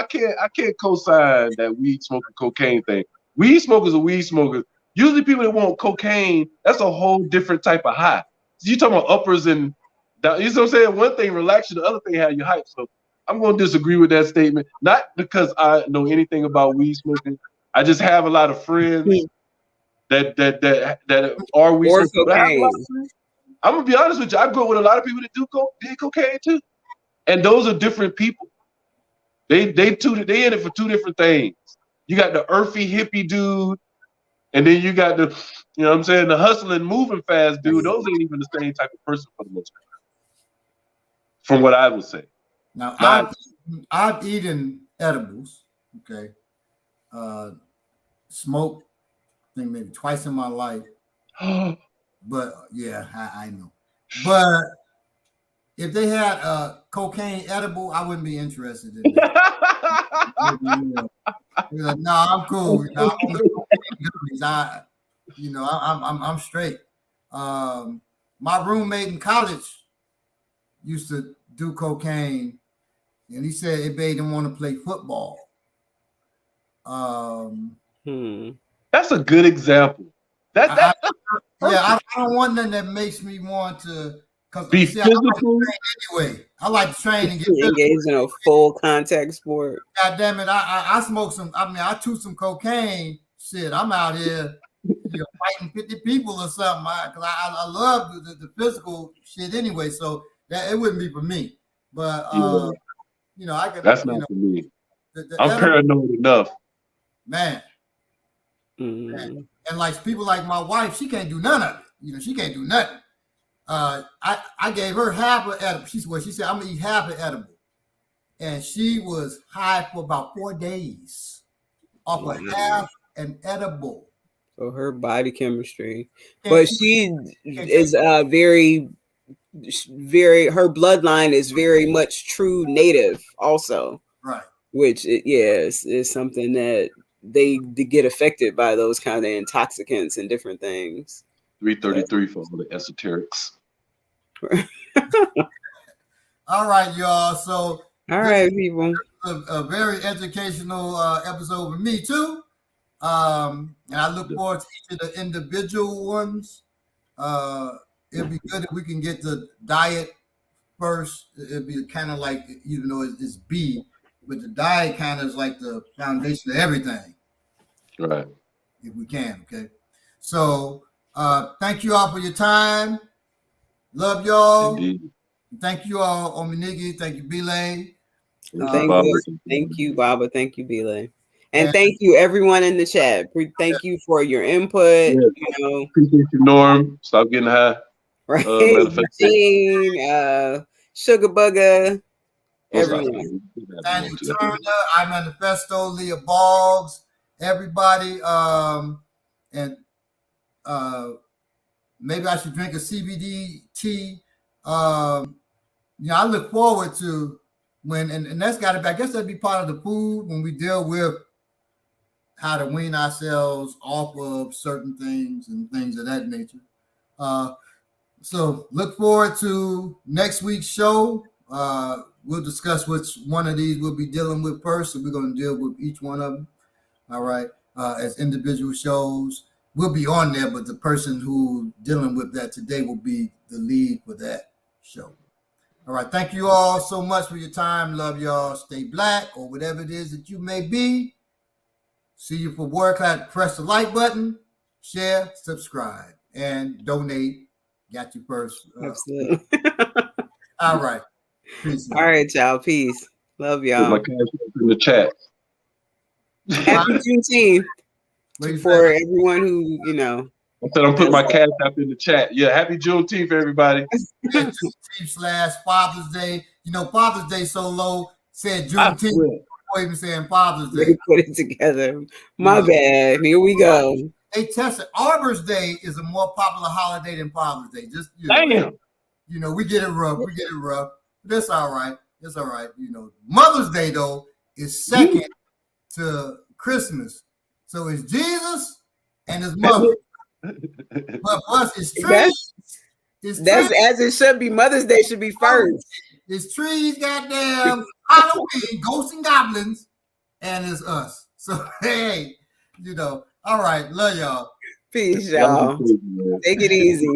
can't co-sign that weed smoking cocaine thing. Weed smokers are weed smokers. Usually people that want cocaine, that's a whole different type of high. So you talking about uppers and down, you know what I'm saying? One thing relax you, the other thing have you hype. So I'm going to disagree with that statement. Not because I know anything about weed smoking. I just have a lot of friends that are weed smokers. I'm gonna be honest with you. I grew up with a lot of people that did cocaine too, and those are different people. They in it for two different things. You got the earthy hippie dude, and then you got the, you know what I'm saying, the hustling, moving fast dude. Those ain't even the same type of person for the most part, from what I would say. Now I've eaten edibles, okay. Smoked, I think maybe twice in my life. But yeah, I know. But if they had a cocaine edible, I wouldn't be interested in it. Like, no, I'm cool. I'm straight. My roommate in college used to do cocaine, and he said it made him want to play football. That's a good example. I don't want nothing that makes me want to be physical. I like to train and get engaged in a full contact sport. God damn it! I smoke some. I took some cocaine. Shit, I'm out here, fighting 50 people or something. Because I love the physical shit anyway. So that it wouldn't be for me. But I can. That's not for me. I'm paranoid enough. Man. And like people like my wife, she can't do none of it. She can't do nothing. I gave her half an edible. She said, I'm gonna eat half an edible. And she was high for about 4 days off of half an edible. So her body chemistry. But she is very, very, her bloodline is very much true native also. Right. Which is something that they get affected by those kind of intoxicants and different things. 333 for all the esoterics. All right, y'all. So all right, people. A very educational episode for me too. And I look forward to each of the individual ones. It'd be good if we can get the diet first. It'd be kind of like, even though it's B, but the diet kind of is like the foundation of everything. Right. If we can, okay. So thank you all for your time. Love y'all. Indeed. Thank you all, Ominigi. Thank you, Belay. Thank you, Baba. Thank you, Belay. And thank you, everyone in the chat. Thank you for your input. Yeah. You know, Appreciate you, Norm. Stop getting high. right? Manifestation. Eugene, Sugar Bugger, everyone. Daniel Turner, I Manifesto, Leah Boggs, everybody. And maybe I should drink a CBD tea. I look forward to when, and that's got to be, I guess that'd be part of the food when we deal with how to wean ourselves off of certain things and things of that nature. So look forward to next week's show. We'll discuss which one of these we'll be dealing with first. So we're going to deal with each one of them. All right. As individual shows, we'll be on there, but the person who's dealing with that today will be the lead for that show. All right. Thank you all so much for your time. Love y'all. Stay black or whatever it is that you may be. See you for Word Cloud. Press the like button, share, subscribe, and donate. Got you first. Absolutely. All right. Peace. All right, y'all. Peace. Love y'all. My cash in the chat. Happy Juneteenth for everyone who, you know. I said I'm putting my cash app in the chat. Yeah, happy Juneteenth, everybody. Juneteenth / Father's Day. You know, Father's Day so low, said Juneteenth before even saying Father's Day. Put it together. My bad. Here we go. They tested. Arbor's Day is a more popular holiday than Father's Day. Just damn. You know, we get it rough. But that's all right. That's all right. You know, Mother's Day though is second to Christmas. So it's Jesus and his mother. But plus it's trees. That's as it should be. Mother's Day should be first. It's trees, goddamn Halloween, ghosts and goblins, and it's us. So hey, you know, all right, love y'all. Peace, y'all. Take it easy.